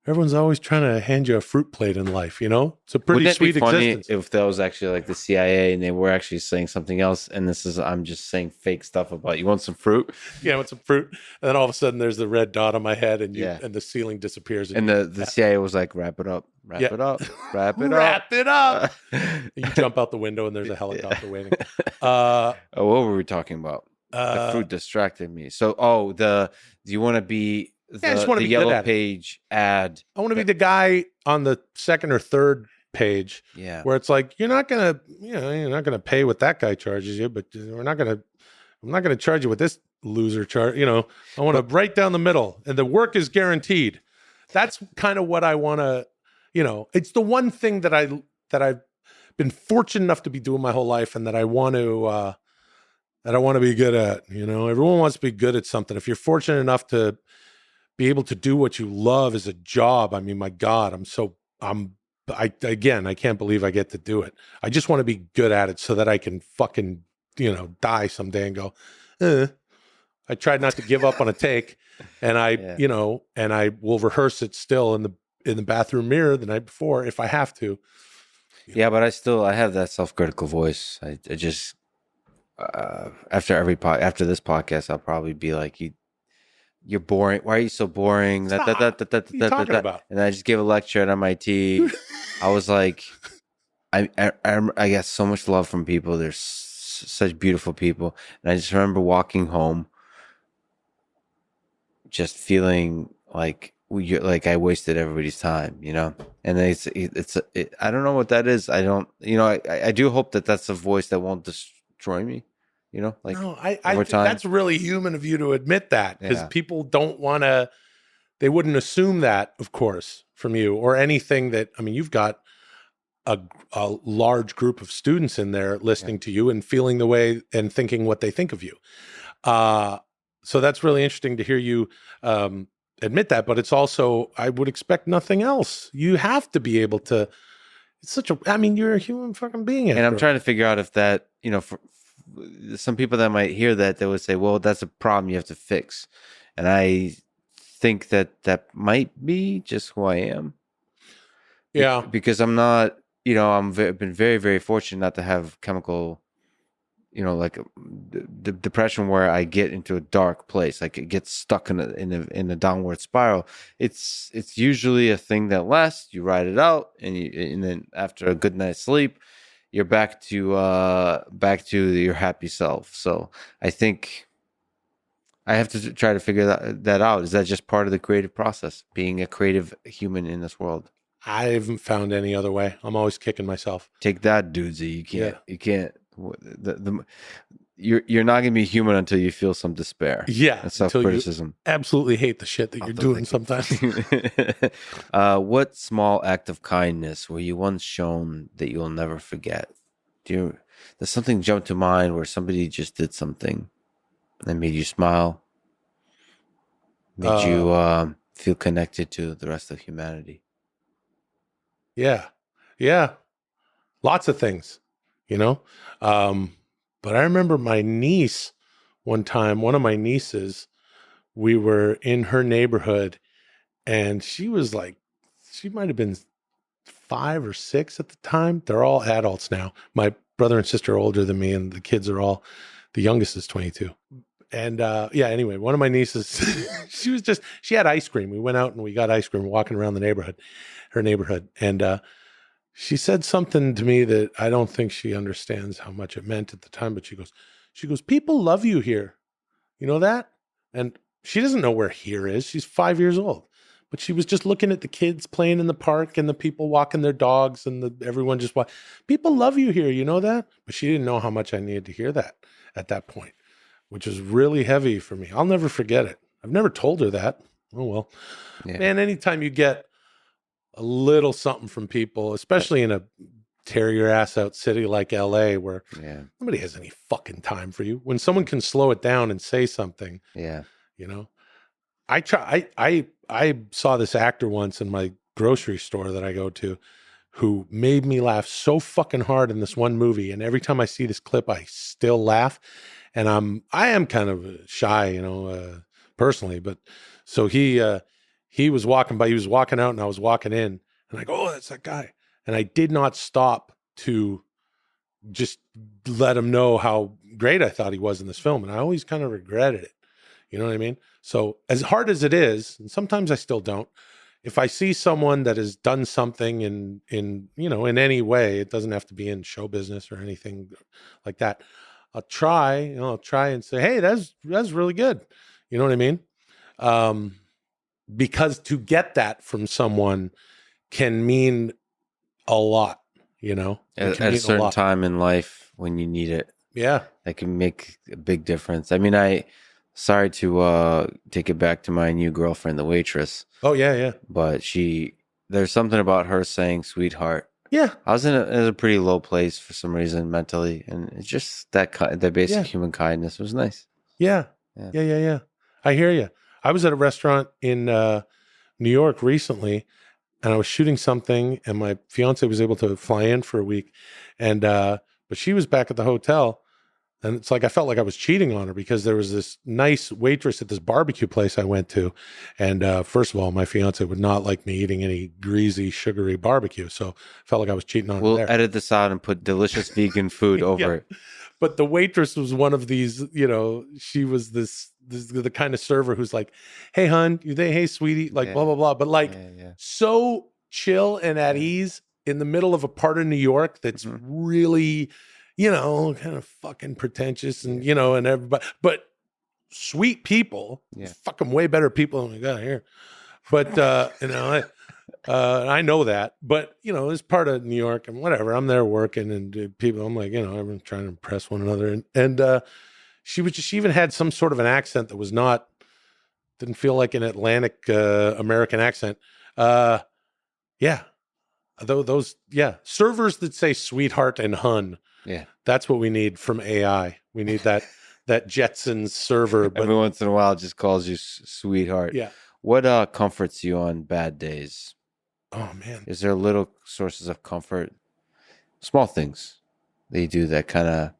Speaker 2: Everyone's always trying to hand you a fruit plate in life, It's a pretty sweet existence.
Speaker 1: If that was actually like the CIA and they were actually saying something else, and I'm just saying fake stuff about you want some fruit?
Speaker 2: Yeah, I want some fruit. And then all of a sudden there's the red dot on my head and and the ceiling disappears.
Speaker 1: And the CIA was like, wrap it up. Wrap it up.
Speaker 2: Wrap it up. You jump out the window and there's a helicopter waiting.
Speaker 1: What were we talking about? The fruit distracted me. So, do you want to be
Speaker 2: I just want to be
Speaker 1: yellow page ad?
Speaker 2: I want to be the guy on the second or third page.
Speaker 1: Yeah.
Speaker 2: Where it's like, you're not going to pay what that guy charges you, but I'm not going to charge you what this loser chart. I want to right down the middle, and the work is guaranteed. That's kind of what I want to. It's the one thing that I've been fortunate enough to be doing my whole life, and that I want to be good at. Everyone wants to be good at something. If you're fortunate enough to be able to do what you love as a job, I mean, my God, I can't believe I get to do it. I just want to be good at it so that I can fucking, die someday and go, I tried not to give up on a take, and and I will rehearse it still in the bathroom mirror the night before if I have to.
Speaker 1: Yeah, but I have that self-critical voice. I just after this podcast, I'll probably be like, you're boring. Why are you so boring?
Speaker 2: What are you talking about?
Speaker 1: And I just gave a lecture at MIT. I was like, I get so much love from people. There's such beautiful people, and I just remember walking home, just feeling like I wasted everybody's time, And it's I don't know what that is. I don't, I do hope that that's a voice that won't destroy me. No,
Speaker 2: I think that's really human of you to admit that, because people don't want to, they wouldn't assume that, of course, from you or anything that, I mean, you've got a large group of students in there listening to you and feeling the way and thinking what they think of you. So that's really interesting to hear you admit that, but it's also, I would expect nothing else. You have to be able to, you're a human fucking being.
Speaker 1: And I'm trying to figure out if that, for some people that might hear that, they would say, well, that's a problem you have to fix. And I think that might be just who I am.
Speaker 2: Yeah.
Speaker 1: Because I'm not, I've been very, very fortunate not to have chemical, like the depression where I get into a dark place, like it gets stuck in a downward spiral. It's usually a thing that lasts. You ride it out, and then after a good night's sleep, you're back to your happy self. So I think I have to try to figure that out. Is that just part of the creative process, being a creative human in this world?
Speaker 2: I haven't found any other way. I'm always kicking myself.
Speaker 1: Take that, Dudesy. You can't. You're not going to be human until you feel some despair.
Speaker 2: Yeah,
Speaker 1: and self-criticism.
Speaker 2: Absolutely hate the shit that you're doing sometimes.
Speaker 1: What small act of kindness were you once shown that you'll never forget? Does something jump to mind where somebody just did something that made you smile, made you feel connected to the rest of humanity?
Speaker 2: Yeah, lots of things, but I remember my niece one time, one of my nieces, we were in her neighborhood, and she might have been 5 or 6 at the time. They're all adults now. My brother and sister are older than me, and the youngest is 22. And anyway, one of my nieces, she had ice cream. We went out and we got ice cream walking around her neighborhood. And she said something to me that I don't think she understands how much it meant at the time, but she goes, people love you here. You know that? And she doesn't know where here is. She's 5 years old, but she was just looking at the kids playing in the park and the people walking their dogs and everyone just walk. People love you here. You know that? But she didn't know how much I needed to hear that at that point, which was really heavy for me. I'll never forget it. I've never told her that. Oh, well. Yeah. Man, anytime you get a little something from people, especially in a tear your ass out city like LA, where nobody has any fucking time for you. When someone can slow it down and say something, I saw this actor once in my grocery store that I go to, who made me laugh so fucking hard in this one movie. And every time I see this clip, I still laugh. And I am kind of shy, personally, but so he was walking by, he was walking out and I was walking in, and I go, oh, that's that guy. And I did not stop to just let him know how great I thought he was in this film. And I always kind of regretted it. You know what I mean? So as hard as it is, and sometimes I still don't, if I see someone that has done something in any way, it doesn't have to be in show business or anything like that, I'll try and say, hey, that's really good. You know what I mean? Because to get that from someone can mean a lot,
Speaker 1: at a certain time in life when you need it.
Speaker 2: Yeah.
Speaker 1: That can make a big difference. I mean, I Sorry to take it back to my new girlfriend, the waitress,
Speaker 2: Oh yeah, yeah,
Speaker 1: but there's something about her saying "sweetheart."
Speaker 2: yeah,
Speaker 1: I was in a pretty low place for some reason mentally, and it's just that basic
Speaker 2: yeah,
Speaker 1: human kindness was nice.
Speaker 2: yeah,
Speaker 1: Yeah.
Speaker 2: yeah, yeah, yeah. I hear you. I was at a restaurant in New York recently, and I was shooting something, and my fiance was able to fly in for a week, and but she was back at the hotel. And it's like I felt like I was cheating on her because there was this nice waitress at this barbecue place I went to. And first of all, my fiance would not like me eating any greasy, sugary barbecue. So I felt like I was cheating on her
Speaker 1: We'll
Speaker 2: there.
Speaker 1: edit this out and put delicious vegan food over
Speaker 2: Yeah.
Speaker 1: it.
Speaker 2: But the waitress was one of these, she was this the kind of server who's like, hey, hun, hey, sweetie, like blah,
Speaker 1: Yeah,
Speaker 2: blah, blah. But like
Speaker 1: yeah.
Speaker 2: so chill and at
Speaker 1: Yeah.
Speaker 2: ease in the middle of a part of New York that's
Speaker 1: Mhm.
Speaker 2: really, kind of fucking pretentious and, and everybody, but sweet people,
Speaker 1: Yeah.
Speaker 2: fucking way better people than we got here. But, I know that, but it's part of New York and whatever. I'm there working and people, I'm like, everyone's trying to impress one another. And she even had some sort of an accent that was didn't feel like an Atlantic American accent. Yeah. Yeah. Servers that say sweetheart and hun.
Speaker 1: Yeah.
Speaker 2: That's what we need from AI. We need that Jetsons server. But
Speaker 1: Every once in a while, it just calls you sweetheart.
Speaker 2: yeah.
Speaker 1: What comforts you on bad days?
Speaker 2: Oh man.
Speaker 1: Is there little sources of comfort, small things that you do that kind of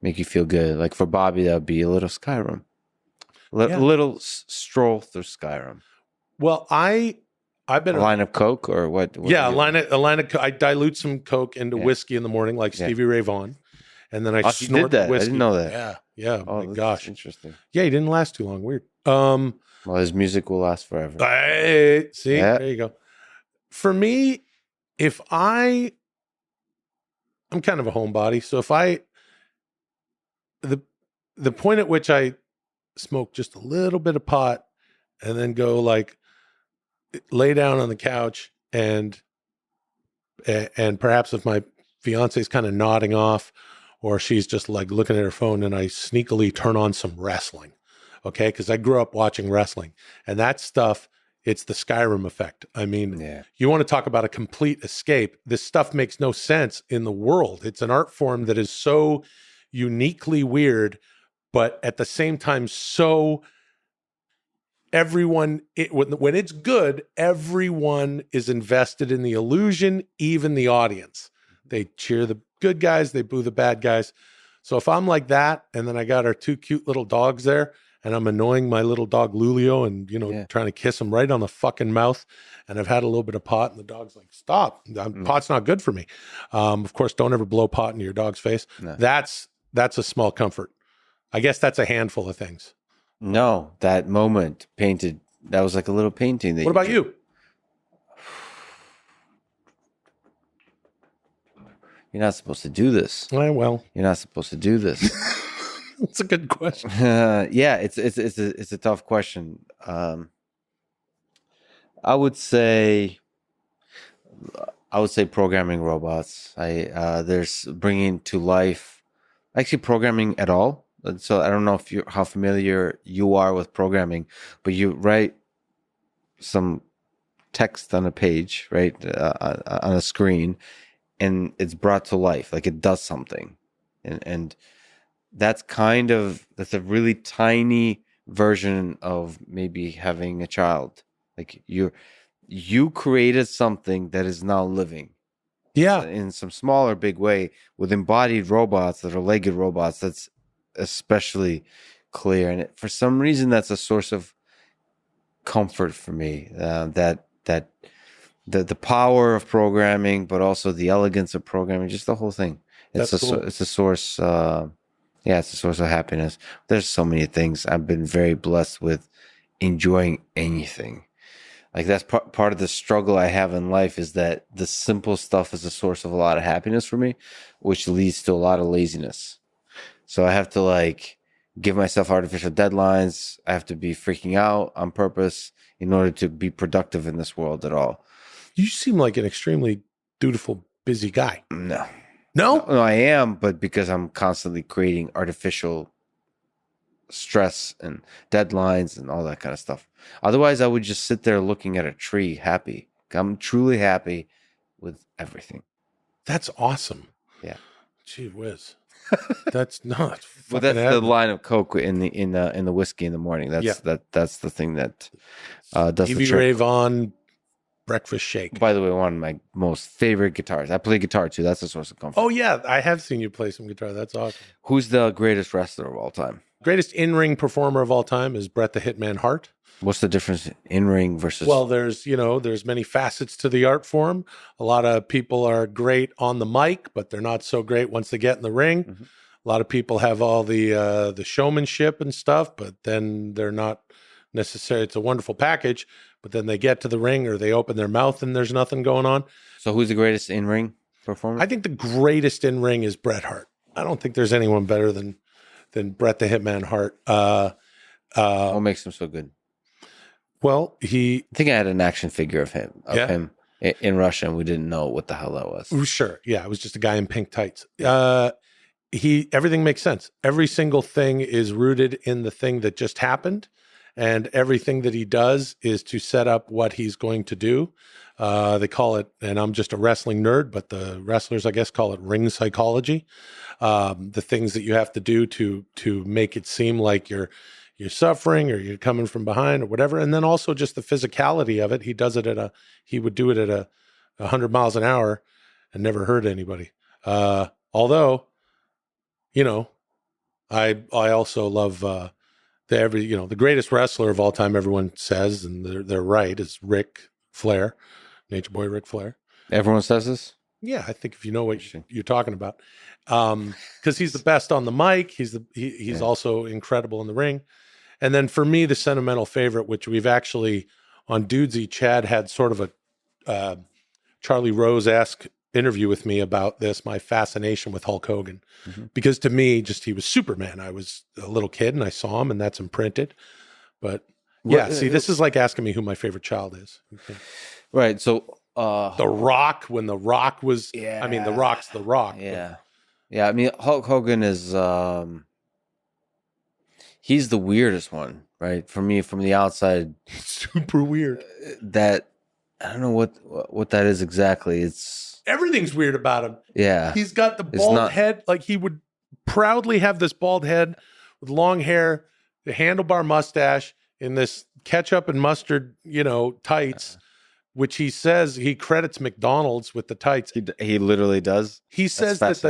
Speaker 1: make you feel good? Like for Bobby, that would be a little Skyrim,
Speaker 2: Yeah.
Speaker 1: little stroll through Skyrim.
Speaker 2: Well, I've been
Speaker 1: A line of Coke or what?
Speaker 2: yeah, a line of I dilute some Coke into whiskey in the morning, like Stevie Ray Vaughan, and then I
Speaker 1: Oh,
Speaker 2: snort
Speaker 1: you did that.
Speaker 2: the whiskey.
Speaker 1: I didn't know that.
Speaker 2: Yeah, yeah.
Speaker 1: Oh,
Speaker 2: My
Speaker 1: that's
Speaker 2: gosh,
Speaker 1: interesting.
Speaker 2: yeah, he didn't last too long. Weird.
Speaker 1: Well, his music will last forever.
Speaker 2: See, there you go. For me, if I'm kind of a homebody, so if the point at which I smoke just a little bit of pot and then go like lay down on the couch and perhaps if my fiance's kind of nodding off or she's just like looking at her phone and I sneakily turn on some wrestling. Okay. Because I grew up watching wrestling and that stuff, it's the Skyrim effect. I mean, you want to talk about a complete escape. This stuff makes no sense in the world. It's an art form that is so uniquely weird, but at the same time, so everyone, when it's good, everyone is invested in the illusion, even the audience. They cheer the good guys, they boo the bad guys. So if I'm like that, and then I got our two cute little dogs there, and I'm annoying my little dog Lulio and, trying to kiss him right on the fucking mouth, and I've had a little bit of pot, and the dog's like, stop, pot's not good for me. Of course, don't ever blow pot into your dog's face. No. That's a small comfort. I guess that's a handful of things.
Speaker 1: No, that moment painted, that was like a little painting.
Speaker 2: What about you?
Speaker 1: You're not supposed to do this.
Speaker 2: Well,
Speaker 1: you're not supposed to do this.
Speaker 2: That's a good question.
Speaker 1: Yeah, it's a tough question. I would say programming robots. There's bringing to life, actually programming at all. So I don't know how familiar you are with programming, but you write some text on a page, right, on a screen, and it's brought to life, like it does something, and that's a really tiny version of maybe having a child. Like you created something that is now living.
Speaker 2: Yeah,
Speaker 1: in some small or big way with embodied robots that are legged robots. That's especially clear, and for some reason that's a source of comfort for me, that the power of programming, but also the elegance of programming, just the whole thing. It's a source it's a source of happiness. There's so many things. I've been very blessed with enjoying anything. Like that's part of the struggle I have in life, is that the simple stuff is a source of a lot of happiness for me, which leads to a lot of laziness. So I have to give myself artificial deadlines. I have to be freaking out on purpose in order to be productive in this world at all.
Speaker 2: You seem like an extremely dutiful, busy guy.
Speaker 1: No, I am, but because I'm constantly creating artificial stress and deadlines and all that kind of stuff. Otherwise, I would just sit there looking at a tree, happy. I'm truly happy with everything.
Speaker 2: That's awesome.
Speaker 1: Yeah.
Speaker 2: Gee whiz. That's not.
Speaker 1: Well, that's the line of Coke in the whiskey in the morning. That's the thing that does the
Speaker 2: Stevie
Speaker 1: trick.
Speaker 2: Ray Vaughan breakfast shake.
Speaker 1: By the way, one of my most favorite guitars. I play guitar too. That's a source of comfort.
Speaker 2: Oh yeah, I have seen you play some guitar. That's awesome.
Speaker 1: Who's the greatest wrestler of all time?
Speaker 2: Greatest in-ring performer of all time is Bret the Hitman Hart.
Speaker 1: What's the difference in ring versus?
Speaker 2: Well, there's many facets to the art form. A lot of people are great on the mic, but they're not so great once they get in the ring.
Speaker 1: Mhm.
Speaker 2: A lot of people have all the showmanship and stuff, but then they're not necessarily. It's a wonderful package, but then they get to the ring or they open their mouth and there's nothing going on.
Speaker 1: So who's the greatest in ring performer?
Speaker 2: I think the greatest in ring is Bret Hart. I don't think there's anyone better than Bret the Hitman Hart.
Speaker 1: What makes him so good?
Speaker 2: Well,
Speaker 1: I think I had an action figure of him in Russia, and we didn't know what the hell that was.
Speaker 2: Sure, yeah, it was just a guy in pink tights. Everything makes sense. Every single thing is rooted in the thing that just happened, and everything that he does is to set up what he's going to do. They call it, and I'm just a wrestling nerd, but the wrestlers, I guess, call it ring psychology. The things that you have to do to make it seem like you're suffering or you're coming from behind or whatever. And then also just the physicality of it. He would do it at 100 miles an hour and never hurt anybody. Although, I also love, the greatest wrestler of all time, everyone says, and they're right, is Ric Flair, Nature Boy Ric Flair.
Speaker 1: Everyone says this?
Speaker 2: Yeah, I think if you know what you're talking about, because he's the best on the mic. He's also incredible in the ring. And then for me, the sentimental favorite, which we've actually on Dudesy, Chad had sort of a Charlie Rose-esque interview with me about this, my fascination with Hulk Hogan. Mm-hmm. Because to me, he was Superman. I was a little kid and I saw him and that's imprinted. But this is like asking me who my favorite child is. Okay.
Speaker 1: Right. So
Speaker 2: The Rock, when The Rock was, I mean, The Rock's The Rock.
Speaker 1: Yeah. Yeah. I mean, Hulk Hogan is, he's the weirdest one, right? For me, from the outside.
Speaker 2: Super weird.
Speaker 1: That, I don't know what that is exactly.
Speaker 2: Everything's weird about him.
Speaker 1: Yeah.
Speaker 2: He's got the bald head. Like he would proudly have this bald head with long hair, the handlebar mustache, in this ketchup and mustard, tights. Which he says he credits McDonald's with the tights.
Speaker 1: He literally does.
Speaker 2: He says that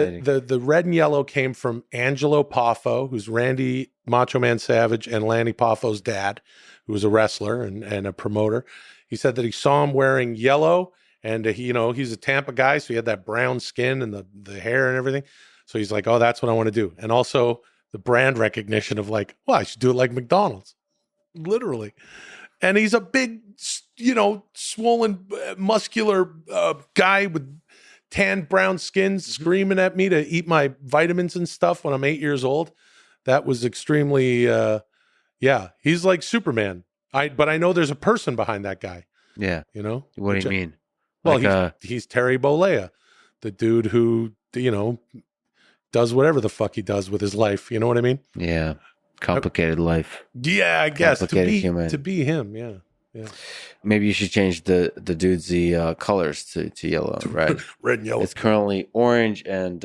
Speaker 2: the red and yellow came from Angelo Poffo, who's Randy Macho Man Savage and Lanny Poffo's dad, who was a wrestler and a promoter. He said that he saw him wearing yellow, and he's a Tampa guy, so he had that brown skin and the hair and everything. So he's like, oh, that's what I want to do. And also the brand recognition of like, well, I should do it like McDonald's, literally. And he's a big, swollen, muscular guy with tan brown skin screaming at me to eat my vitamins and stuff when I'm 8 years old. That was extremely, he's like Superman. But I know there's a person behind that guy.
Speaker 1: Yeah. What do you mean?
Speaker 2: Well, he's Terry Bollea, the dude who, does whatever the fuck he does with his life. You know what I mean?
Speaker 1: Yeah. Complicated life.
Speaker 2: Yeah, I guess
Speaker 1: human.
Speaker 2: To be him. Yeah.
Speaker 1: Maybe you should change the Dudesy colors to yellow, right?
Speaker 2: Red and yellow.
Speaker 1: It's currently orange and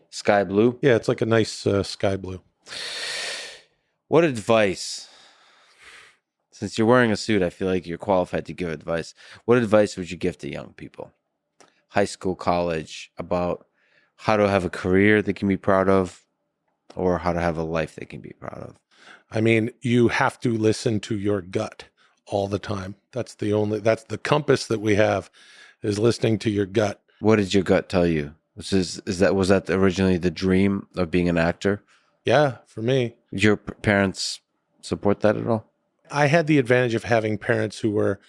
Speaker 1: sky blue.
Speaker 2: Yeah, it's like a nice sky blue.
Speaker 1: What advice? Since you're wearing a suit, I feel like you're qualified to give advice. What advice would you give to young people, high school, college, about how to have a career they can be proud of, or how to have a life they can be proud of?
Speaker 2: I mean, you have to listen to your gut all the time. That's the compass that we have, is listening to your gut.
Speaker 1: What did your gut tell you? Was that originally the dream of being an actor?
Speaker 2: Yeah, for me.
Speaker 1: Did your parents support that at all?
Speaker 2: I had the advantage of having parents who were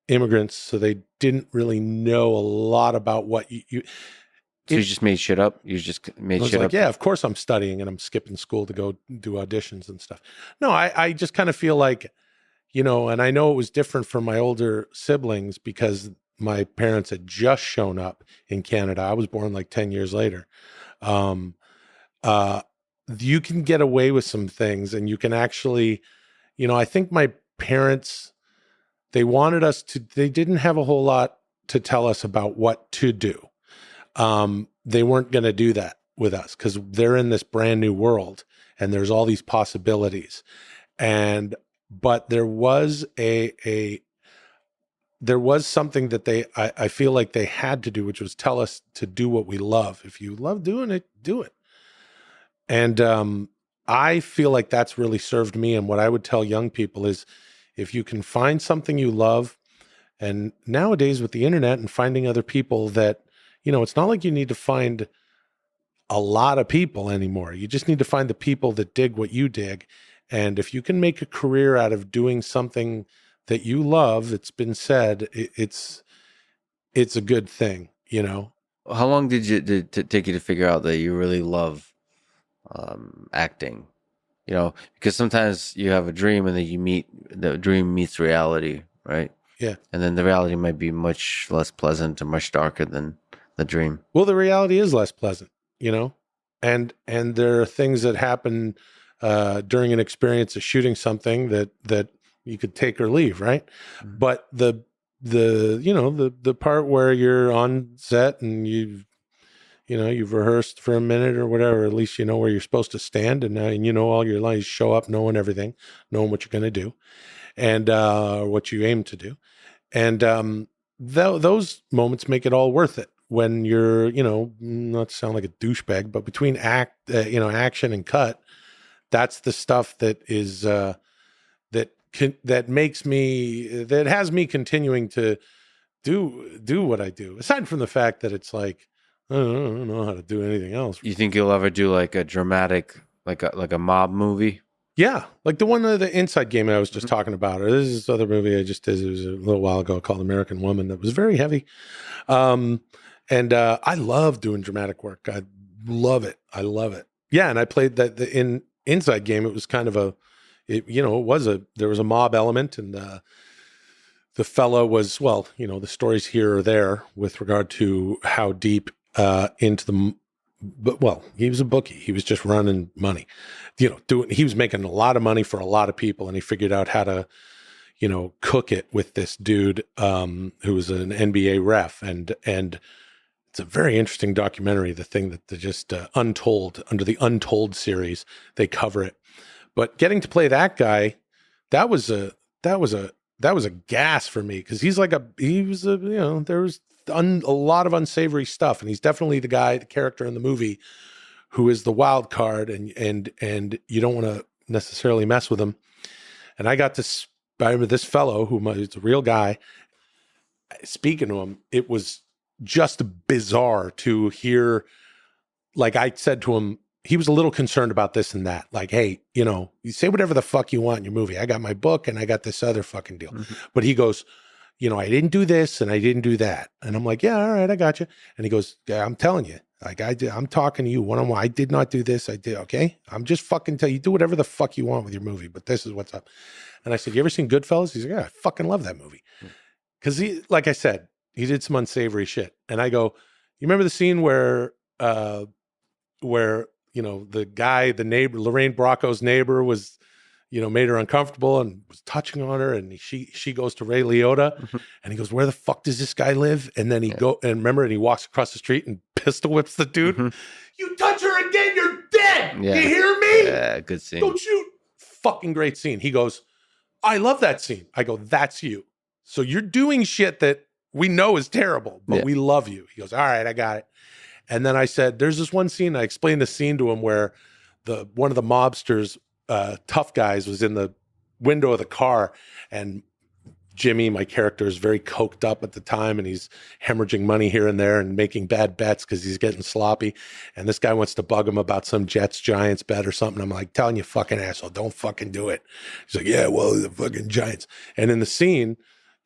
Speaker 2: immigrants, so they didn't really know a lot about what you
Speaker 1: So you just made shit up? You just made shit up?
Speaker 2: Yeah, of course I'm studying and I'm skipping school to go do auditions and stuff. No, I just kind of feel like, and I know it was different from my older siblings because my parents had just shown up in Canada. I was born like 10 years later. you can get away with some things, and you can actually, I think my parents, they didn't have a whole lot to tell us about what to do. They weren't going to do that with us because they're in this brand new world and there's all these possibilities. But there was there was something that I feel like they had to do, which was tell us to do what we love. If you love doing it, do it. And I feel like that's really served me. And what I would tell young people is, if you can find something you love, and nowadays with the internet and finding other people that, it's not like you need to find a lot of people anymore. You just need to find the people that dig what you dig. And if you can make a career out of doing something that you love, it's been said, it's a good thing,
Speaker 1: How long did it take you to figure out that you really love acting? Because sometimes you have a dream and then the dream meets reality, right?
Speaker 2: Yeah.
Speaker 1: And then the reality might be much less pleasant and much darker than the dream.
Speaker 2: Well, the reality is less pleasant, and there are things that happen during an experience of shooting something that you could take or leave, right? Mm-hmm. But the part where you're on set and you've rehearsed for a minute or whatever, at least you know where you're supposed to stand, and now all your lines, show up knowing everything, knowing what you're going to do, and what you aim to do, and those moments make it all worth it. When you're, not to sound like a douchebag, but between action and cut, that's the stuff that is that has me continuing to do what I do. Aside from the fact that it's like, I don't know how to do anything else.
Speaker 1: You think you'll ever do like a dramatic, like a mob movie?
Speaker 2: Yeah, like the one, the Inside Game I was just talking about, or this is this other movie I just did. It was a little while ago called American Woman that was very heavy. And I love doing dramatic work. I love it. Yeah, and I played that in Inside Game. It was kind of there was a mob element, and the fellow was, the stories here or there with regard to how deep into the. But he was a bookie. He was just running money, he was making a lot of money for a lot of people, and he figured out how to, cook it with this dude who was an NBA ref, and it's a very interesting documentary. The thing that they just Untold, under the Untold series, they cover it. But getting to play that guy, that was a gas for me, because there was a lot of unsavory stuff, and he's definitely the character in the movie who is the wild card, and you don't want to necessarily mess with him. And I remember this fellow who is a real guy. Speaking to him, it was just bizarre to hear. Like, I said to him, he was a little concerned about this and that. Like, hey, you say whatever the fuck you want in your movie. I got my book and I got this other fucking deal. Mm-hmm. But he goes, I didn't do this and I didn't do that. And I'm like, yeah, all right, I got you. And he goes, yeah, I'm telling you, like, I'm talking to you one-on-one. I did not do this. I did. Okay. I'm just fucking telling you, do whatever the fuck you want with your movie, but this is what's up. And I said, you ever seen Goodfellas? He's like, yeah, I fucking love that movie. Cause he, like I said, he did some unsavory shit. And I go, you remember the scene where the guy, the neighbor, Lorraine Bracco's neighbor was, made her uncomfortable and was touching on her. And she goes to Ray Liotta and he goes, where the fuck does this guy live? And then and he walks across the street and pistol whips the dude. Mm-hmm. You touch her again, you're dead. Yeah. You hear me?
Speaker 1: Yeah, good scene.
Speaker 2: Don't shoot. Fucking great scene. He goes, I love that scene. I go, that's you. So you're doing shit that we know is terrible, but we love you. He goes, all right, I got it. And then I said, there's this one scene, I explained the scene to him where one of the mobsters, tough guys, was in the window of the car, and Jimmy, my character, is very coked up at the time, and he's hemorrhaging money here and there and making bad bets because he's getting sloppy. And this guy wants to bug him about some Jets-Giants bet or something. I'm like, telling you, fucking asshole, don't fucking do it. He's like, yeah, well, the fucking Giants. And in the scene,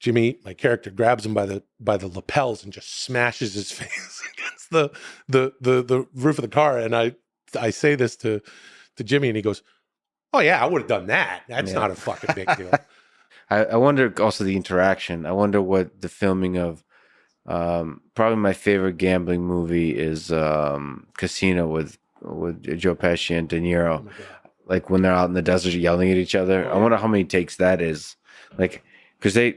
Speaker 2: Jimmy, my character, grabs him by the lapels and just smashes his face against the roof of the car. And I say this to Jimmy, and he goes, oh yeah, I would have done that. That's not a fucking big deal.
Speaker 1: I wonder also the interaction. I wonder what the filming of probably my favorite gambling movie is Casino with with Joe Pesci and De Niro.
Speaker 2: Oh my God.
Speaker 1: Like when they're out in the desert yelling at each other.
Speaker 2: Oh,
Speaker 1: I
Speaker 2: yeah.
Speaker 1: wonder how many takes that is. Like, because I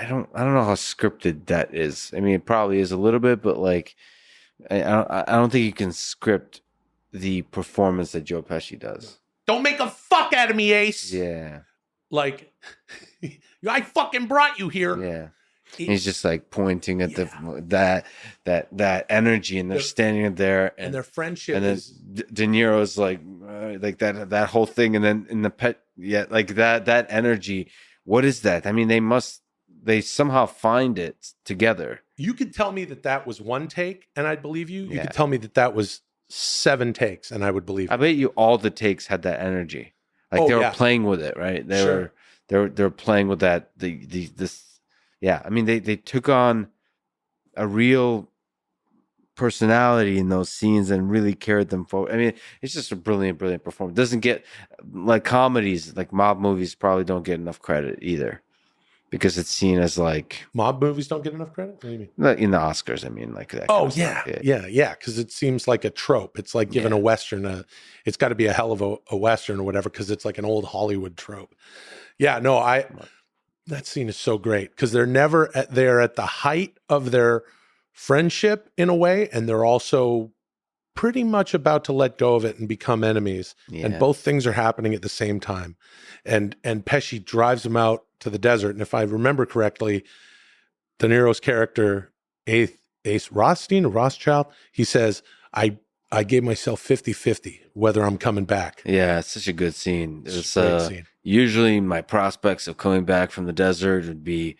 Speaker 1: don't know how scripted that is. I mean, it probably is a little bit, but like, I don't think you can script the performance that Joe Pesci does.
Speaker 2: Don't make a fuck out of me, Ace.
Speaker 1: Yeah,
Speaker 2: Like, I fucking brought you here.
Speaker 1: yeah. He's just like pointing at that energy, and they're standing there,
Speaker 2: and their friendship,
Speaker 1: and then
Speaker 2: is
Speaker 1: De Niro's like that whole thing, and then in the pet, like that energy. What is that? I mean, they somehow find it together.
Speaker 2: You could tell me that was one take, and I'd believe you. You
Speaker 1: Yeah.
Speaker 2: could tell me that was 7 takes, and I would believe
Speaker 1: I
Speaker 2: you.
Speaker 1: bet you all the takes had that energy, like they were playing with it, right? They were playing with that. This. Yeah, I mean, they took on a real personality in those scenes and really carried them forward. I mean, it's just a brilliant performance. Doesn't get, like, comedies, like mob movies probably don't get enough credit either, because it's seen as like
Speaker 2: Mob movies don't get enough credit. What do you mean?
Speaker 1: in the Oscars. I mean, like that.
Speaker 2: Oh
Speaker 1: kind of
Speaker 2: yeah,
Speaker 1: stuff.
Speaker 2: yeah. Because it seems like a trope. It's like giving a Western it's got to be a hell of a Western or whatever, because it's like an old Hollywood trope. Yeah, no, that scene is so great because they're never they're at the height of their friendship in a way, and they're also pretty much about to let go of it and become enemies.
Speaker 1: Yeah.
Speaker 2: And both things are happening at the same time. And Pesci drives them out to the desert. And if I remember correctly, De Niro's character, Ace Rothschild, he says, I gave myself 50-50 whether I'm coming back.
Speaker 1: Yeah, it's such a good scene. It's
Speaker 2: a great scene.
Speaker 1: Usually my prospects of coming back from the desert would be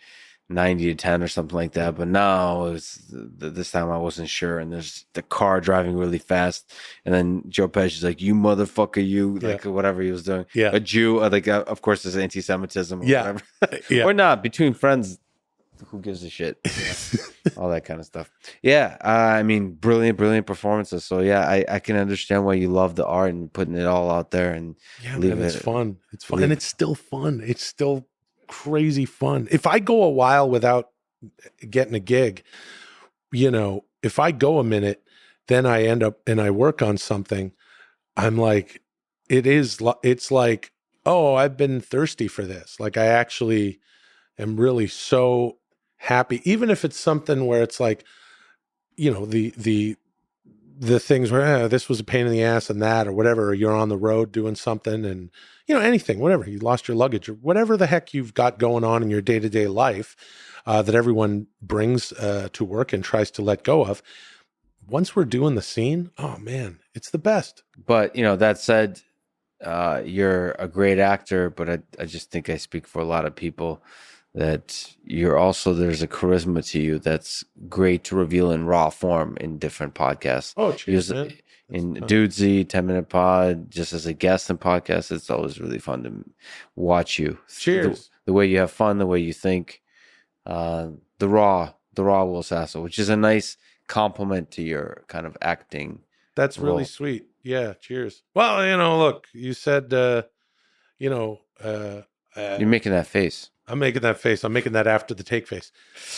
Speaker 1: 90-10 or something like that, but now this time I wasn't sure. And there's the car driving really fast, and then Joe Pesci's like, "You motherfucker, you," like whatever he was doing.
Speaker 2: Yeah,
Speaker 1: a Jew. Like, of course, there's anti-Semitism. Or
Speaker 2: yeah,
Speaker 1: whatever. Or not, between friends. Who gives a shit? All that kind of stuff. Yeah, I mean, brilliant performances. So yeah, I can understand why you love the art and putting it all out there. And
Speaker 2: it's fun. It's fun, and it's still fun. It's still crazy fun. If I go a while without getting a gig, if I go a minute, then I end up and I work on something, I'm like, it's like, oh, I've been thirsty for this. Like, I actually am really so happy, even if it's something where it's like, the things where this was a pain in the ass and that, or whatever, or you're on the road doing something and, anything, whatever, you lost your luggage or whatever the heck you've got going on in your day-to-day life that everyone brings to work and tries to let go of. Once we're doing the scene, oh man, it's the best.
Speaker 1: But, that said, you're a great actor, but I just think I speak for a lot of people that there's a charisma to you that's great to reveal in raw form in different podcasts.
Speaker 2: Oh, cheers, man.
Speaker 1: In Dudesy, 10-Minute Pod, just as a guest in podcasts, it's always really fun to watch you.
Speaker 2: Cheers.
Speaker 1: The way you have fun, the way you think, the raw Will Sasso, which is a nice compliment to your kind of acting.
Speaker 2: That's
Speaker 1: role.
Speaker 2: Really sweet. Yeah. Cheers. Well, look, you said, you're
Speaker 1: making that face.
Speaker 2: I'm making that face. I'm making that after the take face.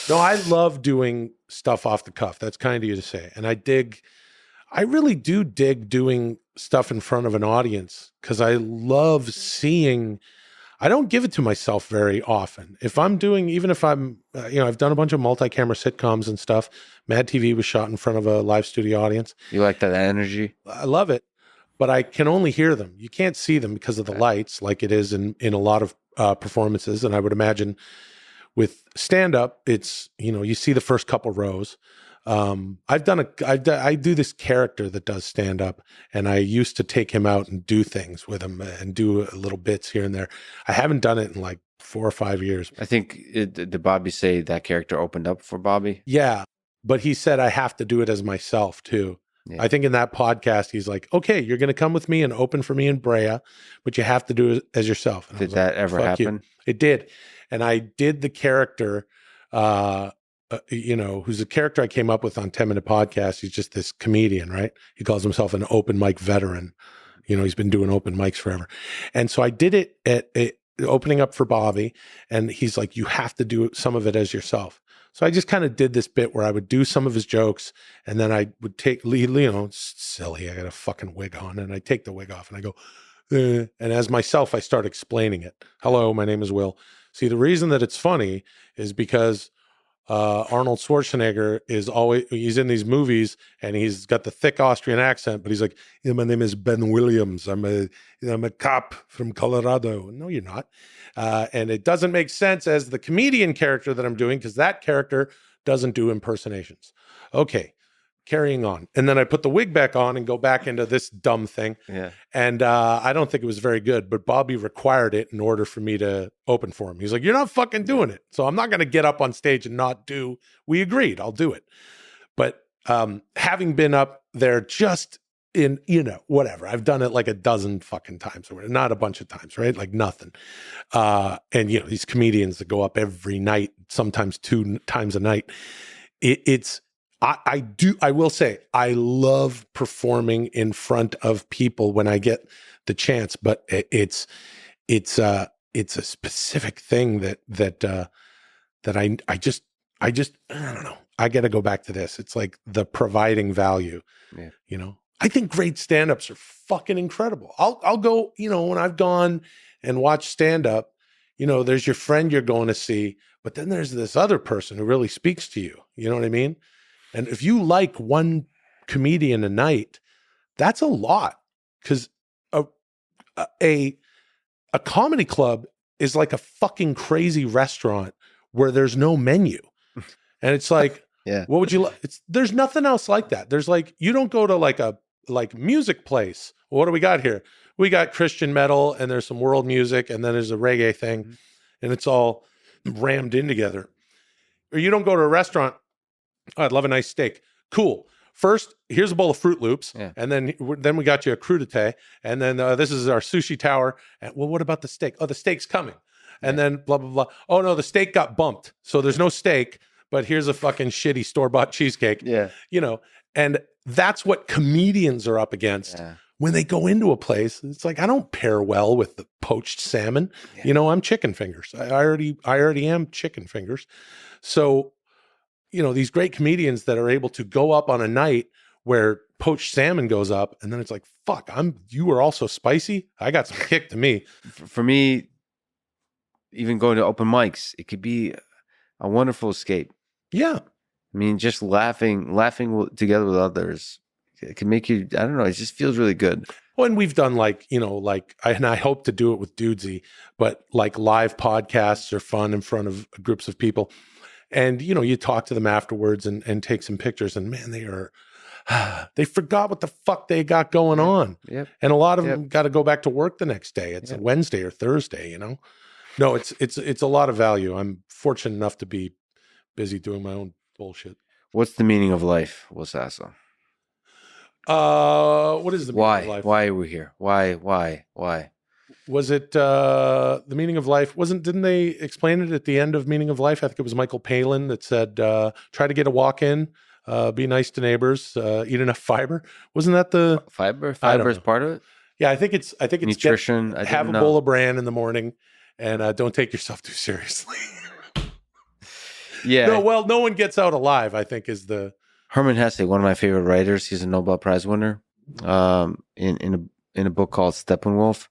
Speaker 2: No, I love doing stuff off the cuff. That's kind of you to say. And I really do dig doing stuff in front of an audience because I love seeing, I don't give it to myself very often. If I'm doing, even if I'm, I've done a bunch of multi-camera sitcoms and stuff. MADtv was shot in front of a live studio audience.
Speaker 1: You like that energy?
Speaker 2: I love it, but I can only hear them. You can't see them because of the lights, like it is in a lot of performances. And I would imagine with stand-up, it's, you see the first couple rows. I do this character that does stand-up, and I used to take him out and do things with him and do little bits here and there. I haven't done it in like 4 or 5 years.
Speaker 1: I think, did Bobby say that character opened up for Bobby?
Speaker 2: Yeah, but he said I have to do it as myself too. Yeah. I think in that podcast, he's like, okay, you're going to come with me and open for me in Brea, but you have to do it as yourself.
Speaker 1: Did that ever happen?
Speaker 2: It did. And I did the character, who's a character I came up with on 10-Minute Podcast. He's just this comedian, right? He calls himself an open mic veteran. He's been doing open mics forever. And so I did it at opening up for Bobby. And he's like, you have to do some of it as yourself. So I just kind of did this bit where I would do some of his jokes, and then I would it's silly. I got a fucking wig on, and I take the wig off, and I go, and as myself, I start explaining it. Hello, my name is Will. See, the reason that it's funny is because Arnold Schwarzenegger he's in these movies and he's got the thick Austrian accent, but he's like, yeah, my name is Ben Williams. I'm a cop from Colorado. No, you're not. And it doesn't make sense as the comedian character that I'm doing, because that character doesn't do impersonations. Okay, carrying on. And then I put the wig back on and go back into this dumb thing.
Speaker 1: Yeah.
Speaker 2: And I don't think it was very good, but Bobby required it in order for me to open for him. He's like, you're not fucking doing it. So I'm not going to get up on stage and not do. We agreed, I'll do it. But having been up there just in, whatever, I've done it like a dozen fucking times, or not a bunch of times, right? Like nothing. And, these comedians that go up every night, sometimes 2 times a night, I will say, I love performing in front of people when I get the chance, but it's a specific thing that I just, I don't know. I got to go back to this. It's like the providing value, I think great stand-ups are fucking incredible. I'll go, when I've gone and watched stand-up, there's your friend you're going to see, but then there's this other person who really speaks to you. You know what I mean? And if you like one comedian a night, that's a lot, because a comedy club is like a fucking crazy restaurant where there's no menu. And it's like,
Speaker 1: yeah,
Speaker 2: what would you like? There's nothing else like that. There's like, you don't go to like a music place. Well, what do we got here? We got Christian metal, and there's some world music, and then there's a reggae thing, and it's all rammed in together. Or you don't go to a restaurant. Oh, I'd love a nice steak. Cool. First, here's a bowl of Fruit Loops, and then we got you a crudité, and then this is our sushi tower. And well, what about the steak? Oh, the steak's coming, and then blah blah blah. Oh no, the steak got bumped, so there's no steak. But here's a fucking shitty store-bought cheesecake.
Speaker 1: Yeah,
Speaker 2: and that's what comedians are up against when they go into a place. It's like, I don't pair well with the poached salmon. Yeah. I'm chicken fingers. I already am chicken fingers. So, these great comedians that are able to go up on a night where poached salmon goes up, and then it's like, fuck, you were also spicy. I got some kick to me.
Speaker 1: For me, even going to open mics, it could be a wonderful escape. Yeah. I mean, just laughing together with others, it can make you, I don't know, it just feels really good.
Speaker 2: Well, and we've done I hope to do it with Dudesy, but like live podcasts are fun in front of groups of people. And, you talk to them afterwards and take some pictures, and man, they forgot what the fuck they got going on.
Speaker 1: Yep.
Speaker 2: And a lot of them got to go back to work the next day. It's a Wednesday or Thursday, No, it's a lot of value. I'm fortunate enough to be busy doing my own bullshit.
Speaker 1: What's the meaning of life, Will Sasso?
Speaker 2: What is the meaning of life?
Speaker 1: Why are we here? Why?
Speaker 2: Was it the meaning of life? Didn't they explain it at the end of Meaning of Life? I think it was Michael Palin that said, try to get a walk in, be nice to neighbors, eat enough fiber. Wasn't that the
Speaker 1: fiber? Fiber is part of it?
Speaker 2: Yeah, I think it's
Speaker 1: nutrition.
Speaker 2: Have a bowl of bran in the morning, and don't take yourself too seriously.
Speaker 1: Yeah.
Speaker 2: No one gets out alive, I think, is the...
Speaker 1: Herman Hesse, one of my favorite writers, he's a Nobel Prize winner, in a book called Steppenwolf,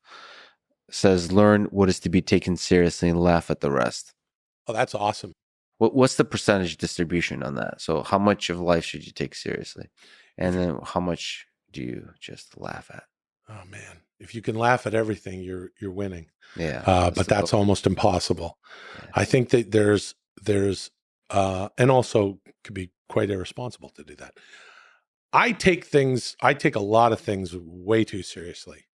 Speaker 1: says, learn what is to be taken seriously and laugh at the rest.
Speaker 2: Oh, that's awesome.
Speaker 1: What's the percentage distribution on that? So how much of life should you take seriously? And then how much do you just laugh at?
Speaker 2: Oh, man. If you can laugh at everything, you're winning.
Speaker 1: Yeah.
Speaker 2: But that's almost impossible. Yeah. I think that there's and also could be quite irresponsible to do that. I take a lot of things way too seriously.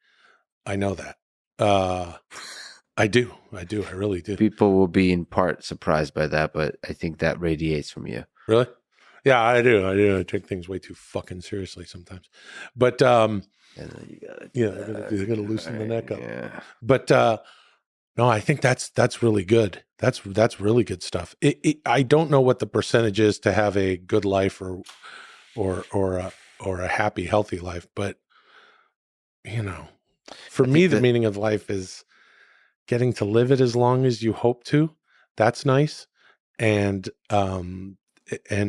Speaker 2: I know that. I do. I really do.
Speaker 1: People will be in part surprised by that, but I think that radiates from you.
Speaker 2: Really? Yeah, I do. I take things way too fucking seriously sometimes. But and then you gotta loosen the neck up.
Speaker 1: Yeah.
Speaker 2: But no, I think that's really good. That's really good stuff. I don't know what the percentage is to have a good life or a happy, healthy life, but for me, the meaning of life is getting to live it as long as you hope to. That's nice. and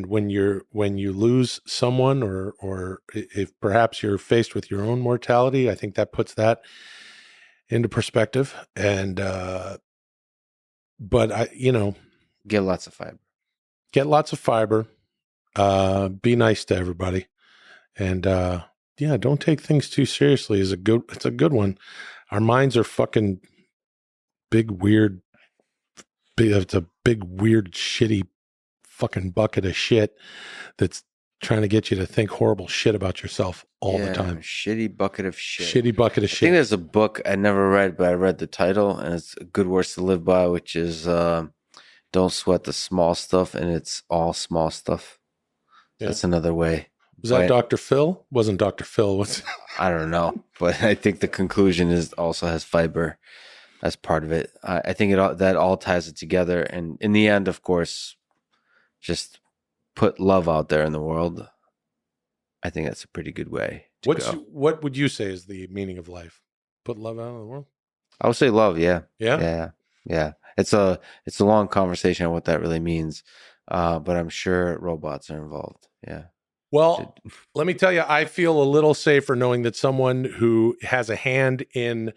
Speaker 2: when you lose someone, or if perhaps you're faced with your own mortality, I think that puts that into perspective. And but
Speaker 1: Get lots of fiber.
Speaker 2: get lots of fiber, be nice to everybody, and don't take things too seriously. It's a good one. Our minds are fucking it's a big weird shitty fucking bucket of shit that's trying to get you to think horrible shit about yourself all the time.
Speaker 1: Shitty bucket of shit.
Speaker 2: Shitty bucket of
Speaker 1: I
Speaker 2: shit.
Speaker 1: think there's a book I never read, but I read the title, and it's Good Words to Live By, which is Don't Sweat the Small Stuff, and it's all small stuff.
Speaker 2: Yeah.
Speaker 1: That's another way.
Speaker 2: Was that Dr. Phil? Wasn't Dr. Phil?
Speaker 1: I don't know, but I think the conclusion is also has fiber as part of it. I think that all ties it together, and in the end, of course, just put love out there in the world. I think that's a pretty good way to go.
Speaker 2: What would you say is the meaning of life? Put love out in the world?
Speaker 1: I would say love, yeah.
Speaker 2: Yeah?
Speaker 1: Yeah. It's a long conversation on what that really means, but I'm sure robots are involved, yeah.
Speaker 2: Well, let me tell you, I feel a little safer knowing that someone who has a hand in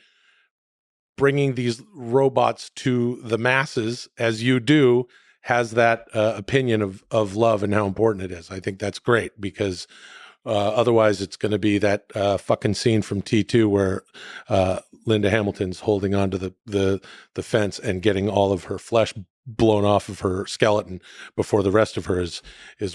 Speaker 2: bringing these robots to the masses, as you do, has that opinion of love and how important it is. I think that's great, because otherwise it's going to be that fucking scene from T2 where Linda Hamilton's holding onto the fence and getting all of her flesh blown off of her skeleton before the rest of her is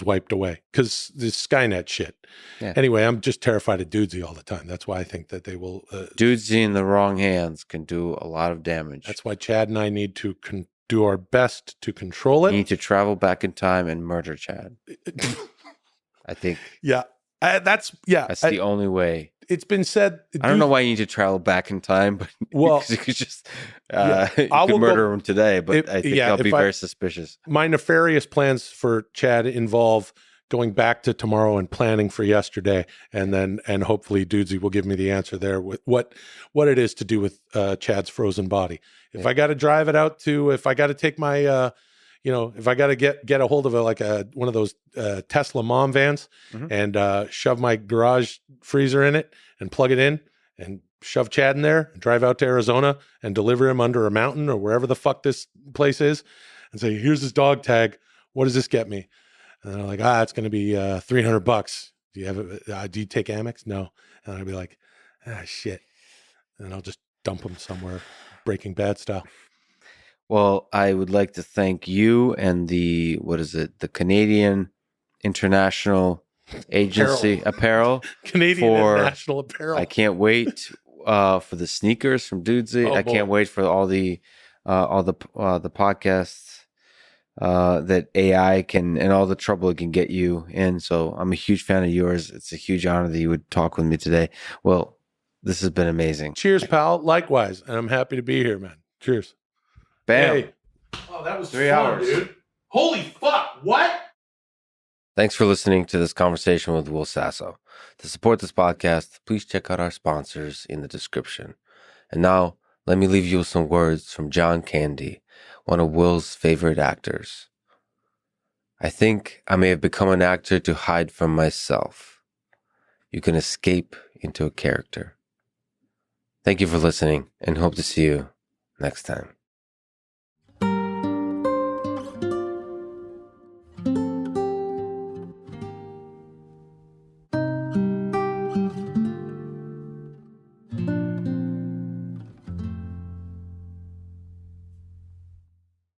Speaker 2: wiped away, because this Skynet shit. Yeah. Anyway, I'm just terrified of Dudesy all the time. That's why I think that they will.
Speaker 1: Dudesy in the wrong hands can do a lot of damage.
Speaker 2: That's why Chad and I need to do our best to control it.
Speaker 1: You need to travel back in time and murder Chad. I think.
Speaker 2: Yeah. That's
Speaker 1: the only way.
Speaker 2: It's been said.
Speaker 1: I don't know why you need to travel back in time, but you could just you could murder him today. But I think I'll be very suspicious. My
Speaker 2: nefarious plans for Chad involve going back to tomorrow and planning for yesterday, and hopefully Dudesy will give me the answer there with what it is to do with Chad's frozen body. If I got to drive it out to, if I got to take my if I got to get a hold of one of those Tesla mom vans, and shove my garage freezer in it and plug it in and shove Chad in there and drive out to Arizona and deliver him under a mountain or wherever the fuck this place is, and say, here's his dog tag. What does this get me? And they're like, it's going to be $300. Do you have do you take Amex? No. And I'd be like, shit. And I'll just dump him somewhere, Breaking Bad style.
Speaker 1: Well, I would like to thank you and the Canadian International Agency Apparel.
Speaker 2: Canadian International Apparel.
Speaker 1: I can't wait for the sneakers from Dudesy. I can't wait for all the podcasts that AI can, and all the trouble it can get you in. So I'm a huge fan of yours. It's a huge honor that you would talk with me today. Well, this has been amazing.
Speaker 2: Cheers, pal. Likewise. And I'm happy to be here, man. Cheers.
Speaker 1: Bam.
Speaker 2: Hey. Oh, that was
Speaker 1: 3
Speaker 2: fun,
Speaker 1: hours.
Speaker 2: Dude. Holy fuck. What?
Speaker 1: Thanks for listening to this conversation with Will Sasso. To support this podcast, please check out our sponsors in the description. And now, let me leave you with some words from John Candy, one of Will's favorite actors. I think I may have become an actor to hide from myself. You can escape into a character. Thank you for listening, and hope to see you next time.